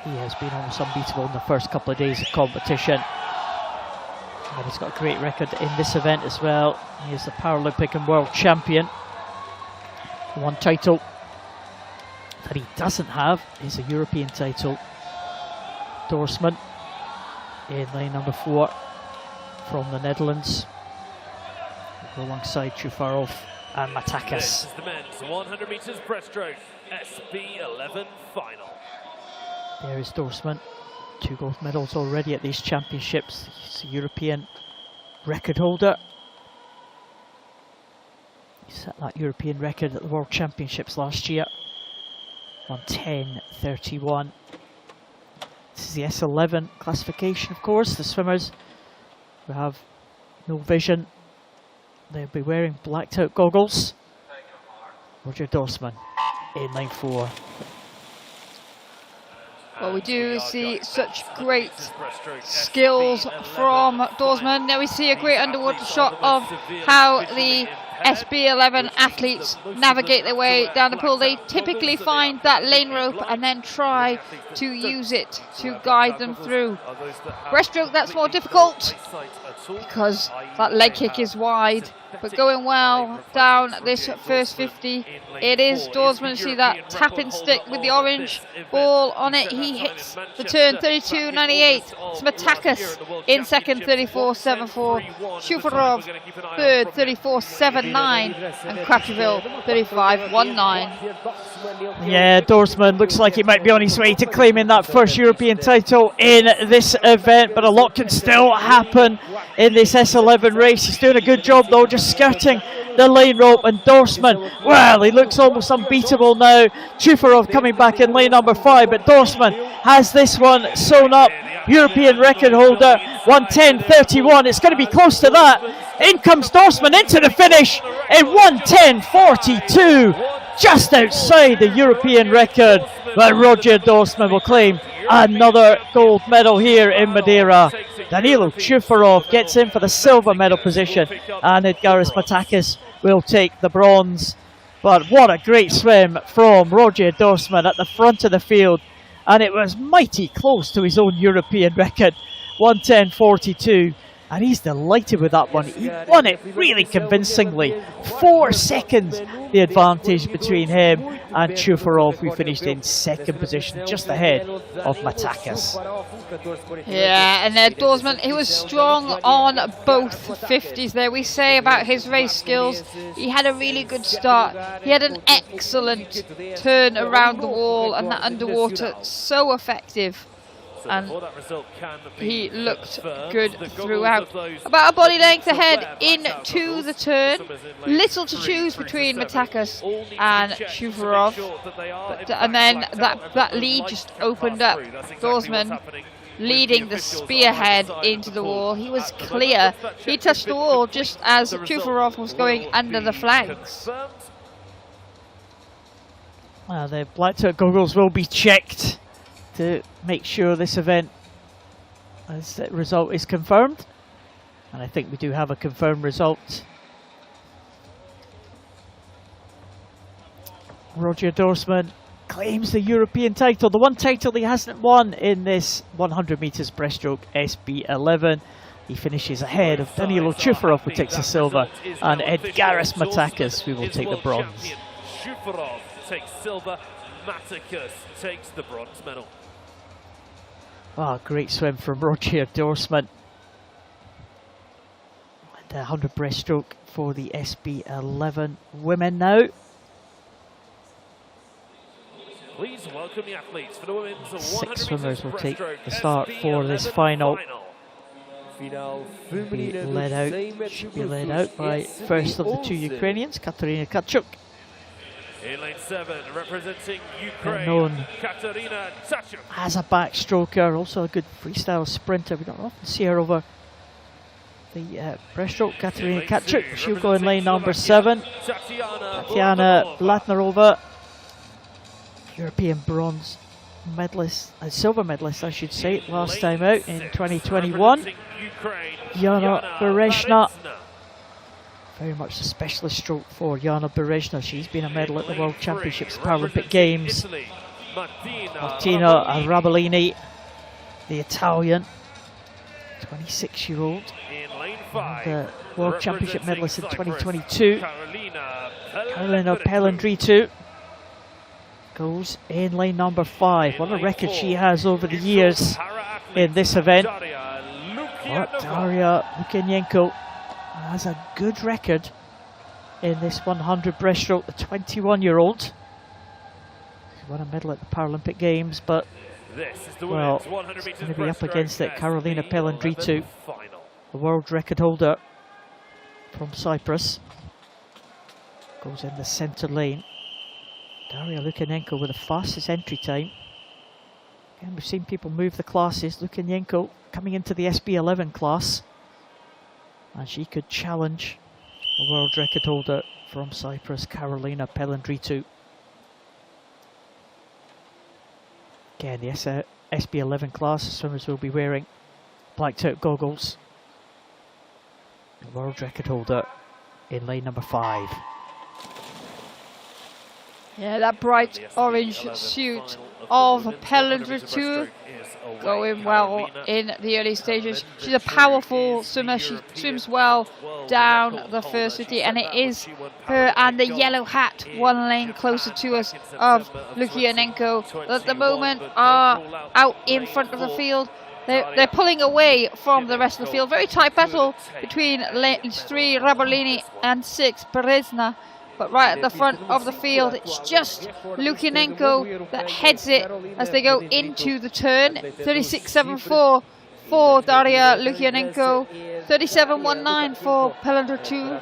he has been almost unbeatable in the first couple of days of competition. And he's got a great record in this event as well. He is the Paralympic and World Champion. One title that he doesn't have is a European title. Dorsman in lane number 4 from the Netherlands, alongside Chufarov and This Matakas. is the men's 100 metres breaststroke SB7 final. There is Dorsman, 2 gold medals already at these championships. He's a European record holder. He set that European record at the World Championships last year on 10:31. This is the S11 classification, of course. The swimmers who have no vision, they'll be wearing blacked out goggles. Roger Dorsman in lane 4. Well, we do see such great skills from Dorsman. Now we see a great underwater shot of how the SB11 athletes navigate their way down the pool. They typically find that lane rope and then try to use it to guide them through. Breaststroke, that's more difficult because that leg kick is wide, but going well down this first 50. It is Dorsman. See that tapping stick with the orange ball on it. He hits the turn 32.98. Smatakis in second, 34.74. Shufarov third, 34.79, and Krapieville 35.19. Yeah, Dorsman looks like he might be on his way to claiming that first European title in this event, but a lot can still happen in this S11 race. He's doing a good job though, just skirting the lane rope, and Dorsman, well, he looks almost unbeatable now. Chufarov coming back in lane number 5, but Dorsman has this one sewn up. European record holder, 1:10.31. It's going to be close to that. In comes Dorsman into the finish in 1:10.42, just outside the European record. But Roger Dorsman will claim another gold medal here in Madeira. Danilo Chufarov gets in for the silver medal position, and Edgaris Matakis will take the bronze. But what a great swim from Roger Dorsman at the front of the field, and it was mighty close to his own European record, 1:10.42. And he's delighted with that one. He won it really convincingly. 4 seconds the advantage between him and Chufarov, who finished in second position, just ahead of Matakis. Yeah, and Dorsman, he was strong on both 50s there. We say about his race skills, he had a really good start. He had an excellent turn around the wall, and that underwater, so effective. And he looked good throughout. About a body length ahead into the turn. Little to choose between Matakis and Shufarov. And then that lead just opened up. Dorsman leading the spearhead into the wall. He was clear. He touched the wall just as Shufarov was going under the flanks. Well, the black-toed goggles will be checked to make sure this event as the result is confirmed, and I think we do have a confirmed result. Roger Dorsman claims the European title, the one title he hasn't won in this 100 meters breaststroke SB11. He finishes ahead of Danilo Chufarov, who takes the silver, and Edgaris Matakis, who will take the bronze. Chufarov takes silver, Matakis takes the bronze medal. Oh, great swim from Roger Dorsman. And 100 breaststroke for the SB11 women now. Please welcome the athletes for the women's 6 swimmers will take the start for this final. Should be led out by first of the 2 Ukrainians, Katerina Tkachuk. In lane 7, representing Ukraine, known Katerina Tkachuk. As a backstroker, also a good freestyle sprinter. We don't often see her over the breaststroke. Katerina Tkachuk, she'll go in lane number 7. Tatiana Blatnarova, European bronze medalist, silver medalist I should say, last time out in 2021. Yana Berezhna, very much the specialist stroke for Yana Berezhna. She's been a medal at the World Championships, Paralympic Games. Martina Arabellini, the Italian, 26-year-old, the World Championship medalist in 2022. Carolina Pellandritu goes in lane number 5. What a record she has over the years in this event. But Daria Lukyanenko has a good record in this 100 breaststroke, the 21-year-old. She won a medal at the Paralympic Games, but well, it's going to be up against it. Carolina Pellandritu, the world record holder from Cyprus, goes in the centre lane. Daria Lukyanenko with the fastest entry time. Again, we've seen people move the classes. Lukyanenko coming into the SB11 class, and she could challenge the world record holder from Cyprus, Carolina Pellandritu. Again, the SB11 class swimmers will be wearing blacked out goggles. The world record holder in lane number 5. Yeah, that bright orange suit of Pelendra 2 going well in the early stages. She's a powerful swimmer. She swims well down the first 50, and it is her and the yellow hat 1 lane closer to us of Lukianenko at the moment are out in front of the field. They're pulling away from the rest of the field. Very tight battle between lanes 3 Rabolini and 6 Berezna. But right at the front of the field, it's just Lukianenko that heads it as they go into the turn. 36.74 for Daria Lukianenko, 37.19 for Pelendra 2.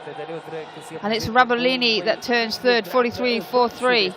And it's Rabolini that turns third, 43.43.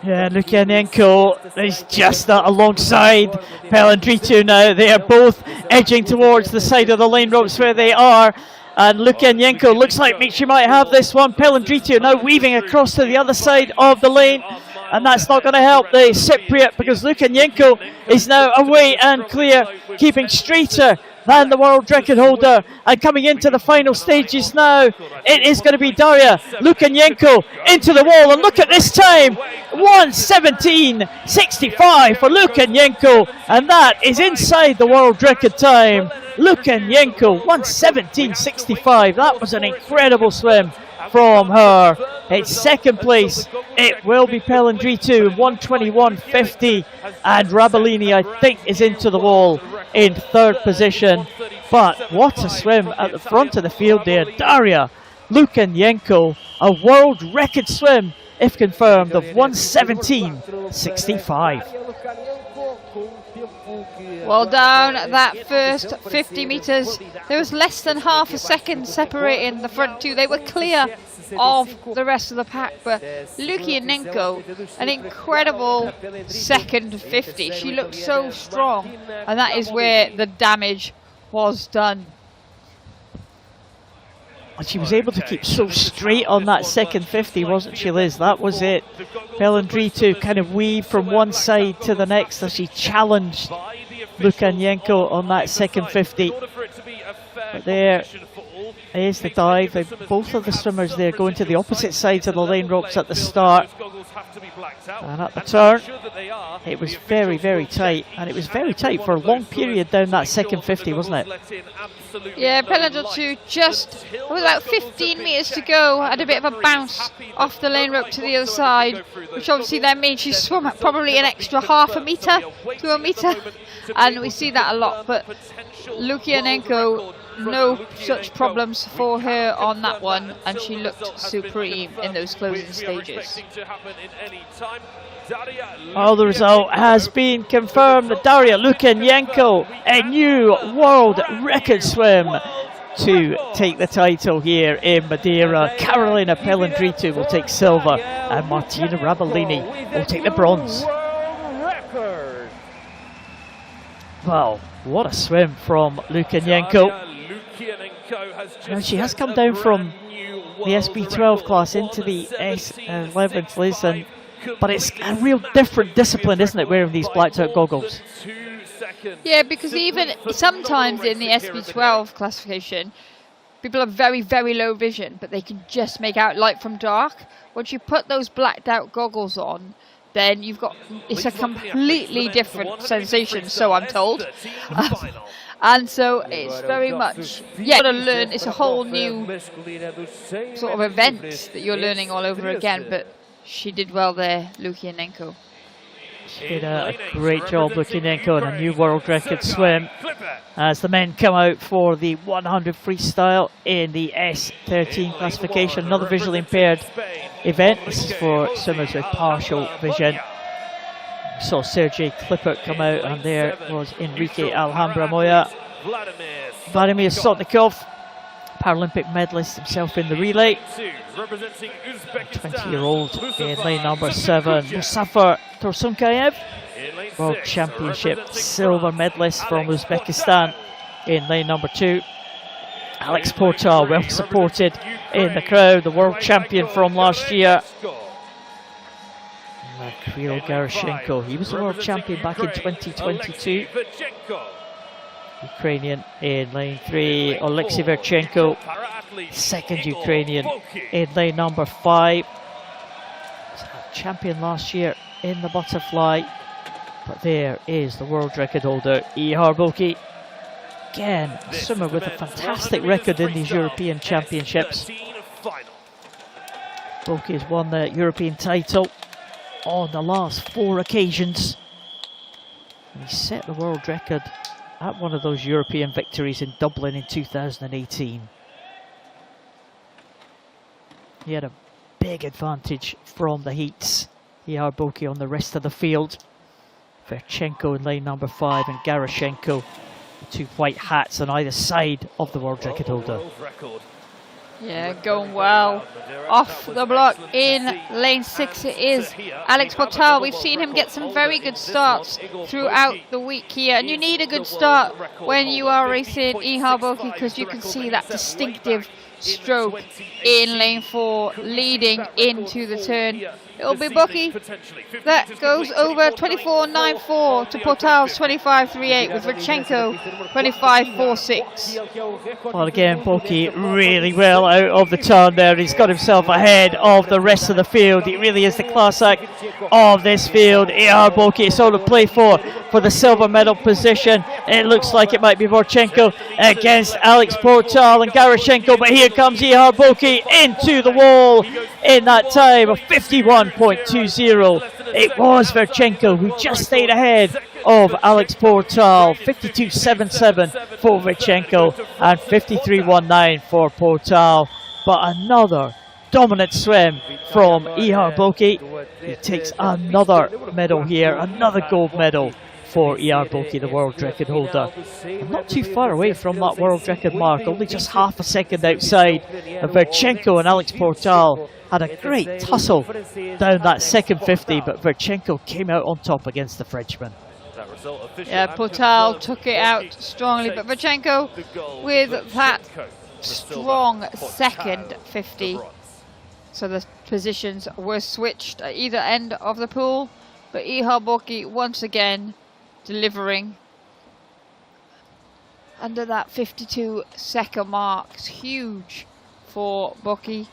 Yeah, Lukianenko is just alongside Pelendra 2 now. They are both edging towards the side of the lane ropes where they are. And Lukianenko looks like she might have this one. Pelendra 2 now weaving across to the other side of the lane. And that's not going to help the Cypriot, because Lukianenko is now away and clear, keeping straighter than the world record holder. And coming into the final stages now, it is going to be Daria Lukianenko into the wall. And look at this time, 1:17.65 for Lukianenko, and that is inside the world record time. Lukianenko, 1:17.65. That was an incredible swim from her. It's second place. It will be Pelendra 2, 1:21.50, and Rabolini, I think, is into the wall in third position. But what a swim at the front of the field there. Daria Lukianenko, a world record swim, if confirmed, of 1:17.65. Well, down that first 50 metres, there was less than half a second separating the front two. They were clear of the rest of the pack, but Lukianenko, an incredible second 50. She looked so strong, and that is where the damage was done. And she was able to keep so straight on that second 50, wasn't she, Liz? That was it. Pelendra 2 kind of weave from one side to the next as she challenged Lukianenko on that second 50. But there is the dive. Both of the swimmers there going to the opposite sides of the lane ropes at the start. And at the turn, it was very, very tight. And it was very tight for a long period down that second 50, wasn't it? Yeah, Pelendra 2 just, it was about 15 metres to go, had a bit of a bounce off the lane rope to the other side, which obviously then means she swam at probably an extra half a metre to a metre, and we see that a lot. But Lukianenko, no such problems for her on that one, and she looked supreme in those closing stages. Well, the result has been confirmed. Daria Lukianenko, a new world record swim to take the title here in Madeira. Carolina Pelendra 2 will take silver, and Martina Rabolini will take the bronze. Wow, what a swim from Lukianenko. Now, she has come down from the SB12 class into the S11, Liz, but it's a real different discipline, isn't it, wearing these blacked out goggles? Yeah, because even sometimes in the SB12 classification, people have very, very low vision, but they can just make out light from dark. Once you put those blacked out goggles on, then you've got, it's a completely different sensation, so I'm told. And so it's very much, yeah, you've got to learn, it's a whole new sort of event that you're learning all over again, but she did well there, Lukianenko. She did a great job, Lukianenko, and a new world record swim as the men come out for the 100 freestyle in the S13 classification. Another visually impaired event. This is for swimmers with partial vision. We saw Sergei Klippert come out, and there was Enrique Alhambra Moya. Vladimir Sotnikov, Paralympic medalist himself in the relay. 20-year-old in lane number 7. Musafer Tursunkayev, World Championship silver medalist from Uzbekistan in lane number 2. Alex Portal, well supported in the crowd, the world champion from last year. Kirill Garashenko, he was the world champion back in 2022. Ukrainian in lane 3, Oleksiy Verchenko, second Ukrainian in lane number 5. Champion last year in the butterfly. But there is the world record holder, Ihar Boki. Again, a swimmer with a fantastic record in these European Championships. Boki has won the European title on the last 4 occasions. And he set the world record at one of those European victories in Dublin in 2018. He had a big advantage from the heats. Ihar Boki on the rest of the field. Verchenko in lane number 5 and Garashenko, the 2 white hats on either side of the world record holder. Yeah, going well. Off the block in lane 6 it is Alex Portal. We've seen him get some very good starts throughout the week here. And you need a good start when you are racing Ihar Boki, because you can see that distinctive stroke in lane 4 leading into the turn. It'll be Boki that goes over 24.94 to Portal's 25.38 with Verchenko 25.46. Well, again, Boki really well out of the turn there. He's got himself ahead of the rest of the field. He really is the class act of this field. Ihar Boki, it's all to play for the silver medal position. It looks like it might be Verchenko against Alex Portal and Garashenko, but here comes Ihar Boki into the wall in that time of 51.20. It was Verchenko who just stayed ahead of Alex Portal. 52.77 for Verchenko and 53.19 for Portal. But another dominant swim from Ihar Boki. He takes another medal here, another gold medal for Ihar Boki, the world record holder. And not too far away from that world record mark, only just half a second outside. And Verchenko and Alex Portal had a great tussle down that second 50, but Verchenko came out on top against the Frenchman. Yeah, Portal took it out strongly, but Verchenko with that strong second 50. So the positions were switched at either end of the pool, but Ihar Boki once again delivering under that 52-second mark. It's huge for Boki.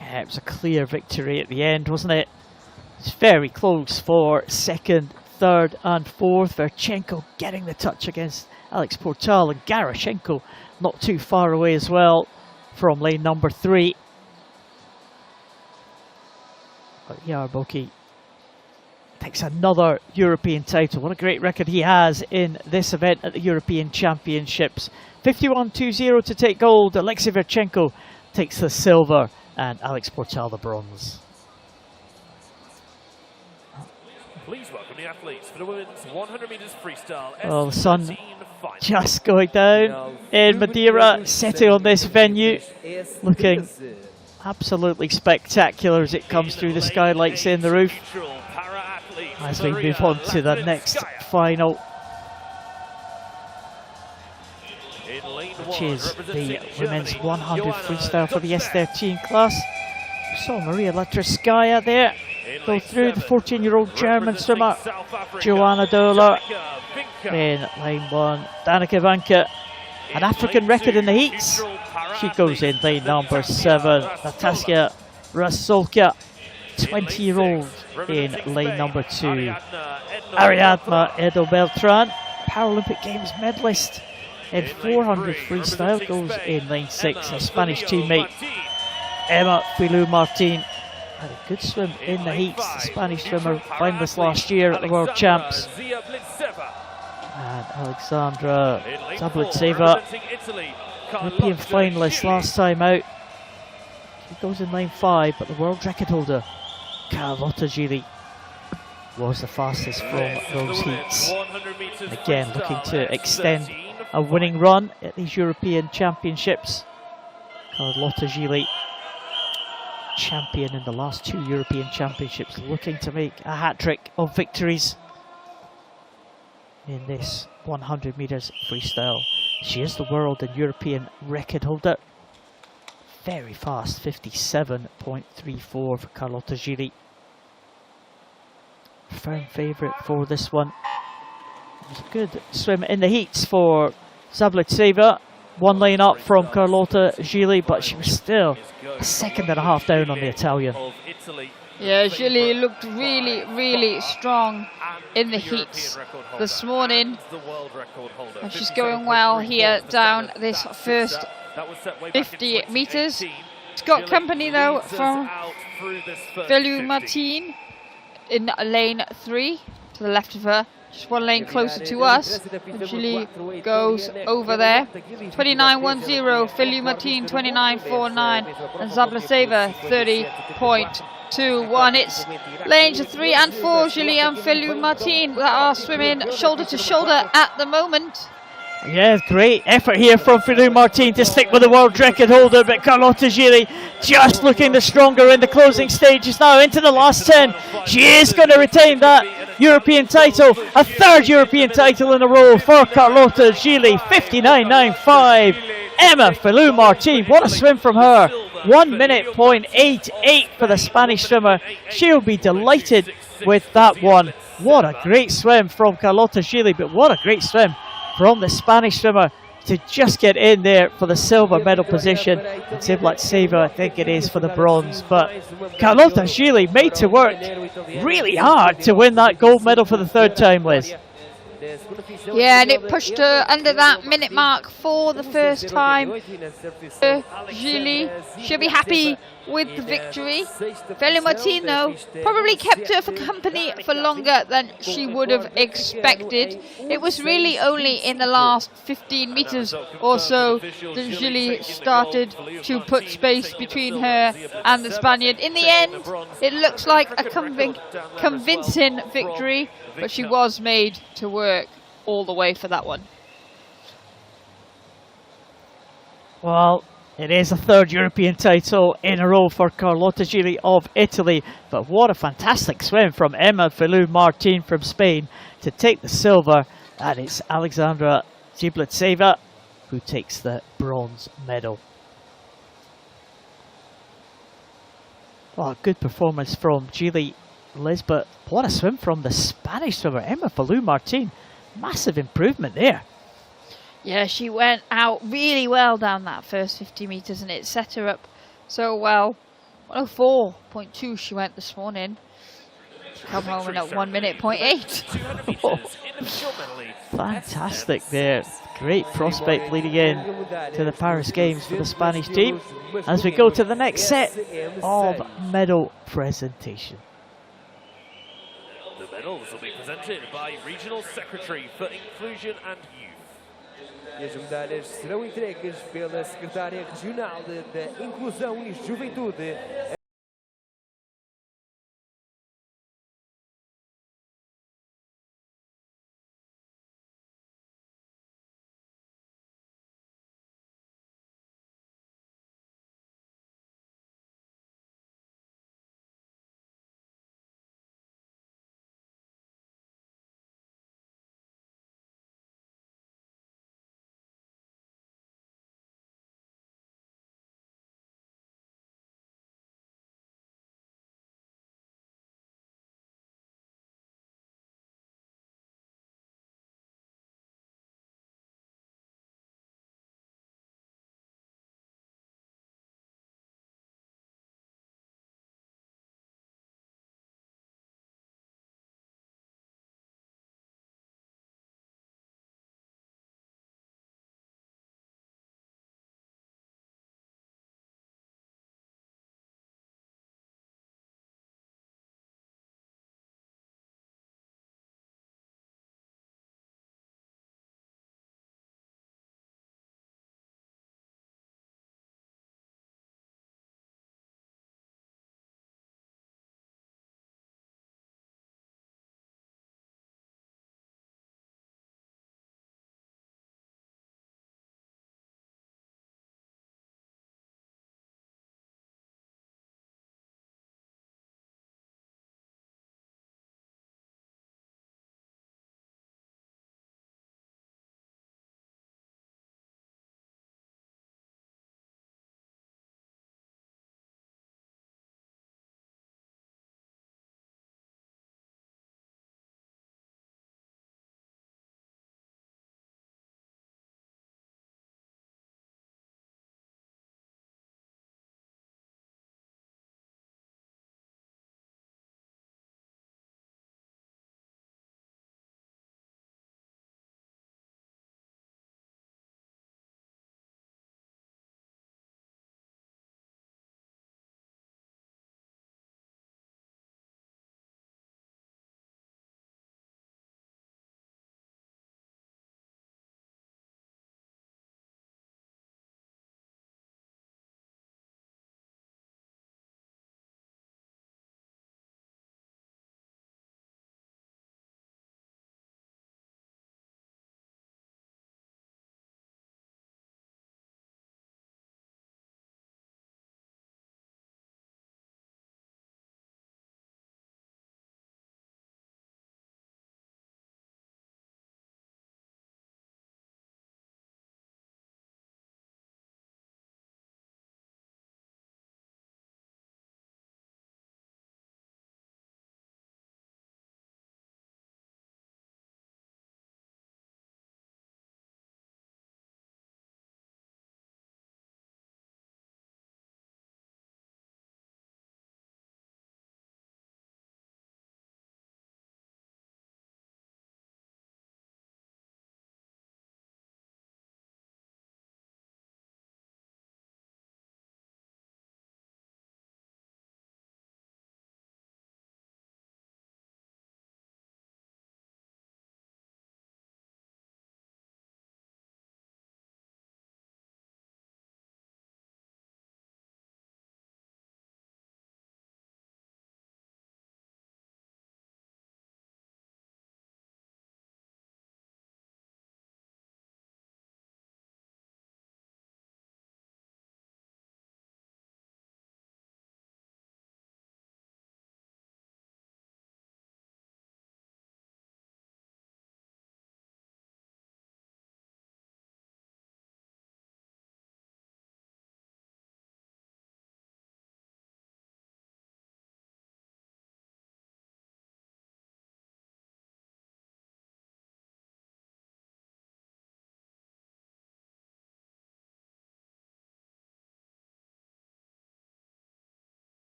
Yeah, it was a clear victory at the end, wasn't it? It's very close for second, third and fourth. Verchenko getting the touch against Alex Portal, and Garashenko not too far away as well from lane number 3. But Ihar Boki takes another European title. What a great record he has in this event at the European Championships. 51.20 to take gold. Alexei Verchenko takes the silver and Alex Portal the bronze. Please welcome the athletes for the women's 100 meters freestyle. Well, the sun just going down in Madeira, setting on this venue, looking absolutely spectacular as it comes through the skylights in the roof. As we move on to the next final, which is the women's 100 freestyle for the S13 class. We saw Maria Latreskaya there go through, the 14-year-old German swimmer Joanna Dohler in lane 1. Danica Vanka, an African record in the heats. She goes in lane number 7. Natasja Rasolka, 20-year-old in lane number 2. Ariadna Edo Beltran, Paralympic Games medalist in 400 freestyle, goes in lane 6. Her Spanish teammate Emma Filou Martin had a good swim in the heats. The Spanish swimmer finalist last year at the World Champs. And Alexandra Zablitseva, European finalist last time out. She goes in lane 5, but the world record holder Carlotta Gili was the fastest from those heats. And again, looking to extend a winning run at these European Championships. Carlotta Gili, champion in the last 2 European Championships, looking to make a hat-trick of victories in this 100 meters freestyle. She is the world and European record holder. Very fast, 57.34 for Carlotta Gili. Firm favourite for this one. It was a good swim in the heats for Zablitseva. one lane up from Carlotta Gili, but she was still a second and a half down on the Italian. Yeah, Gili looked really strong in the heats this morning. And she's going well here down this first 50 metres. She's got company though from Velu Martin in lane 3 to the left of her. Just one lane closer to us. Gili goes over there. 29.10, Velu Martin 29.49, and Zableseva 30.21. It's lanes 3 and 4, Gili and Velu Martin that are swimming shoulder to shoulder at the moment. Yeah, great effort here from Velu Martin to stick with the world record holder, but Carlotta Gili just looking the stronger in the closing stages now into the last 10. She is going to retain that European title, a third European title in a row for Carlotta Gili. 59.95. Emma Velu Martin, what a swim from her. 1 minute .88 for the Spanish swimmer. She'll be delighted with that one. What a great swim from Carlotta Gili, but what a great swim from the Spanish swimmer to just get in there for the silver medal position. And Zableseva, I think it is, for the bronze. But Carlotta Gili made to work really hard to win that gold medal for the third time, Liz. Yeah, and it pushed her under that minute mark for the first time. Gili, she'll be happy with the victory. Velu Martin, though, probably kept her for company for longer than she would have expected. It was really only in the last 15 metres or so that Gili started to put space between her and the Spaniard. In the end, it looks like a convincing victory, but she was made to work all the way for that one. Well, it is a third European title in a row for Carlotta Gili of Italy, but what a fantastic swim from Emma Velu Martin from Spain to take the silver, and it's Alexandra Zableseva who takes the bronze medal. Well, good performance from Gili, Liz, but what a swim from the Spanish swimmer, Emma Velu Martin. Massive improvement there. Yeah, she went out really well down that first 50 metres and it set her up so well. 104.2 she went this morning. She come home in at 1 minute .8. Oh, fantastic there. Great prospect leading in to the Paris Games for the Spanish team as we go to the next set of medal presentation. The medals will be presented by Regional Secretary for Inclusion and Youth. E as medalhas serão entregues pela Secretária Regional da Inclusão e Juventude.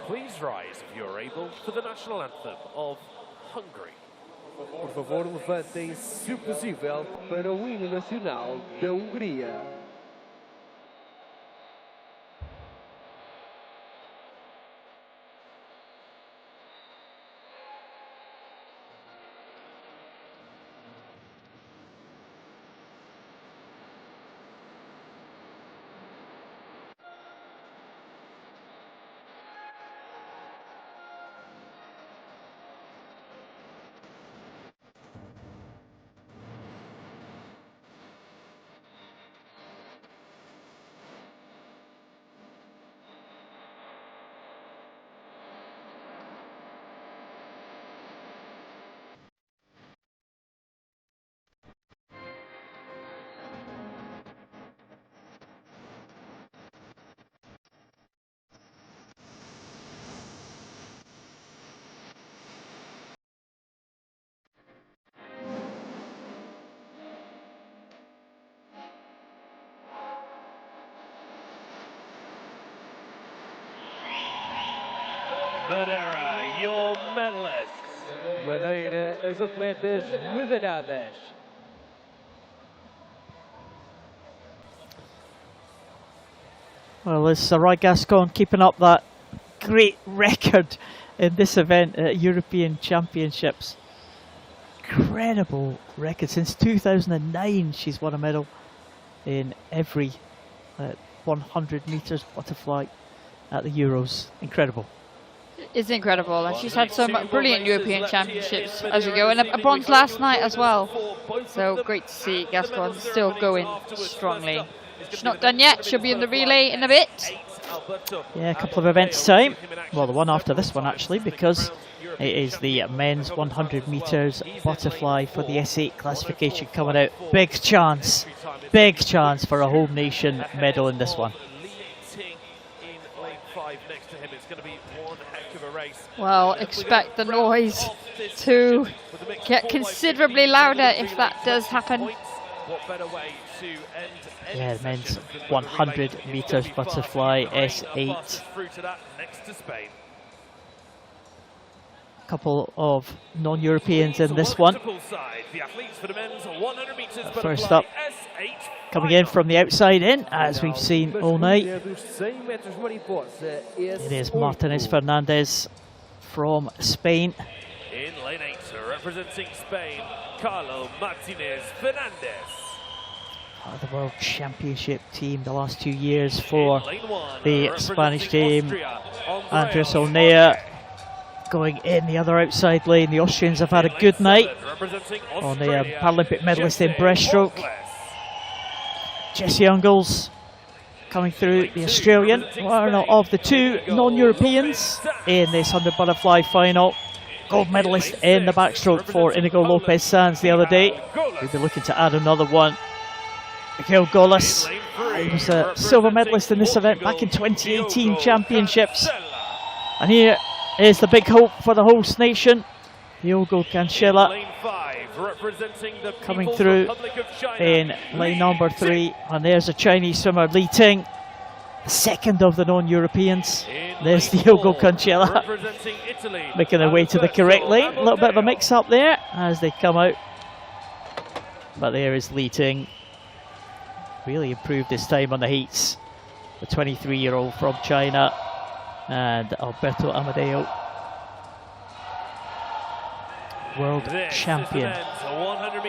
please rise if you're able for the national anthem of Hungary. Por favor, levantem, se possível, para o hino nacional da Hungria. Madeira, your medalists. Madeira, as atletas medalhadas. Well, it's Roy Gascon keeping up that great record in this event at European Championships. Incredible record. Since 2009 she's won a medal in every 100 metres butterfly at the Euros. Incredible. It's incredible, and she's had some brilliant European Championships as we go, and a bronze last night as well. So great to see Gascon still going strongly. She's not done yet, she'll be in the relay in a bit. Yeah, a couple of events time. Well, the one after this one actually, because it is the men's 100 metres butterfly for the S8 classification coming out. Big chance for a home nation medal in this one. Well, expect the noise to get considerably louder if that does happen. Yeah, the men's 100 metres butterfly S8. Couple of non-Europeans in this one. First up, coming in from the outside in, as we've seen all night, it is Martinez Fernandez from Spain. In lane 8, representing Spain, Carlo Martinez Fernandez. Part of the World Championship team the last 2 years for the Spanish team. Andres Olnea going in the other outside lane. The Austrians have had a good night. Olnea, Paralympic medalist in breaststroke. Jesse Ungles coming through, the Australian, one of the two non-Europeans in this 100 butterfly final. Gold medalist in the backstroke for Inigo Lopez Sanz the other day. We'll be looking to add another one. Miguel Golas, he was a silver medalist in this event back in 2018 championships. And here is the big hope for the host nation, Diogo Cancela, coming through in lane number 3. And there's a Chinese swimmer, Li Ting, the second of the non-Europeans. There's Diogo Cancela making their way to the correct lane. A little bit of a mix-up there as they come out. But there is Li Ting. Really improved his time on the heats. The 23-year-old from China. And Alberto Amadeo, world champion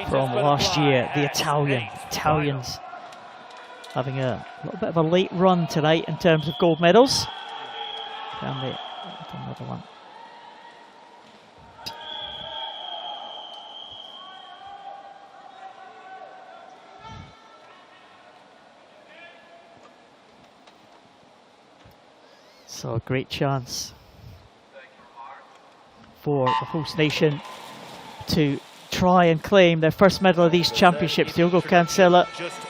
from last year. The Italians having a little bit of a late run tonight in terms of gold medals. Can they get another one? So a great chance for the host nation to try and claim their first medal of these championships. Diogo Cancela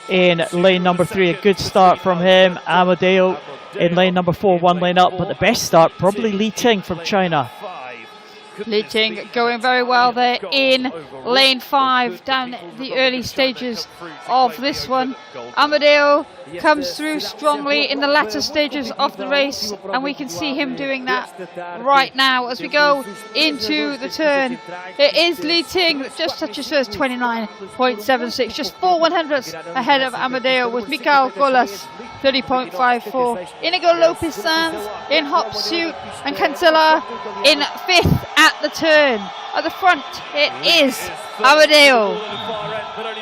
in lane number 3, a good start from him. Amadeo in lane number 4, one lane up, but the best start probably Li Ting from China. Li Ting going very well there in lane 5 down the early stages of this one. Amadeo comes through strongly in the latter stages of the race, and we can see him doing that right now as we go into the turn. It is Li Ting that just touches first, 29.76, just 4/100ths ahead of Amadeo, with Mikael Golas 30.54. Inigo Lopez Sanz in hot pursuit, and Cancela in 5th at the turn. At the front, it is Amadeo.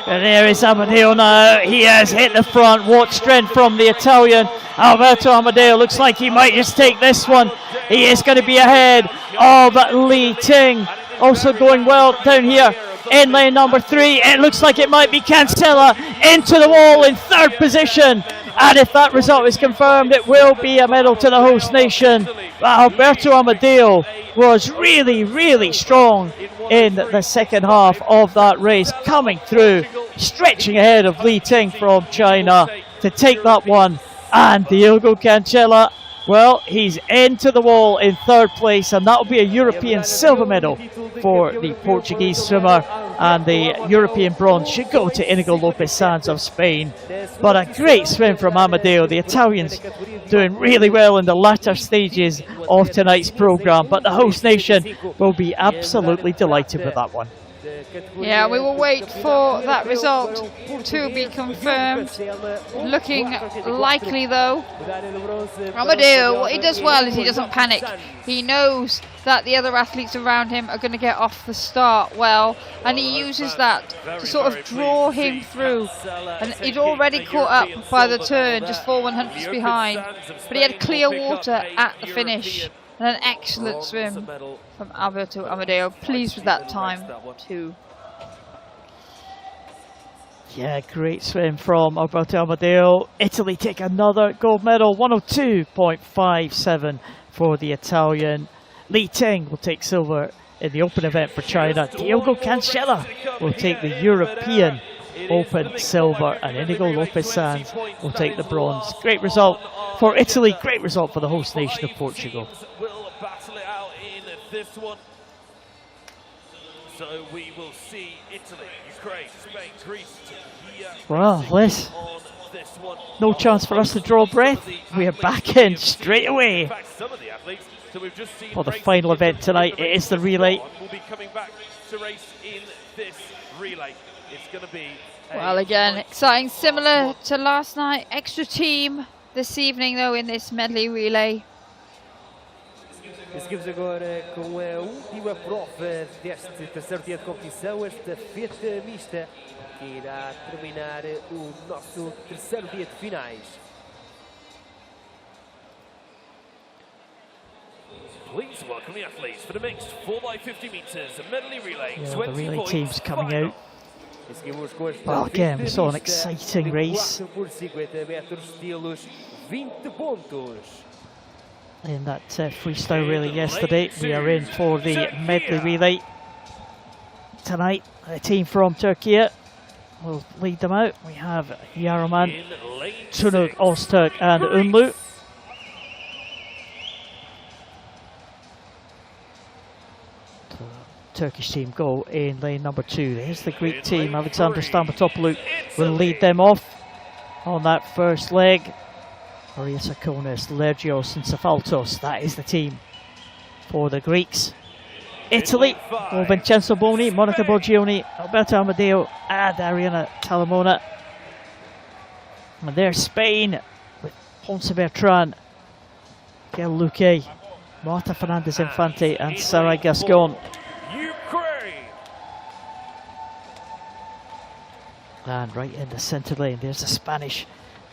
And there is Amadeo now. He has hit the front. What strength from the Italian. Alberto Amadeo looks like he might just take this one. He is going to be ahead of Li Ting. Also going well down here in lane number 3. It looks like it might be Cancela into the wall in 3rd position. And if that result is confirmed, it will be a medal to the host nation. But Alberto Amadeo was really strong in the second half of that race, coming through, stretching ahead of Li Ting from China to take that one. And Diogo Cancela, well, he's into the wall in 3rd place, and that'll be a European silver medal for the Portuguese swimmer, and the European bronze should go to Inigo Lopez Sanz of Spain. But a great swim from Amadeo. The Italians doing really well in the latter stages of tonight's programme, but the host nation will be absolutely delighted with that one. Yeah, we will wait for that result to be confirmed. Looking likely though. Amadeo, what he does well is he doesn't panic. He knows that the other athletes around him are going to get off the start well, and he uses that to sort of draw him through. And he'd already caught up by the turn, just 4/100ths behind, but he had clear water at the finish. And an excellent swim from Alberto Amadeo. Pleased with that time too. Yeah, great swim from Alberto Amadeo. Italy take another gold medal, 102.57 for the Italian. Li Ting will take silver in the open event for China. Diogo Cancela will take the European Open silver, and Inigo Lopez Sanz will take the bronze. Great result for Italy, great result for the host nation of Portugal. Will battle it out in this one. So we will see Italy, Ukraine, Spain, Greece here. Well, Liz, On this one. no chance for us to draw breath. We are back in straight away In fact, some of the athletes that we've just seen for the racing final in event tonight. It is the relay. will be coming back to race in this relay. It's going to be Well, again, exciting, similar to last night. Extra team this evening, though, in this medley relay. Seguimos agora com a última prova deste terceiro dia de competição, esta feta mista, que irá terminar o nosso terceiro dia de finais. Please welcome the athletes for the mixed 4x50 metres medley relay. Yeah, the relay team's coming out. E seguimos com esta Well, again, we saw an feta mista exciting de race 4 por 50 metros, estilos 20 pontos. in that freestyle relay yesterday. We are in for the medley relay tonight. A team from Turkey will lead them out. We have Yaroman, In lane Tunug, 6. Ozturk and Unlu. Turkish team go in lane number 2. There's the Greek team. Alexander Stamatopoulou will lead them off on that first leg. Maria Sakonis, Lergios and Safaltos. That is the team for the Greeks. Italy, Vincenzo Boni, Monica Borgioni, Alberto Amadeo and Ariana Talamona. And there's Spain with Ponce Bertran, Gael Luque, Marta Fernandez Infante and Sarai Gascon. Ukraine. And right in the centre lane, there's the Spanish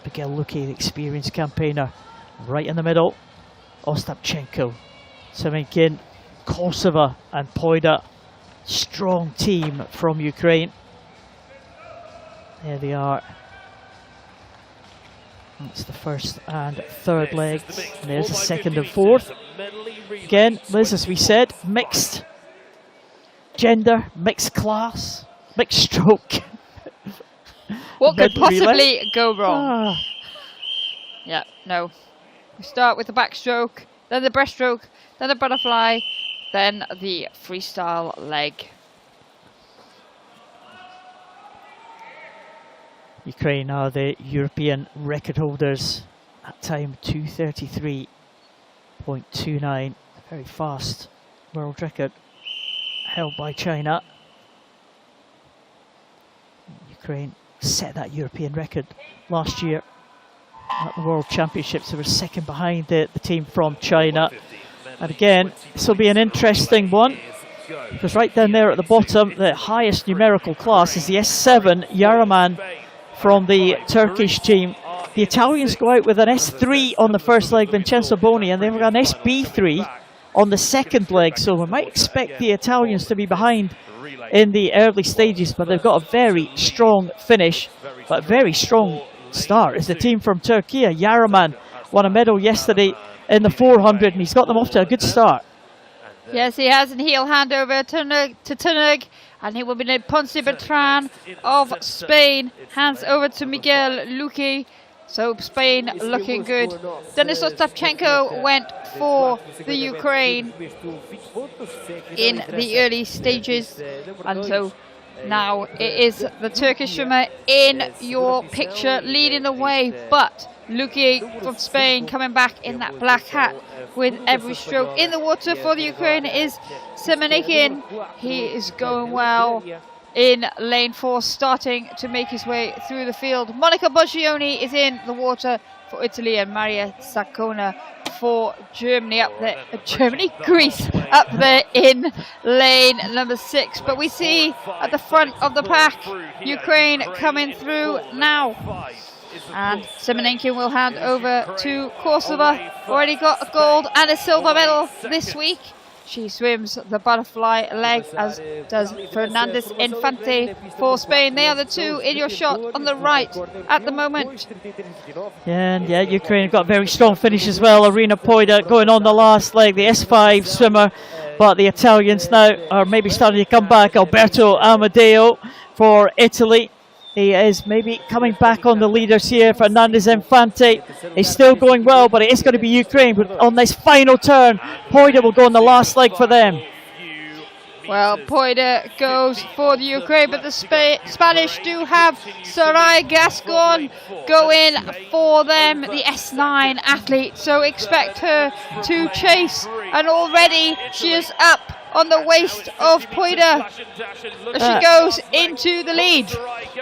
Miguel Luque, the experienced campaigner. Right in the middle, Ostapchenko, Semenkin, Kosova and Poida. Strong team from Ukraine. There they are. That's the first and third legs. And there's the second and fourth. Again, Liz, as we said, mixed gender, mixed class, mixed stroke. What could Medley relay? possibly go wrong? Ah. Yeah, no. We start with the backstroke, then the breaststroke, then the butterfly, then the freestyle leg. Ukraine are the European record holders at time 2:33.29. Very fast world record held by China. Ukraine set that European record last year at the World Championships. They were second behind the team from China. And again, this will be an interesting one, because right down there at the bottom, the highest numerical class is the S7 Yaraman from the Turkish team. The Italians go out with an S3 on the first leg, Vincenzo Boni, and they've got an SB3 on the second leg. So we might expect the Italians to be behind in the early stages, but they've got a very strong finish, but a very strong start is the team from Turkey. Yaraman won a medal yesterday in the 400, and he's got them off to a good start. Yes, he has, and he'll hand over to Tunug, and he will be Ponce Bertran of Spain. Hands over to Miguel Luque. So Spain looking good. Denis Ostapchenko went for the Ukraine in the early stages, and so now it is the Turkish swimmer in your picture leading the way, but Luque from Spain coming back in that black hat with every stroke. In the water for the Ukraine is Semenikin. He is going well in lane 4, starting to make his way through the field. Monica Boccioni is in the water for Italy, and Maria Saccona for Germany up there. Greece up there in lane number 6. But we see at the front of the pack, Ukraine coming through now. And Semenenkin will hand over to Korsova. Already got a gold and a silver medal this week. She swims the butterfly leg, as does Fernandez Infante for Spain. They are the two in your shot on the right at the moment. And yeah, Ukraine got a very strong finish as well. Arina Poida going on the last leg, the S5 swimmer. But the Italians now are maybe starting to come back. Alberto Amadeo for Italy. He is maybe coming back on the leaders here. Fernandez Infante is still going well, but it is going to be Ukraine. But on this final turn, Poida will go on the last leg for them. Well, Poida goes for the Ukraine, but the Spanish do have Sarai Gascon going for them, the S9 athlete. So expect her to chase, and already she is up on the waist of Poida. She goes into the lead.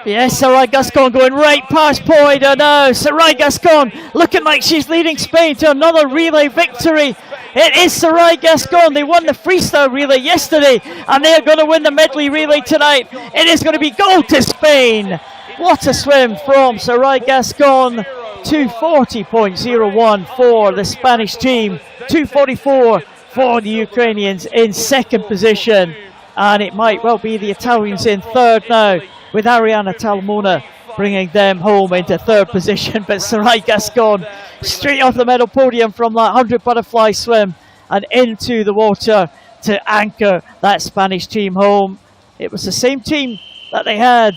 Yes, Sarai Gascon going right past Poida now. Sarai Gascon looking like she's leading Spain to another relay victory. It is Sarai Gascon. They won the freestyle relay yesterday, and they are going to win the medley relay tonight. It is going to be gold to Spain. What a swim from Sarai Gascon. 240.01 for the Spanish team. 244 for the Ukrainians in second position. And it might well be the Italians in third now, with Ariana Talmona bringing them home into third position. But Sarai Gascon straight off the medal podium from that 100 butterfly swim and into the water to anchor that Spanish team home. It was the same team that they had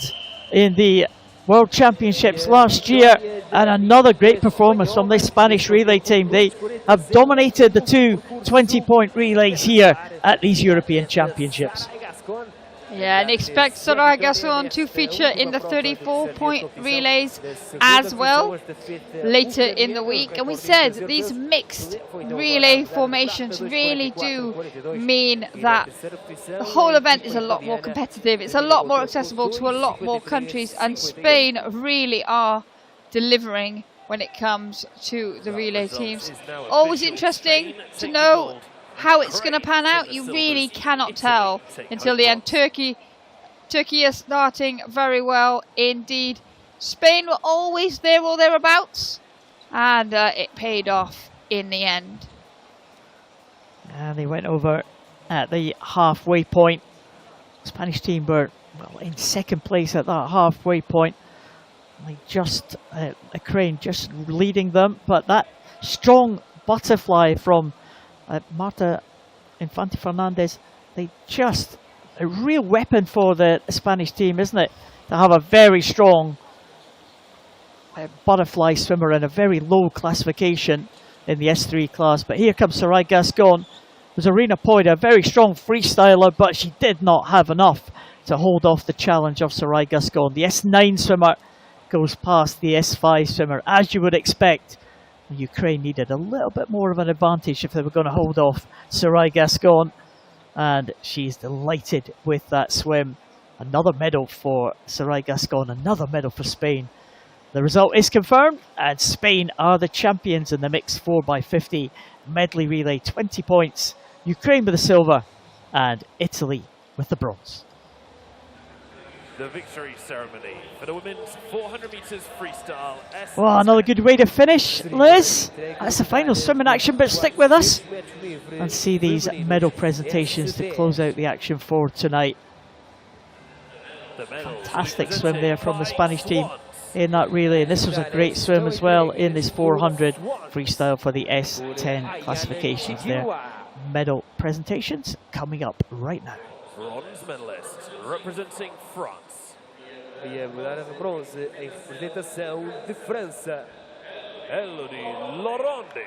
in the World Championships last year, and another great performance from this Spanish relay team. They have dominated the two 20-point relays here at these European Championships. Yeah, and expect Sarai Gascon to feature in the 34-point relays as well later in the week. And we said these mixed relay formations really do mean that the whole event is a lot more competitive. It's a lot more accessible to a lot more countries, and Spain really are delivering when it comes to the relay teams. Always interesting to know how it's going to pan out. You really cannot tell until the end. Turkey is starting very well indeed. Spain were always there or thereabouts, and it paid off in the end. And they went over at the halfway point. Spanish team were in second place at that halfway point. They just Ukraine just leading them, but that strong butterfly from Marta Infante Fernandez, they just a real weapon for the Spanish team, isn't it? To have a very strong butterfly swimmer in a very low classification in the S3 class. But here comes Sarai Gascon was Arena Poida, a very strong freestyler, but she did not have enough to hold off the challenge of Sarai Gascon. The S9 swimmer goes past the S5 swimmer, as you would expect. Ukraine needed a little bit more of an advantage if they were going to hold off Sarai Gascon, and she's delighted with that swim. Another medal for Sarai Gascon, another medal for Spain. The result is confirmed, and Spain are the champions in the mixed 4x50 medley relay. 20 points, Ukraine with the silver, and Italy with the bronze. The victory ceremony for the women's 400 meters freestyle S. Well, another good way to finish, Liz. That's the final swimming action, but stick with us and see these medal presentations to close out the action for tonight. Fantastic swim there from the Spanish team in that relay, and this was a great swim as well in this 400 freestyle for the S10 classifications there. Medal presentations coming up right now. Bronze medalist representing France. E a medalha de bronze em representação de França. Elodie Laurande.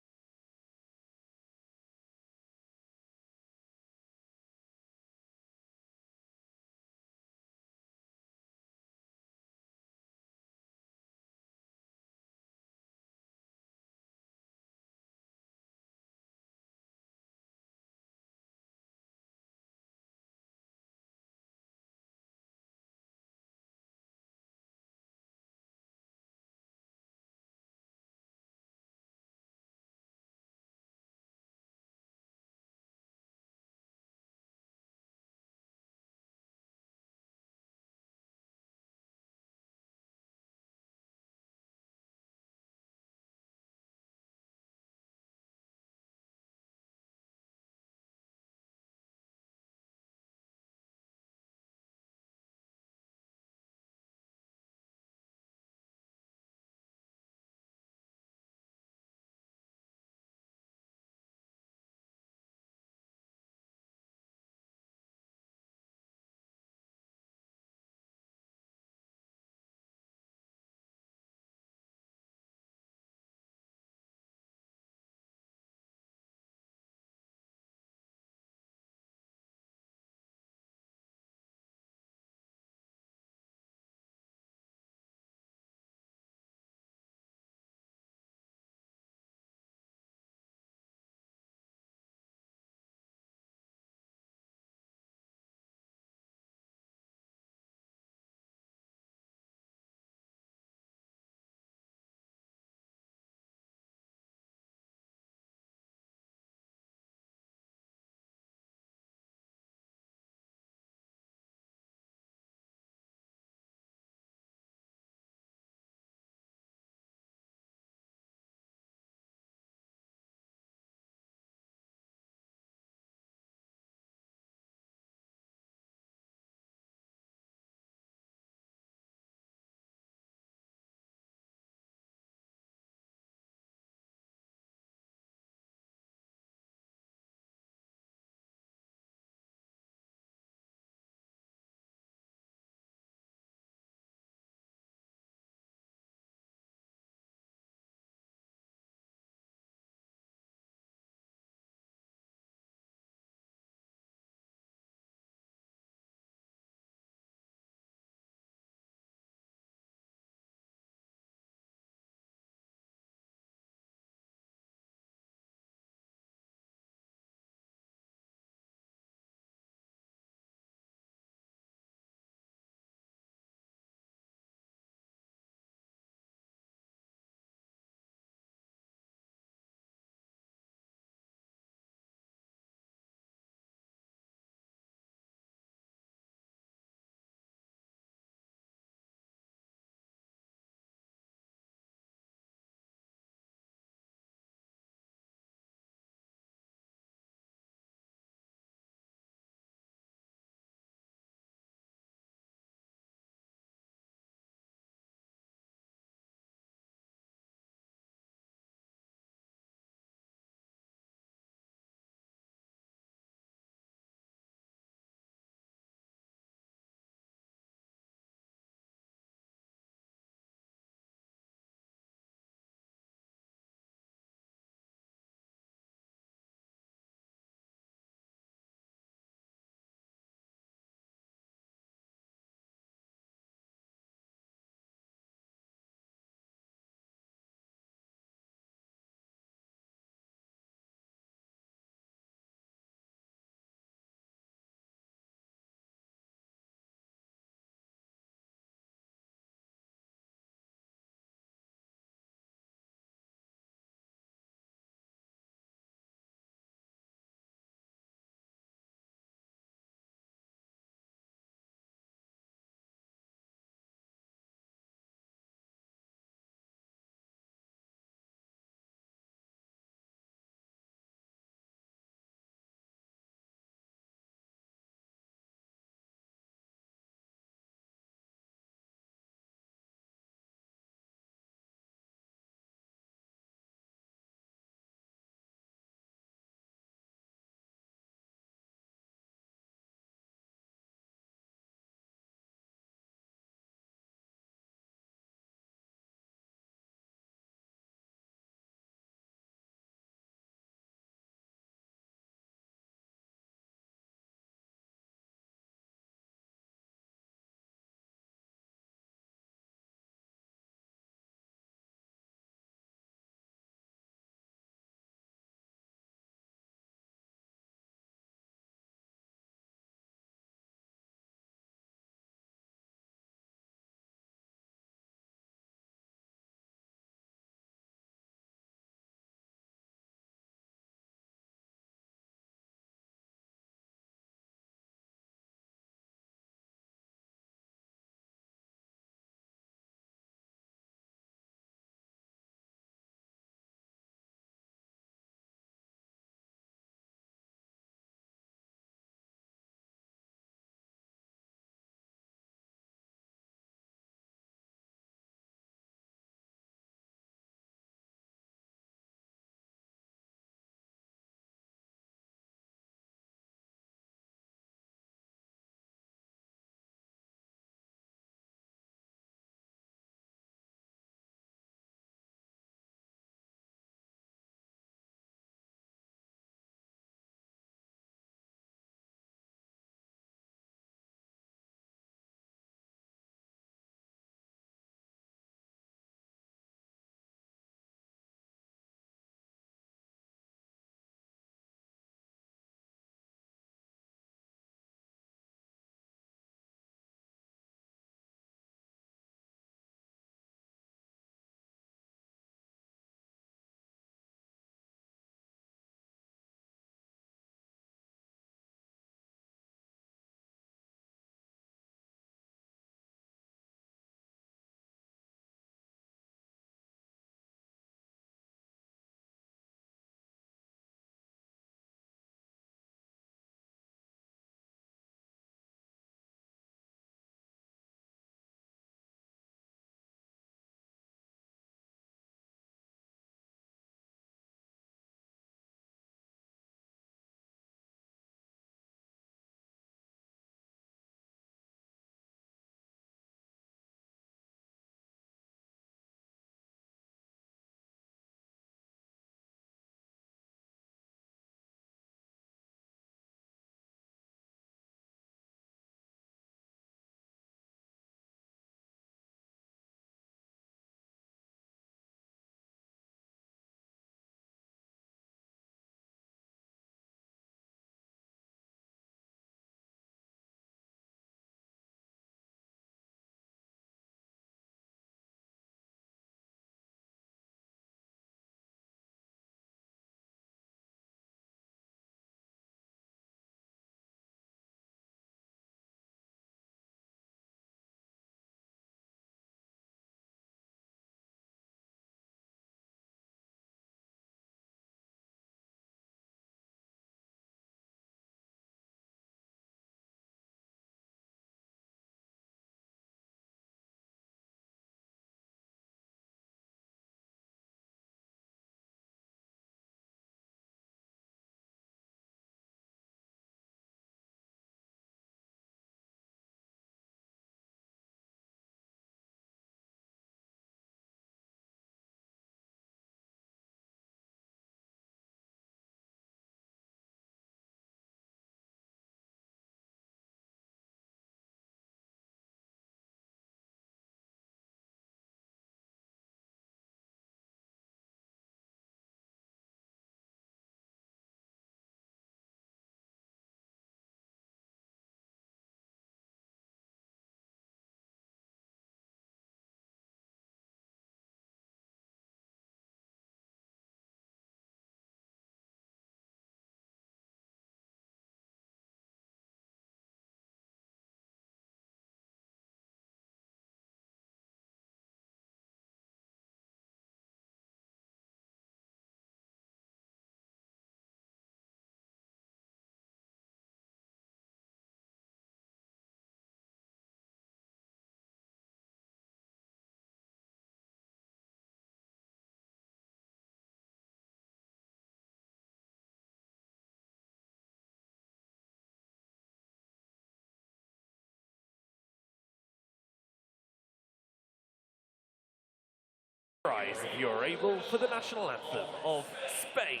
Rise, if you're able, for the national anthem of Spain.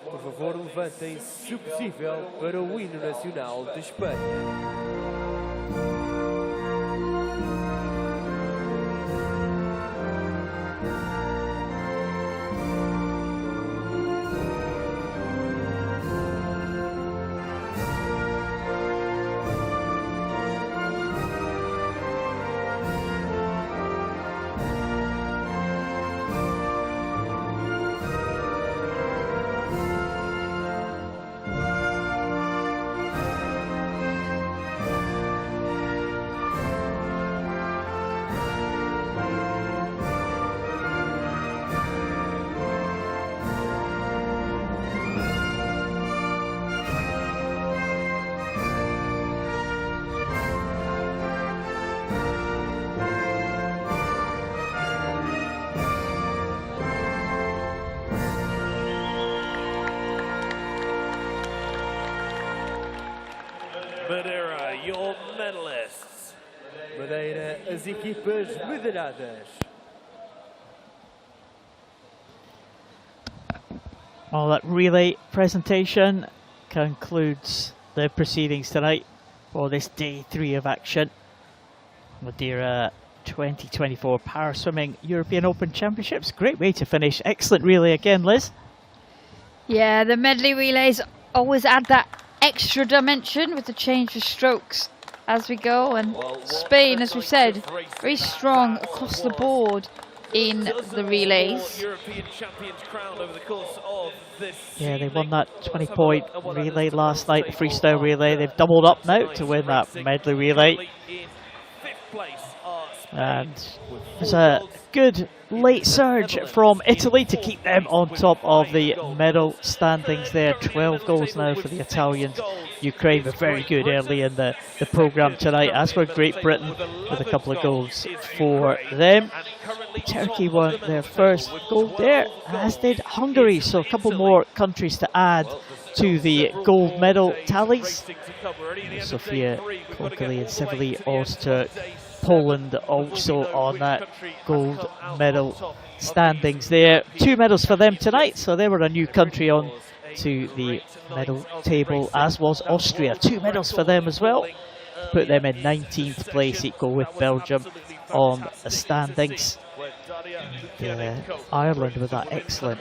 Por favor, levantem-se, se possível, para o hino nacional de Espanha. Madeira, your medalists. Madeira, as equipas medalhadas. Well, that relay presentation concludes the proceedings tonight for this day 3 of action. Madeira 2024 Paraswimming European Open Championships. Great way to finish. Excellent relay again, Liz. Yeah, the medley relays always add that extra dimension with the change of strokes as we go, and Spain, as we said, very strong across the board in the relays. Yeah, they won that 20-point relay last night, the freestyle relay. They've doubled up now to win that medley relay. And there's a good late surge from Italy to keep them on top of the medal standings there. 12 goals now for the Italians. Ukraine were very good early in the programme tonight, as were Great Britain with a couple of goals for them. Turkey won their first gold there, as did Hungary. So a couple more countries to add to the gold medal tallies. Sofia Kokali and Sevili Ozturk. Poland also on that gold medal standings there. 2 medals for them tonight, so they were a new country on to the medal table, as was Austria. 2 medals for them as well. Put them in 19th place, equal with Belgium on the standings. And, Ireland with that excellent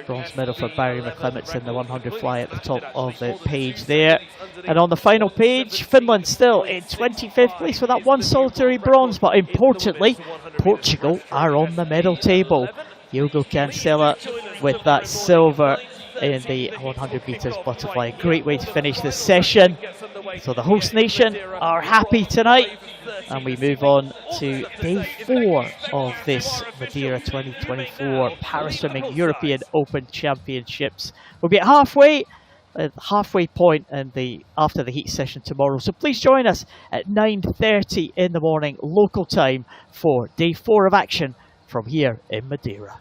bronze medal for Barry McClements in the 100 fly at the top of the page there. And on the final page, Finland still in 25th place with that one solitary bronze, but importantly, Portugal are on the medal table. Diogo Cancela with that silver in the 100 metres butterfly. Great way to finish this session. So the host nation are happy tonight, and we move on to day 4 of this Madeira 2024 Paraswimming European Open Championships. We'll be at halfway point after the heat session tomorrow. So please join us at 9:30 in the morning local time for day 4 of action from here in Madeira.